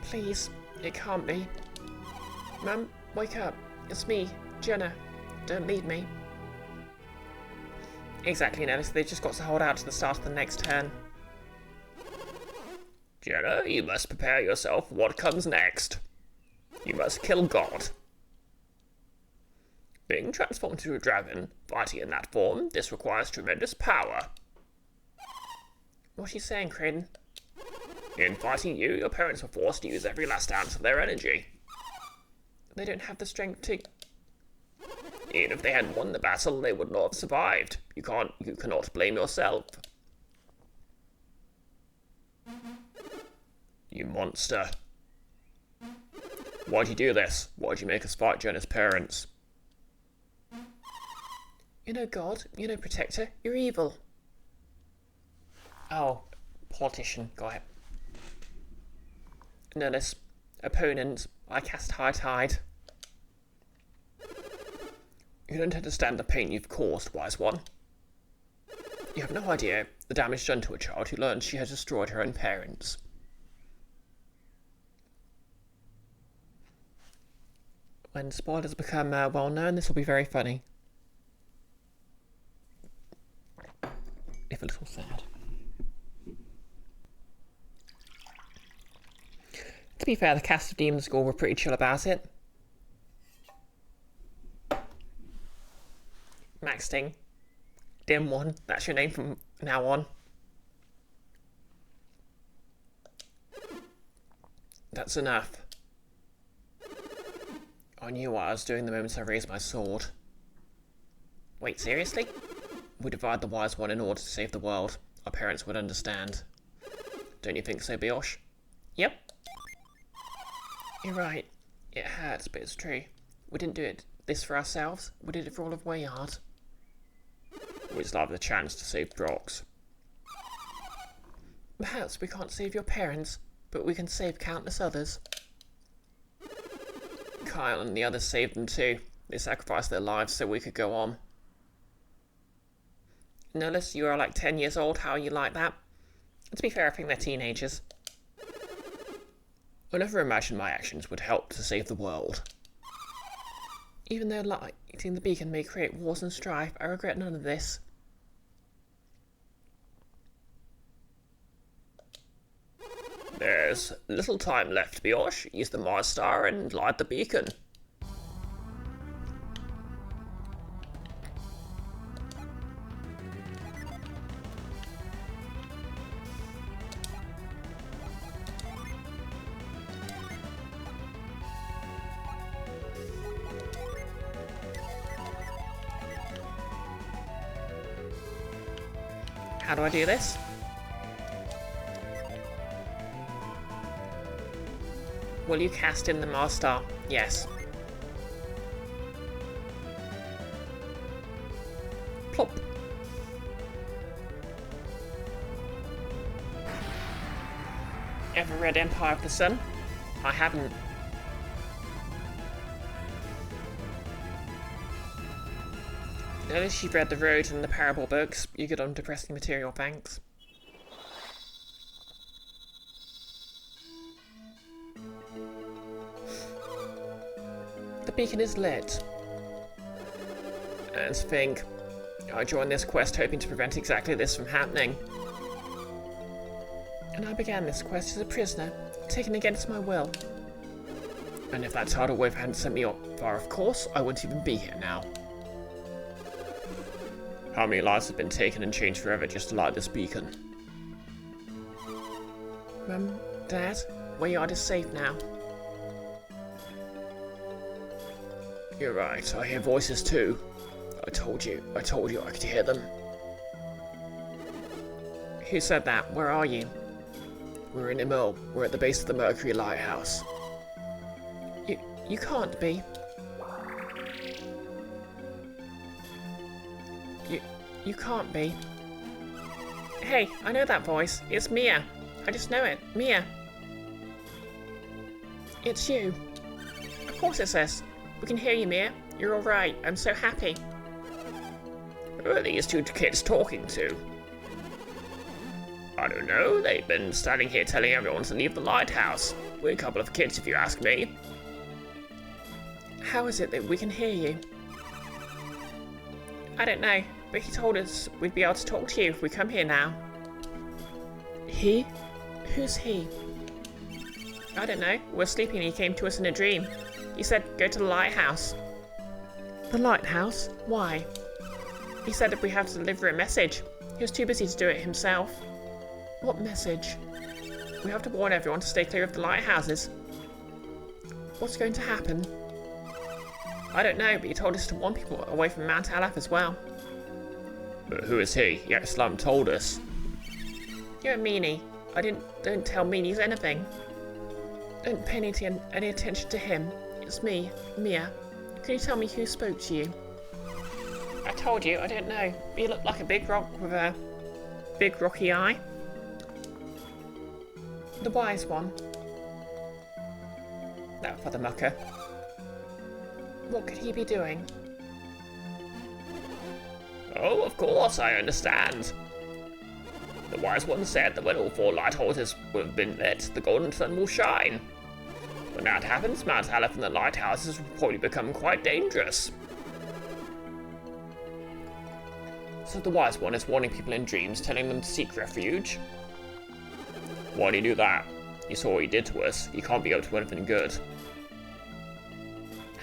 S1: Please, it can't be. Mum, wake up. It's me, Jenna. Don't leave me. Exactly, Nellis. They've just got to hold out to the start of the next turn.
S2: Jenna, you must prepare yourself for what comes next. You must kill God. Being transformed into a dragon, fighting in that form, this requires tremendous power.
S1: What are you saying, Creighton?
S2: In fighting you, your parents were forced to use every last ounce of their energy.
S1: They don't have the strength to...
S2: Even if they had won the battle, they would not have survived. You cannot blame yourself. You monster. Why'd you do this? Why'd you make us fight Jenna's parents?
S1: You're no god, you're no protector, you're evil. Oh, politician, got it. Nellis, opponent, I cast High Tide.
S2: You don't understand the pain you've caused, wise one. You have no idea the damage done to a child who learns she has destroyed her own parents.
S1: When spoilers become well known, this will be very funny. If a little sad. To be fair, the cast of Demon School were pretty chill about it. Max Sting. Dim One, that's your name from now on.
S2: That's enough. I knew what I was doing the moment I raised my sword.
S1: Wait, seriously?
S2: We divide the wise one in order to save the world. Our parents would understand. Don't you think so, Brioche?
S1: Yep. You're right. It hurts, but it's true. We didn't do this for ourselves. We did it for all of Wayyard.
S2: We just have the chance to save Brox.
S1: Perhaps we can't save your parents, but we can save countless others.
S2: Kyle and the others saved them too. They sacrificed their lives so we could go on.
S1: Nellis, you are like 10 years old. How are you like that? To be fair, I think they're teenagers.
S2: I never imagined my actions would help to save the world.
S1: Even though lighting the beacon may create wars and strife, I regret none of this.
S2: There's little time left, Brioche. Use the Mars Star and light the beacon.
S1: How do I do this? Will you cast in the Mars Star? Yes. Ever read Empire of the Sun? I haven't. Notice you've read the Road and the Parable books. You're good on depressing material, thanks. The beacon is lit. And think, I joined this quest hoping to prevent exactly this from happening. And I began this quest as a prisoner, taken against my will. And if that tidal wave hadn't sent me far off course, I wouldn't even be here now.
S2: How many lives have been taken and changed forever just to light this beacon?
S1: Mum, Dad, where you are is safe now.
S2: You're right, I hear voices too. I told you I could hear them.
S1: Who said that? Where are you?
S2: We're in Imil. We're at the base of the Mercury Lighthouse.
S1: You can't be. You can't be. Hey, I know that voice. It's Mia. I just know it. Mia. It's you. Of course it's us. We can hear you, Mia. You're alright. I'm so happy.
S2: Who are these two kids talking to? I don't know. They've been standing here telling everyone to leave the lighthouse. We're a couple of kids if you ask me.
S1: How is it that we can hear you? I don't know, but he told us we'd be able to talk to you if we come here now. He? Who's he? I don't know. We're sleeping and he came to us in a dream. He said, go to the lighthouse. The lighthouse? Why? He said that we have to deliver a message. He was too busy to do it himself. What message? We have to warn everyone to stay clear of the lighthouses. What's going to happen? I don't know, but he told us to warn people away from Mount Aleph as well.
S2: But who is he? Yet Slum told us.
S1: You're a meanie. Don't tell meanies anything. Don't pay any attention to him. It's me, Mia. Can you tell me who spoke to you? I told you, I don't know. You look like a big rock with a big rocky eye. The wise one. That for the mucker. What could he be doing?
S2: Oh, of course, I understand. The wise one said that when all 4 lighthouses have been lit, the golden sun will shine. When that happens, Mount Aleph and the lighthouses will probably become quite dangerous. So the wise one is warning people in dreams, telling them to seek refuge? Why do you do that? You saw what he did to us. He can't be up to anything good.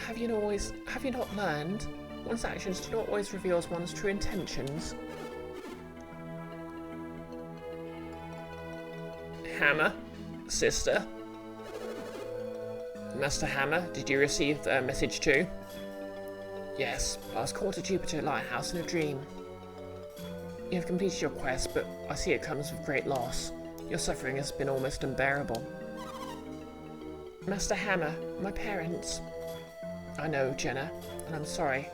S1: Have you not learned? One's actions do not always reveal one's true intentions.
S2: Hammer? Sister?
S1: Master Hammer, did you receive the message too? Yes, I was called to Jupiter Lighthouse in a dream. You have completed your quest, but I see it comes with great loss. Your suffering has been almost unbearable. Master Hammer, my parents. I know, Jenna, and I'm sorry,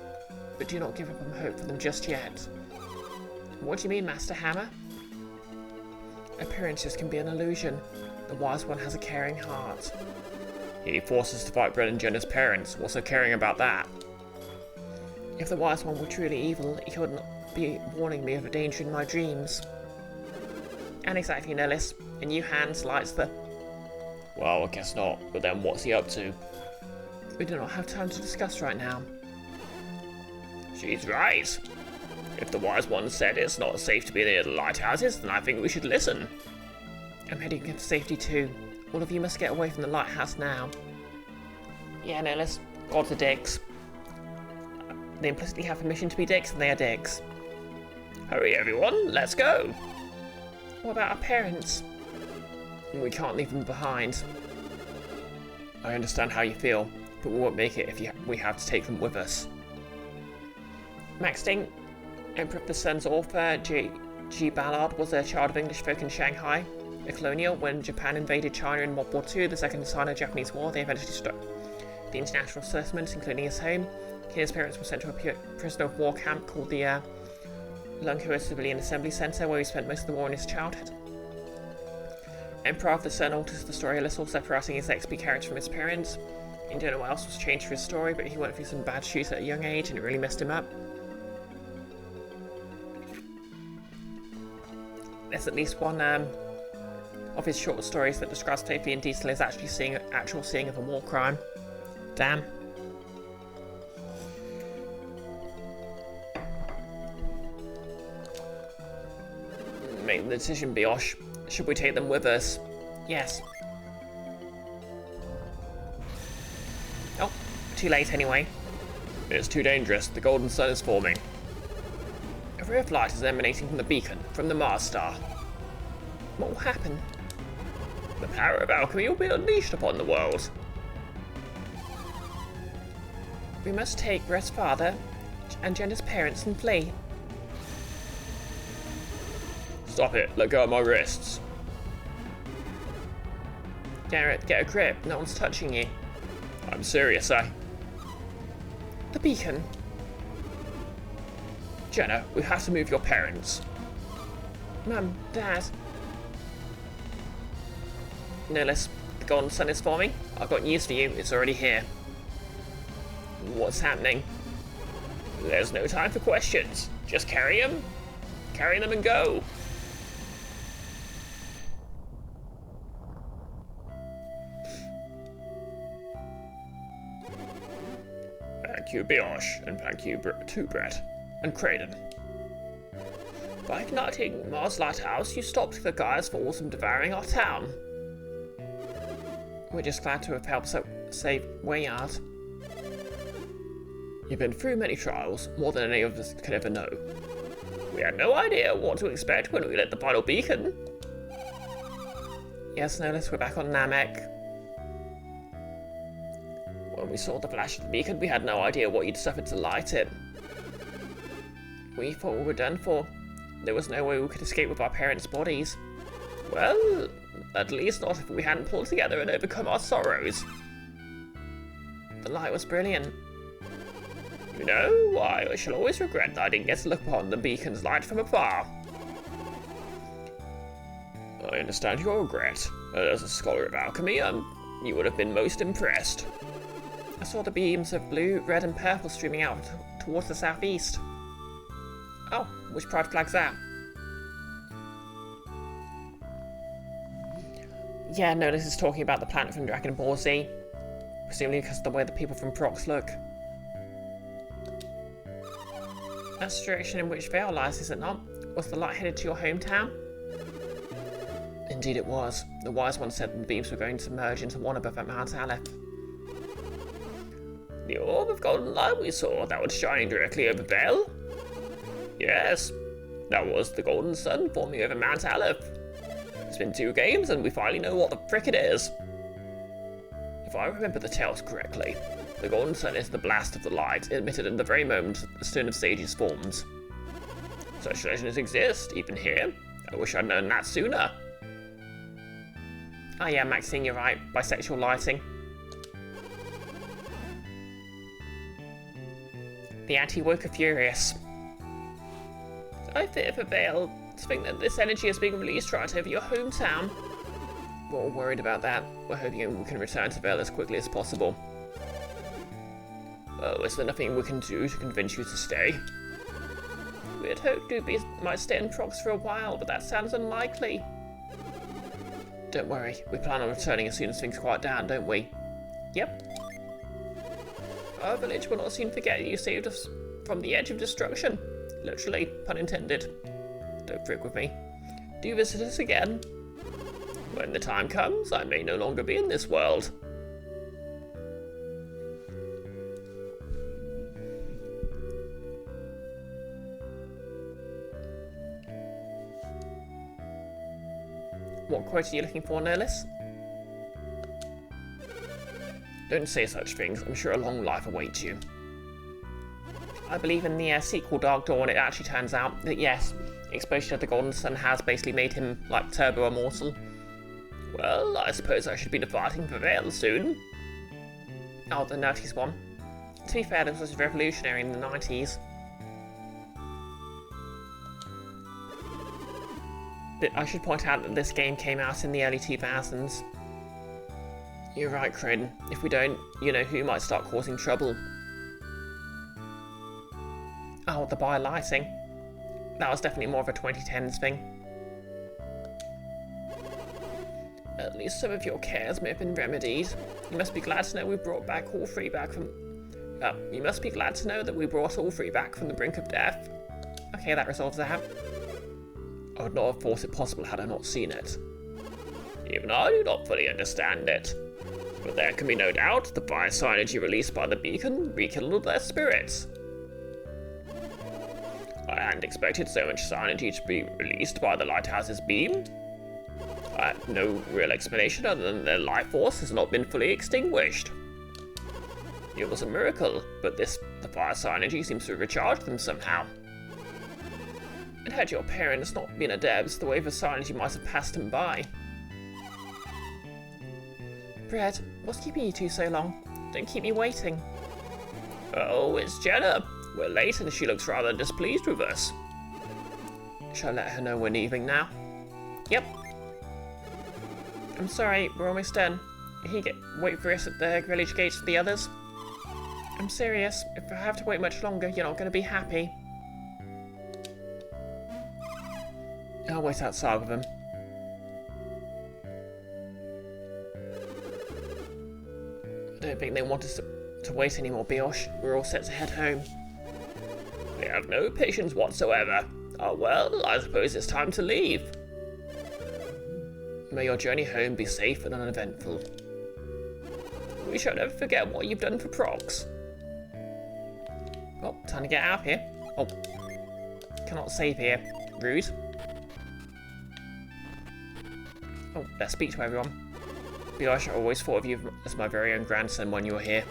S1: but do not give up on hope for them just yet. What do you mean, Master Hammer? Appearances can be an illusion. The wise one has a caring heart.
S2: He forced us to fight Brett and Jenna's parents. What's so caring about that?
S1: If the wise one were truly evil, he would not be warning me of a danger in my dreams. And exactly, Nellis. In you hands lies the...
S2: Well, I guess not. But then what's he up to?
S1: We do not have time to discuss right now.
S2: She's right. If the wise one said it's not safe to be near the lighthouses, then I think we should listen.
S1: I'm heading into safety too. All of you must get away from the lighthouse now. Yeah, Nellis. Gods are dicks. They implicitly have permission to be dicks, and they are dicks.
S2: Hurry, everyone. Let's go.
S1: What about our parents?
S2: We can't leave them behind. I understand how you feel, but we won't make it if we have to take them with us.
S1: Max Dink, Emperor of the Sun's author, G. Ballard, was a child of English folk in Shanghai, a colonial. When Japan invaded China in World War II, the Second Sino-Japanese War, they eventually struck the international settlements, including his home. His parents were sent to a prisoner of war camp called the Lunghua Civilian Assembly Center, where he spent most of the war in his childhood. Emperor of the Sun alters the story a little, separating his XP character from his parents. You don't know what else was changed for his story, but he went through some bad shoots at a young age and it really messed him up. There's at least one of his short stories that describes playfully in detail is actually seeing of a war crime. Damn. Make the decision, Brioche. Should we take them with us? Yes. Oh, too late anyway.
S2: It's too dangerous. The golden sun is forming.
S1: A ray of light is emanating from the beacon, from the Mars star. What will happen?
S2: The power of alchemy will be unleashed upon the world.
S1: We must take Brett's father and Jenna's parents and flee.
S2: Stop it. Let go of my wrists.
S1: Garrett, get a grip. No one's touching you.
S2: I'm serious,
S1: The beacon.
S2: Jenna, we have to move your parents.
S1: Mum, Dad. Nihilus, the golden sun is forming. I've got news for you. It's already here. What's happening?
S2: There's no time for questions. Just carry them. Carry them and go. Thank you, Brioche, and thank you to Brett and Craden.
S1: By igniting Mars Lighthouse, you stopped the Gaia's falls from devouring our town. We're just glad to have helped save Wayyard.
S2: You've been through many trials, more than any of us could ever know. We had no idea what to expect when we lit the final beacon.
S1: Yes, Nihilus, we're back on Namek.
S2: When we saw the flash of the beacon, we had no idea what you'd suffered to light it.
S1: We thought we were done for. There was no way we could escape with our parents' bodies.
S2: Well, at least not if we hadn't pulled together and overcome our sorrows.
S1: The light was brilliant.
S2: You know, why I shall always regret that I didn't get to look upon the beacon's light from afar. I understand your regret. As a scholar of alchemy, you would have been most impressed.
S1: I saw the beams of blue, red and purple streaming out towards the southeast. Oh, which pride flag's that? Yeah, no, this is talking about the planet from Dragon Ball Z. Presumably because of the way the people from Prox look. That's the direction in which Vale lies, is it not? Was the light headed to your hometown? Indeed it was. The wise one said the beams were going to merge into one above at Mount Aleph.
S2: The orb of golden light we saw, that was shining directly over Vale? Yes, that was the golden sun forming over Mount Aleph. It's been 2 games and we finally know what the frick it is. If I remember the tales correctly, the golden sun is the blast of the light emitted at the very moment the Stone of Sages forms. Such legends exist, even here. I wish I'd known that sooner.
S1: Oh yeah, Maxine, you're right. Bisexual lighting. The anti-woke are furious. I fear for Vale to think that this energy is being released right over your hometown. We're all worried about that. We're hoping we can return to Vale as quickly as possible.
S2: Oh, is there nothing we can do to convince you to stay?
S1: We had hoped you might stay in Prox for a while, but that sounds unlikely. Don't worry, we plan on returning as soon as things quiet down, don't we? Yep. Our village will not soon forget you saved us from the edge of destruction. Literally, pun intended. Don't frick with me. Do visit us again.
S2: When the time comes, I may no longer be in this world.
S1: What quote are you looking for, Nihilus?
S2: Don't say such things. I'm sure a long life awaits you.
S1: I believe in the sequel Dark Dawn, it actually turns out that yes, exposure to the golden sun has basically made him, like, turbo immortal.
S2: Well, I suppose I should be departing for Vale soon.
S1: Oh, the nerdiest one. To be fair, this was revolutionary in the 90s. I should point out that this game came out in the early 2000s. You're right, Crin. If we don't, you know who might start causing trouble. Oh, the bi-lighting. That was definitely more of a 2010s thing. At least some of your cares may have been remedied. You must be glad to know we brought back all three back from... you must be glad to know that we brought all three back from the brink of death. Okay, that resolves that. I would not have thought it possible had I not seen it. Even I do not fully understand it. But there can be no doubt the bias energy released by the beacon rekindled their spirits. I hadn't expected so much energy to be released by the lighthouse's beam. I have no real explanation other than their life force has not been fully extinguished. It was a miracle, but the fire energy seems to have recharged them somehow. And had your parents not been adepts, the wave of energy might have passed them by. Brett, what's keeping you two so long? Don't keep me waiting. Oh, it's Jenna. We're late and she looks rather displeased with us. Shall I let her know we're leaving now? Yep. I'm sorry, we're almost done. Wait for us at the village gates with the others. I'm serious. If I have to wait much longer, you're not going to be happy. I'll wait outside with them. I don't think they want us to wait anymore, Brioche. We're all set to head home. We have no patience whatsoever. Oh well, I suppose it's time to leave. May your journey home be safe and uneventful. We shall never forget what you've done for Prox. Well, time to get out of here. Oh, cannot save here. Rude. Oh, let's speak to everyone. Brioche, I always thought of you as my very own grandson when you were here.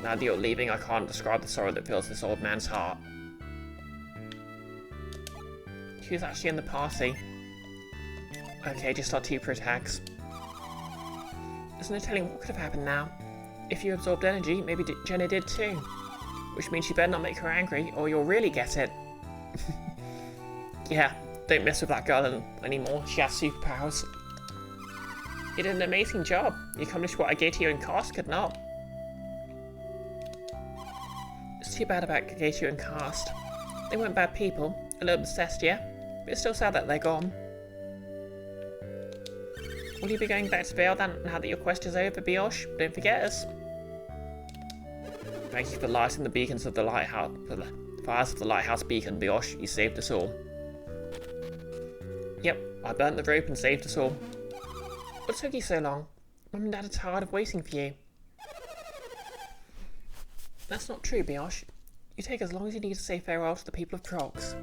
S1: Now that you're leaving, I can't describe the sorrow that fills this old man's heart. She was actually in the party. Okay, just our two pro-tags. There's no telling what could have happened now. If you absorbed energy, maybe Jenna did too. Which means you better not make her angry, or you'll really get it. Yeah, don't mess with that girl anymore. She has superpowers. You did an amazing job. You accomplished what Gato and Karst could not. It's too bad about Gato and Karst. They weren't bad people. A little obsessed, yeah? But it's still sad that they're gone. Will you be going back to Vale now that your quest is over, Brioche? Don't forget us. Thank you for lighting the beacons of the lighthouse. For the fires of the lighthouse beacon, Brioche. You saved us all. Yep, I burnt the rope and saved us all. What took you so long? Mum and Dad are tired of waiting for you. That's not true, Brioche. You take as long as you need to say farewell to the people of Prox.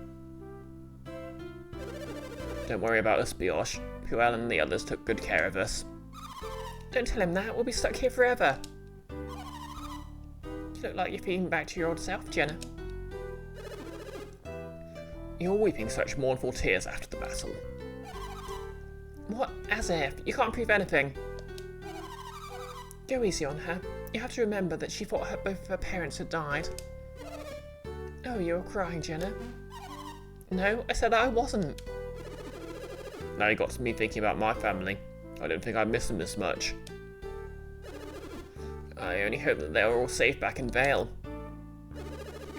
S1: Don't worry about us, Brioche. Puel and the others took good care of us. Don't tell him that. We'll be stuck here forever. You look like you're feeling back to your old self, Jenna. You're weeping such mournful tears after the battle. What? As if. You can't prove anything. Go easy on her. You have to remember that she thought both of her parents had died. Oh, you're crying, Jenna. No, I said that I wasn't. Now you got me thinking about my family. I don't think I miss them this much. I only hope that they're all safe back in Vale.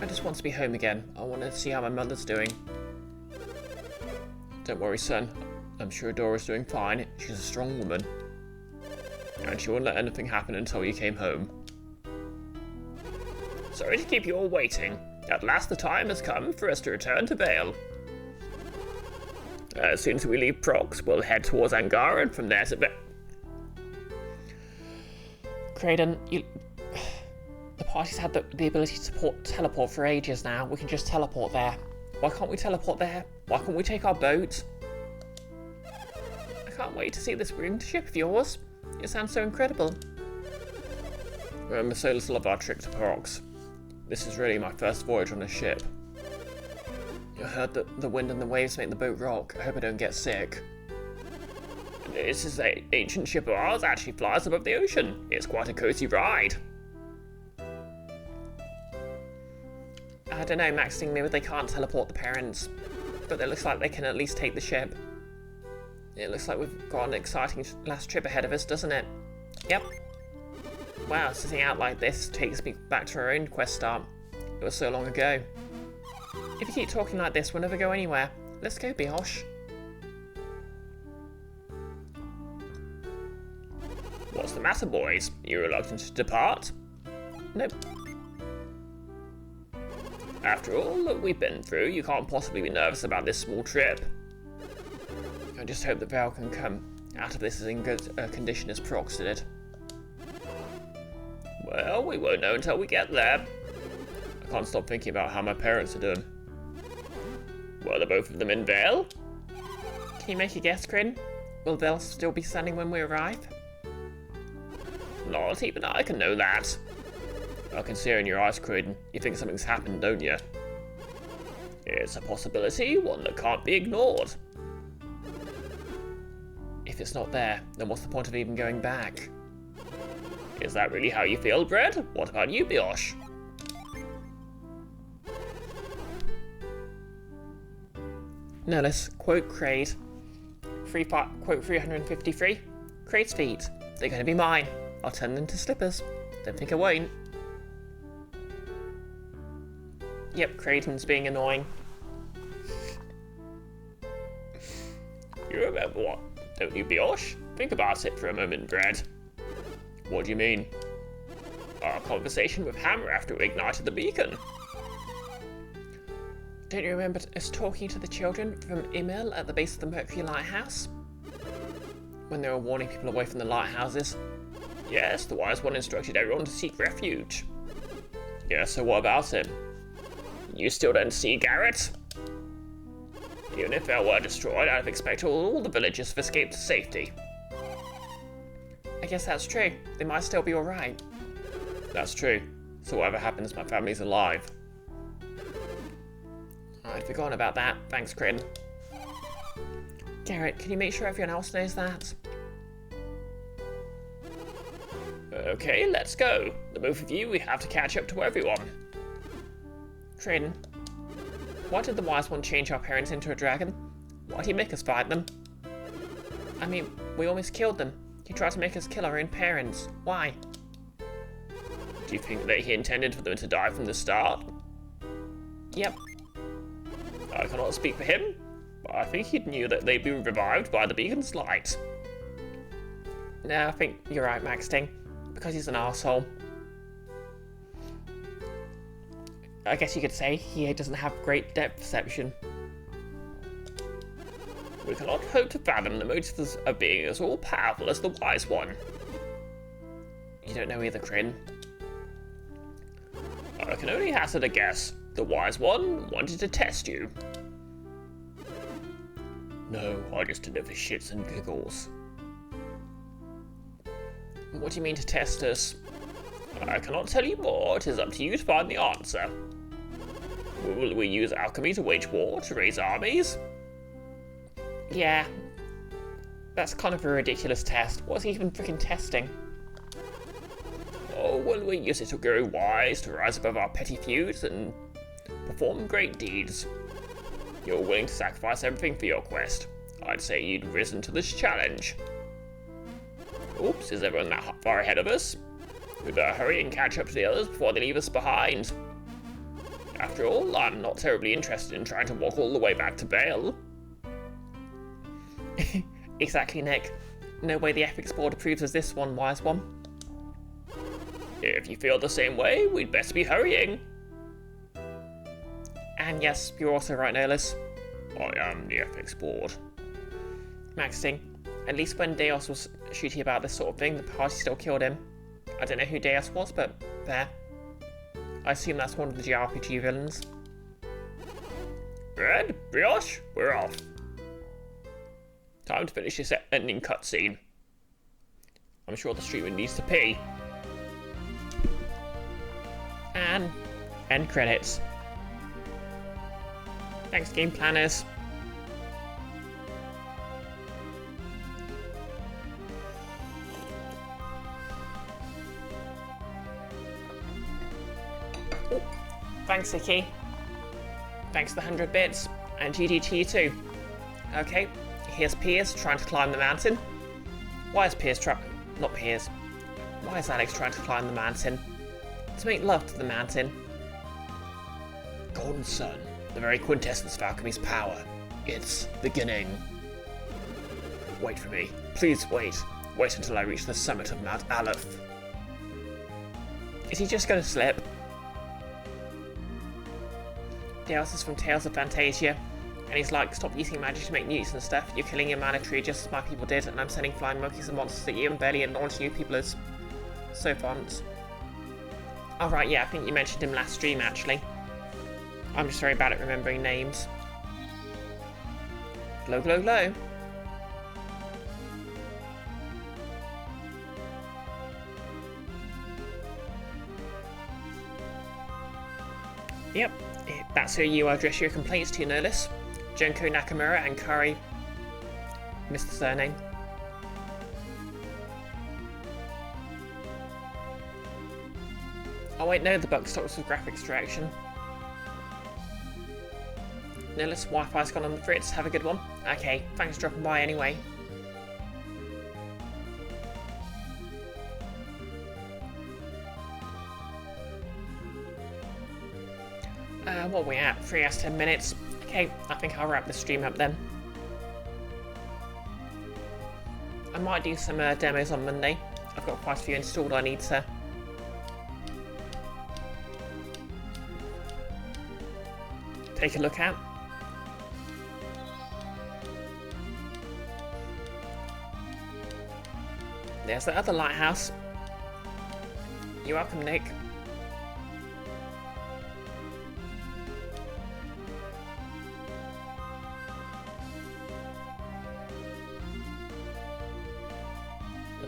S1: I just want to be home again. I want to see how my mother's doing. Don't worry, son. I'm sure Dora's doing fine. She's a strong woman. And she wouldn't let anything happen until you came home. Sorry to keep you all waiting. At last the time has come for us to return to Vale. As soon as we leave Prox, we'll head towards Angara and from there to Vale. Kraden, the party's had the ability to teleport for ages now. We can just teleport there. Why can't we teleport there? Why can't we take our boat? I can't wait to see this winged ship of yours. It sounds so incredible. Remember so little of our trip to Prox. This is really my first voyage on a ship. I heard that the wind and the waves make the boat rock. I hope I don't get sick. This is an ancient ship of ours, actually flies above the ocean. It's quite a cozy ride. I don't know, Max, maybe they can't teleport the parents, but it looks like they can at least take the ship. It looks like we've got an exciting last trip ahead of us, doesn't it? Yep. Wow, sitting out like this takes me back to our own quest start. It was so long ago. If you keep talking like this, we'll never go anywhere. Let's go, Brioche.
S2: What's the matter, boys? You reluctant to depart?
S1: Nope.
S2: After all that we've been through, you can't possibly be nervous about this small trip.
S1: I just hope that Val can come out of this as in good condition as Prox did.
S2: Well, we won't know until we get there.
S1: I can't stop thinking about how my parents are doing.
S2: Were the both of them in Vale?
S1: Can you make a guess, Crin? Will Val still be standing when we arrive?
S2: Not even I can know that.
S1: I can see it in your eyes, Crin. You think something's happened, don't you?
S2: It's a possibility, one that can't be ignored.
S1: If it's not there, then what's the point of even going back?
S2: Is that really how you feel, Brad? What about you, Brioche?
S1: No, let's quote Kraid. Quote 353. Kraid's feet. They're going to be mine. I'll turn them into slippers. Don't think I won't. Yep, Kraden's being annoying.
S2: You remember what, don't you, Brioche? Think about it for a moment, Brad.
S1: What do you mean?
S2: Our conversation with Hammer after we ignited the beacon.
S1: Don't you remember us talking to the children from Emil at the base of the Mercury Lighthouse? When they were warning people away from the lighthouses?
S2: Yes, the Wise One instructed everyone to seek refuge.
S1: Yeah, so what about him?
S2: You still don't see Garrett? Even if they were destroyed, I'd have expected all the villagers to have escaped to safety.
S1: I guess that's true. They might still be alright.
S2: That's true. So whatever happens, my family's alive.
S1: I'd forgotten about that. Thanks, Crin. Garrett, can you make sure everyone else knows that?
S2: Okay, let's go. The both of you, we have to catch up to everyone.
S1: Crin, why did the Wise One change our parents into a dragon? Why did he make us fight them? I mean, we almost killed them. He tried to make us kill our own parents. Why?
S2: Do you think that he intended for them to die from the start?
S1: Yep.
S2: I cannot speak for him, but I think he knew that they'd be revived by the beacon's light.
S1: No, I think you're right, Maxting. Because he's an arsehole. I guess you could say he doesn't have great depth perception.
S2: We cannot hope to fathom the motives of being as all-powerful as the Wise One.
S1: You don't know either, Crin.
S2: I can only hazard a guess. The Wise One wanted to test you. No, I just did it for shits and giggles.
S1: What do you mean to test us?
S2: I cannot tell you more. It is up to you to find the answer. Will we use alchemy to wage war, to raise armies?
S1: Yeah. That's kind of a ridiculous test. What's he even freaking testing?
S2: Or will we use it to grow wise, to rise above our petty feuds and perform great deeds? You're willing to sacrifice everything for your quest. I'd say you'd risen to this challenge. Oops, is everyone that far ahead of us? We better hurry and catch up to the others before they leave us behind. After all, I'm not terribly interested in trying to walk all the way back to Vale.
S1: Exactly, Nick. No way the ethics board approves of this one, Wise One.
S2: If you feel the same way, we'd best be hurrying.
S1: And yes, you're also right, Nolus.
S2: I am the ethics board.
S1: Maxting, at least when Deos was shooting about this sort of thing, the party still killed him. I don't know who Deos was, but there. I assume that's one of the JRPG villains.
S2: Red, Brioche, we're off. Time to finish this ending cutscene. I'm sure the streamer needs to pee.
S1: And end credits. Thanks, game planners. Oh, thanks, Icky. Thanks for the 100 bits, and GDT too. Okay, Here's Piers trying to climb the mountain. Why is Piers not Piers. Why is Alex trying to climb the mountain? To make love to the mountain.
S2: Golden Sun, the very quintessence of alchemy's power. It's beginning. Wait for me. Please wait. Wait until I reach the summit of Mount Aleph.
S1: Is he just going to slip? Dales is from Tales of Fantasia, and he's like, stop using magic to make newts and stuff. You're killing your mana tree just as my people did, and I'm sending flying monkeys and monsters at you and barely acknowledging you people as Sophons. Oh right, yeah, I think you mentioned him last stream actually. I'm just very bad at remembering names. Glow, glow, glow. Yep, that's who you address your complaints to, no less. Junko Nakamura and Kari. Missed the surname. Oh wait, no, the buck stops with graphics direction. No less, Wi-Fi's gone on the fritz, have a good one. Okay, thanks for dropping by anyway. What are we at? 3 hours 10 minutes. Okay, I think I'll wrap the stream up then. I might do some demos on Monday. I've got quite a few installed I need to take a look at. There's the other lighthouse. You're welcome, Nick.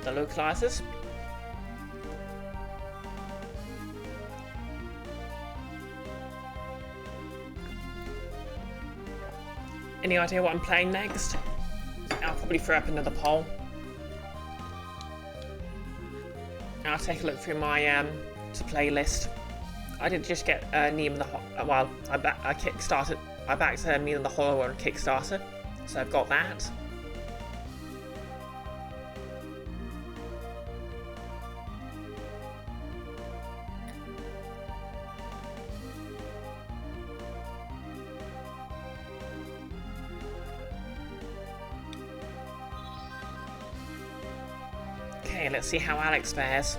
S1: The localizers. Any idea what I'm playing next? I'll probably throw up another poll. I'll take a look through my to playlist. I did just get Neem in the well, I backed Neem in the Hollow on Kickstarter, so I've got that. Okay, let's see how Alex fares.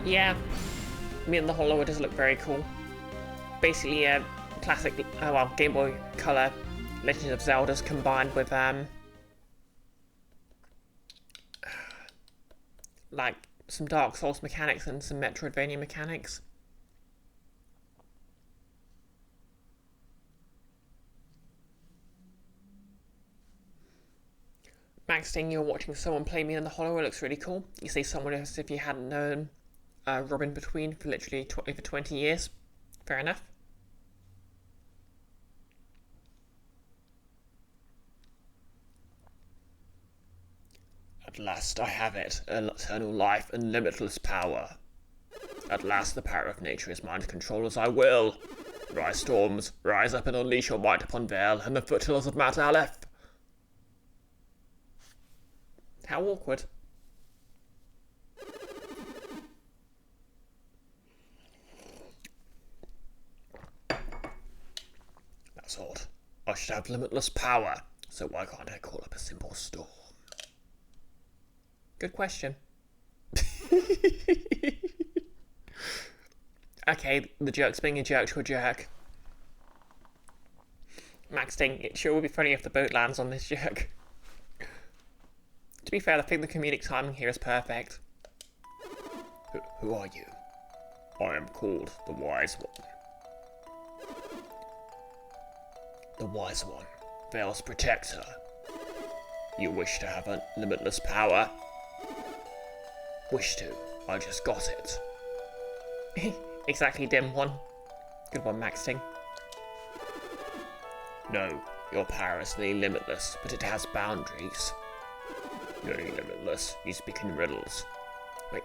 S1: Yeah, Me and the Hollow does look very cool. Basically a classic, well, Game Boy Color Legend of Zelda's combined with like some Dark Souls mechanics and some Metroidvania mechanics. Max saying you're watching someone play Me in the Hollow, it looks really cool. You say someone as if you hadn't known Robin Between for literally over 20 years. Fair enough.
S2: At last I have it, eternal life and limitless power. At last the power of nature is mine to control as I will. Rise storms, rise up and unleash your might upon Vale and the foothills of Mount Aleph.
S1: How awkward.
S2: That's odd. I should have limitless power, so why can't I call up a simple storm?
S1: Good question. Okay, the jerk's being a jerk to a jerk. Max Ding, it sure would be funny if the boat lands on this jerk. To be fair, I think the comedic timing here is perfect.
S2: Who are you? I am called the Wise One. The Wise One, Vale's protector. You wish to have a limitless power? Wish to, I just got it.
S1: Exactly, dim one. Good one, Max Ding.
S2: No, your power is nearly limitless, but it has boundaries. Nearly limitless, you speak in riddles. Wait.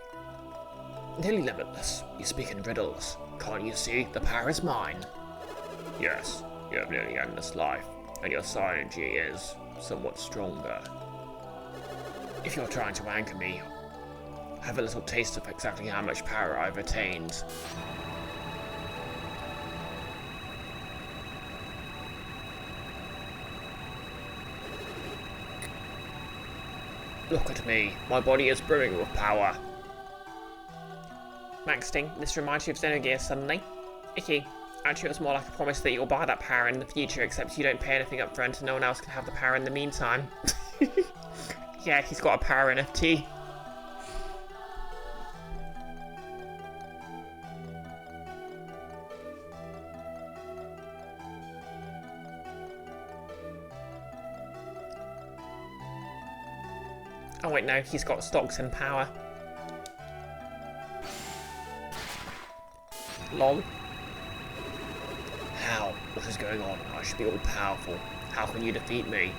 S2: Nearly limitless. You speak in riddles. Can't you see? The power is mine. Yes, you have nearly endless life, and your energy is somewhat stronger. If you're trying to anchor me, have a little taste of exactly how much power I've attained. Look at me, my body is brimming with power.
S1: Maxting, this reminds you of Xenogears suddenly. Icky, actually it was more like a promise that you'll buy that power in the future, except you don't pay anything up front and no one else can have the power in the meantime. Yeah, he's got a power NFT. Oh wait, no, he's got stocks and power. Lol.
S2: How? What is going on? I should be all powerful. How can you defeat me?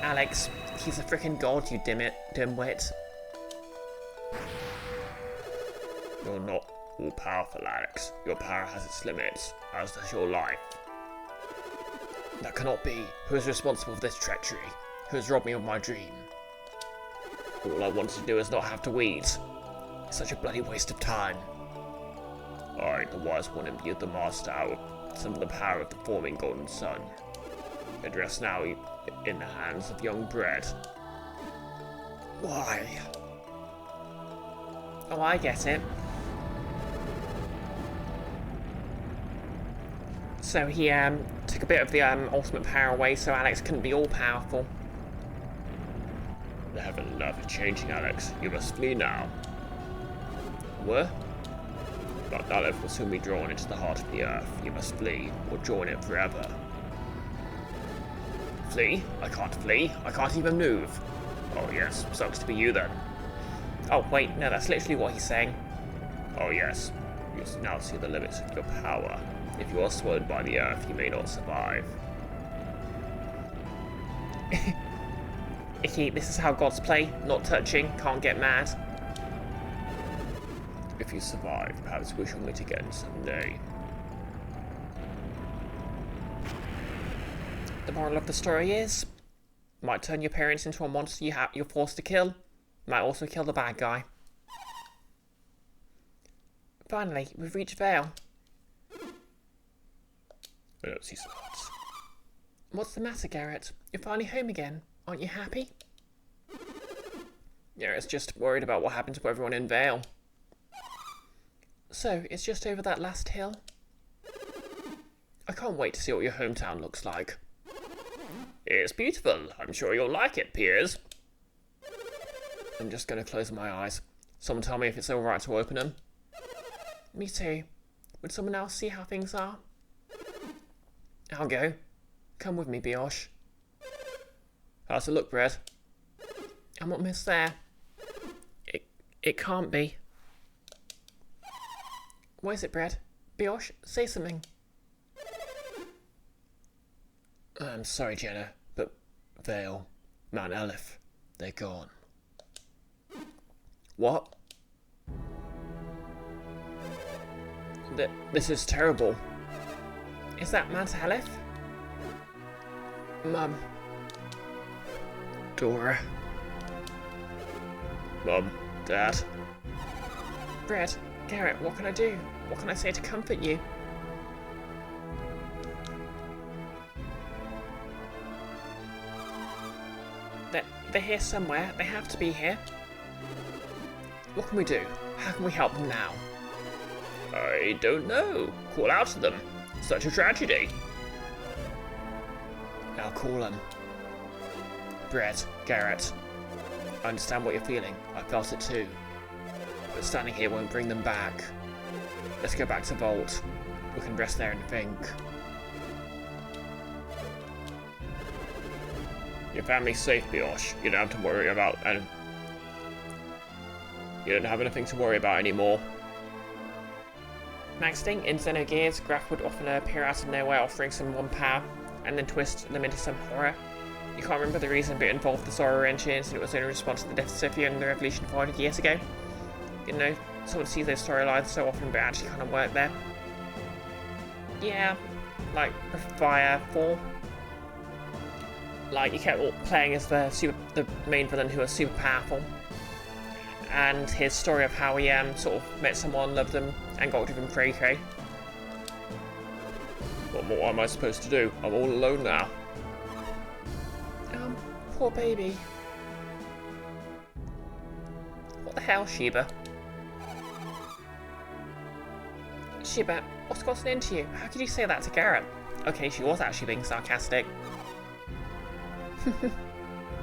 S1: Alex, he's a frickin' god, you dimwit.
S2: You're not all powerful, Alex. Your power has its limits, as does your life. That cannot be. Who is responsible for this treachery? Who has robbed me of my dream? All I wanted to do is not have to eat. It's such a bloody waste of time. I, the wise one, imbued the master with some of the power of the forming golden sun. It rests now in the hands of young Brett. Why?
S1: Oh, I get it. So he took a bit of the ultimate power away so Alex couldn't be all powerful.
S2: The heaven and earth are changing, Alex. You must flee now. What? But that earth will soon be drawn into the heart of the earth. You must flee, or join it forever. Flee? I can't flee. I can't even move. Oh yes, sucks to be you then.
S1: Oh wait, no, that's literally what he's saying.
S2: Oh yes, you now see the limits of your power. If you are swallowed by the earth, you may not survive.
S1: Icky, this is how gods play. Not touching, can't get mad.
S2: If you survive, perhaps we shall meet again someday.
S1: The moral of the story is, might turn your parents into a monster you're forced to kill. Might also kill the bad guy. Finally, we've reached Vale.
S2: I don't see spots.
S1: What's the matter, Garrett? You're finally home again. Aren't you happy?
S2: Yeah, it's just worried about what happened to everyone in Vale.
S1: So, it's just over that last hill?
S2: I can't wait to see what your hometown looks like. It's beautiful. I'm sure you'll like it, Piers. I'm just going to close my eyes. Someone tell me if it's alright to open them.
S1: Me too. Would someone else see how things are?
S2: I'll go.
S1: Come with me, Brioche.
S2: How's it look, Brett?
S1: I'm almost there. It can't be. What is it, Brett? Brioche, say something.
S2: I'm sorry, Jenna, but Vale, Mount Aleph, they're gone. What? This is terrible.
S1: Is that Mount Aleph?
S2: Mum. Dora. Mum. Dad.
S1: Brett, Garrett, what can I do? What can I say to comfort you? They're here somewhere. They have to be here.
S2: What can we do? How can we help them now? I don't know. Call out to them. Such a tragedy. I'll call them. Brett, Garrett, I understand what you're feeling. I felt it too. But standing here won't bring them back. Let's go back to Vault. We can rest there and think. Your family's safe, Brioche. You don't have to worry about you don't have anything to worry about anymore.
S1: Maxting, in Xenogears, Graf would often appear out of nowhere offering someone power, and then twist them into some horror. You can't remember the reason, but it involved the Zorro engines, and it was in response to the death of Sophia and the revolution 400 years ago. You know, someone sees those storylines so often, but it actually kind of worked there. Yeah, like Fire 4. Like, you kept playing as the main villain who was super powerful. And his story of how he sort of met someone, loved them, and got driven cray-cray.
S2: What more am I supposed to do? I'm all alone now.
S1: Poor baby. What the hell, Sheba? Sheba, what's gotten into you? How could you say that to Garrett? Okay, she was actually being sarcastic.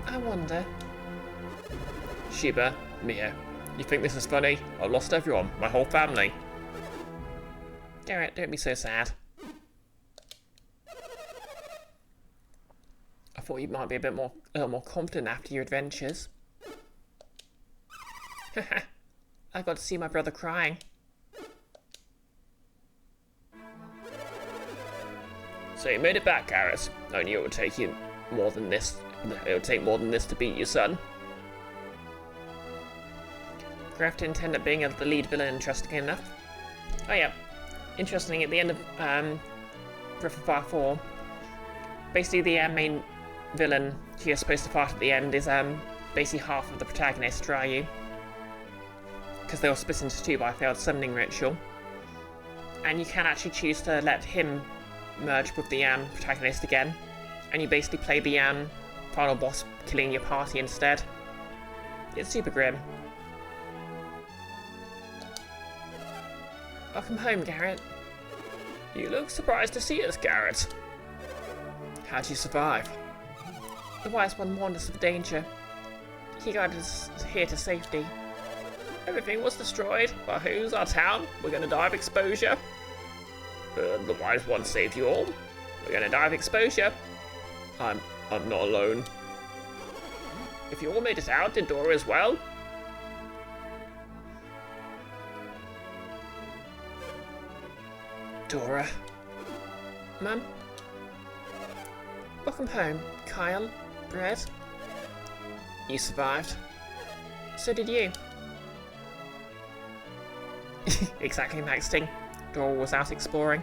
S1: I wonder.
S2: Sheba, Mia, you think this is funny? I've lost everyone, my whole family.
S1: Garrett, don't be so sad. I thought you might be a little more confident after your adventures. I got to see my brother crying.
S2: So you made it back, Garrett. I knew it would take you more than this. It would take more than this to beat your son.
S1: Graf didn't end up being the lead villain interesting enough. Oh yeah, interesting, at the end of Breath of Fire 4, basically the main villain you're supposed to fight at the end is basically half of the protagonist, Ryu. Because they were split into two by a failed summoning ritual. And you can actually choose to let him merge with the protagonist again. And you basically play the final boss killing your party instead. It's super grim. Welcome home, Garrett.
S2: You look surprised to see us, Garrett.
S1: How'd you survive? The wise one warned us of danger. He guided us here to safety.
S2: Everything was destroyed. But who's our town? We're gonna die of exposure. The wise one saved you all. We're gonna die of exposure. I'm not alone. If you all made it out, did Dora as well?
S1: Dora. Mum? Welcome home, Kyle. Brett. You survived. So did you. Exactly, Maxting. Dora was out exploring.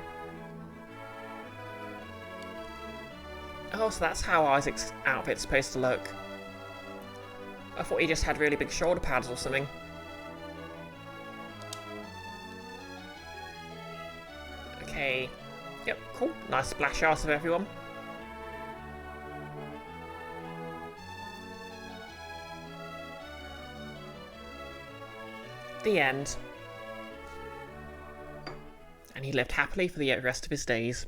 S1: Oh, so that's how Isaac's outfit's supposed to look. I thought he just had really big shoulder pads or something. Okay. Yep, cool. Nice splash art of everyone. The end. And he lived happily for the rest of his days.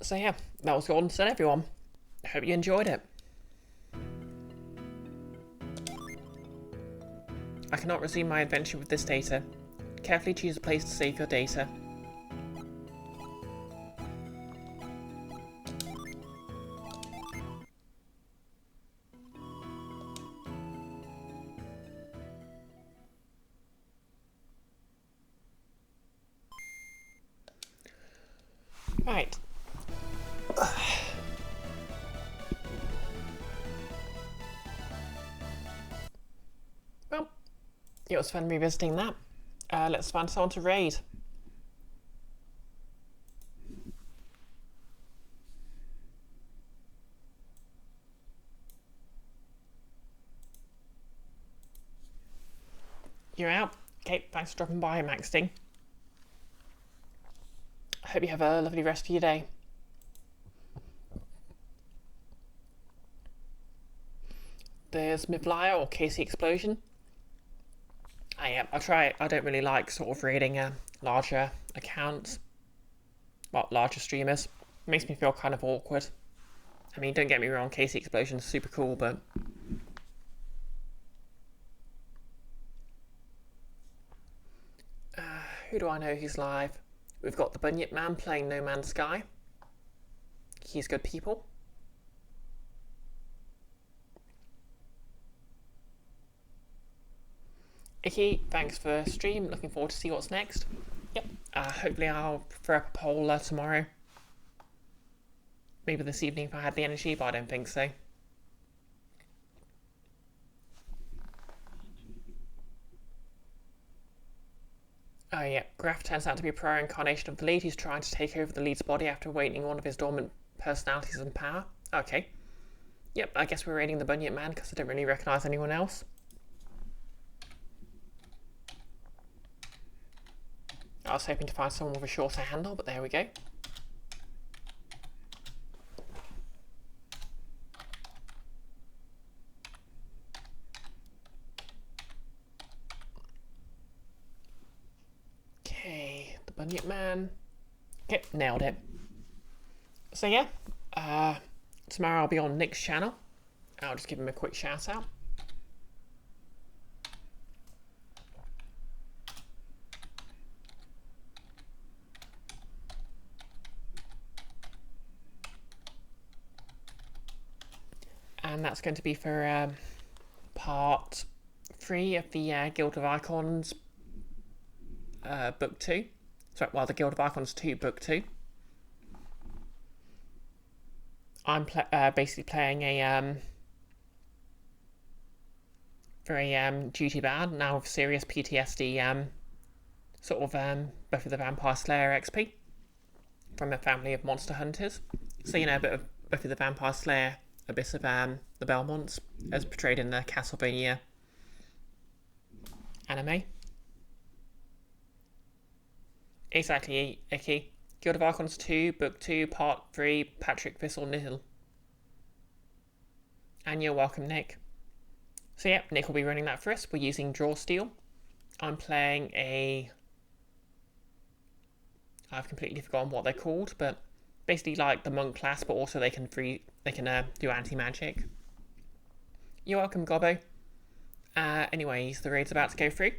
S1: So yeah, that was Golden Sun, everyone. I hope you enjoyed it. I cannot resume my adventure with this data. Carefully choose a place to save your data. Right. Well, it was fun revisiting that. Let's find someone to raid. You're out. Okay, thanks for dropping by, Maxting. I hope you have a lovely rest of your day. There's Mivlaya or Casey Explosion. I try. I don't really like sort of raiding larger accounts, well, larger streamers. It makes me feel kind of awkward. I mean, don't get me wrong, Casey Explosion's super cool, but who do I know who's live? We've got the Bunyip Man playing No Man's Sky. He's good people. Icky, thanks for stream. Looking forward to see what's next. Yep. Hopefully I'll throw up a poll tomorrow. Maybe this evening if I had the energy, but I don't think so. Oh yeah, Graf turns out to be a pro incarnation of the lead. He's trying to take over the lead's body after awakening one of his dormant personalities and power. Okay. Yep, I guess we're raiding the Bunyip Man because I don't really recognise anyone else. I was hoping to find someone with a shorter handle, but there we go. Okay, the Bunyip Man. Okay, nailed it. So yeah, tomorrow I'll be on Nick's channel. I'll just give him a quick shout out. And that's going to be for part 3 of the Guild of Icons book 2. Sorry, well, the Guild of Icons 2 book 2. I'm basically playing a very duty bad, now with serious PTSD, sort of Buffy the Vampire Slayer XP from a family of monster hunters. So, you know, a bit of Buffy the Vampire Slayer, a bit of the Belmonts, as portrayed in the Castlevania anime. Exactly, Icky. Guild of Icons 2, Book 2, Part 3, Patrick Vissel Nihil. And you're welcome, Nick. So yeah, Nick will be running that for us. We're using Draw Steel. I'm playing a... I've completely forgotten what they're called, but basically like the monk class, but also they can do anti-magic. You're welcome, Gobbo. Anyways, the raid's about to go through.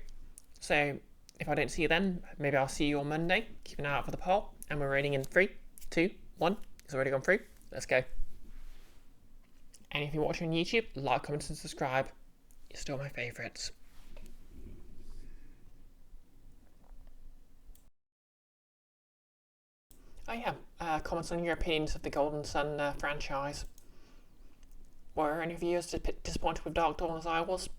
S1: So if I don't see you then, maybe I'll see you on Monday. Keep an eye out for the poll. And we're raiding in 3, 2, 1. It's already gone through. Let's go. And if you're watching on YouTube, like, comment, and subscribe. You're still my favourites. Oh yeah, comments on your opinions of the Golden Sun franchise. Were any of you as disappointed with Dark Dawn as I was?